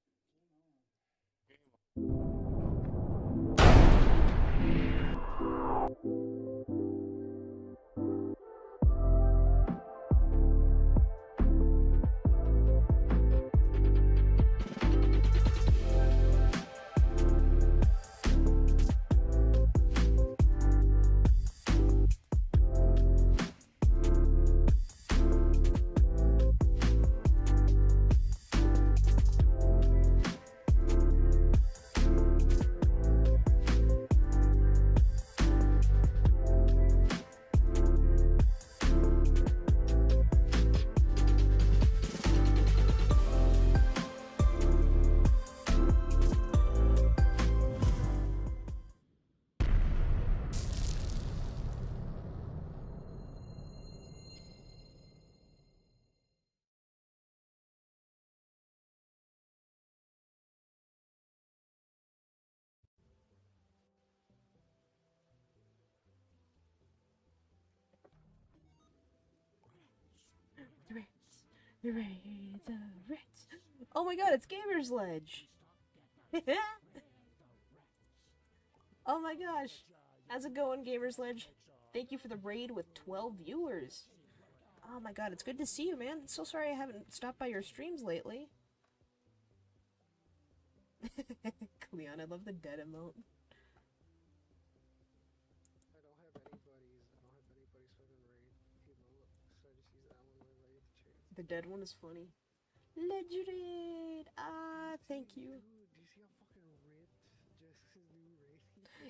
The Ritz. Oh my god, it's Gamer's Ledge. Oh my gosh. How's it going, Gamer's Ledge? Thank you for the raid with 12 viewers. Oh my god, it's good to see you, man. So sorry I haven't stopped by your streams lately. Cleon, I love the dead emote. The dead one is funny. Ledge raid! Ah, thank you.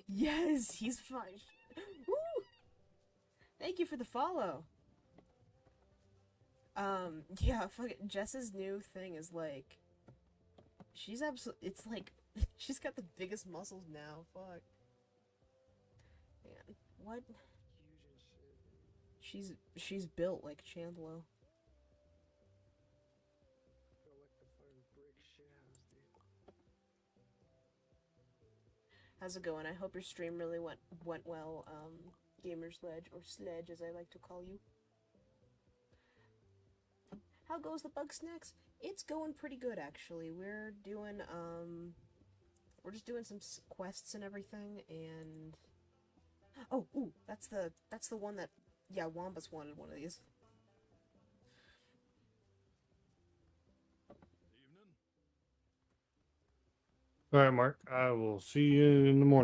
Yes, he's fine. Woo! Thank you for the follow. Yeah, fuck it. Jess's new thing is like, she's absolutely, it's like, she's got the biggest muscles now. Fuck. Man, what? She's built like Chandlo. How's it going? I hope your stream really went well, Gamer's Ledge, or Sledge as I like to call you. How goes the Bug Snacks? It's going pretty good, actually. We're doing, we're just doing some quests and everything, and... Oh, ooh, that's the one that... Yeah, Wambus wanted one of these. All right, Mark. I will see you in the morning.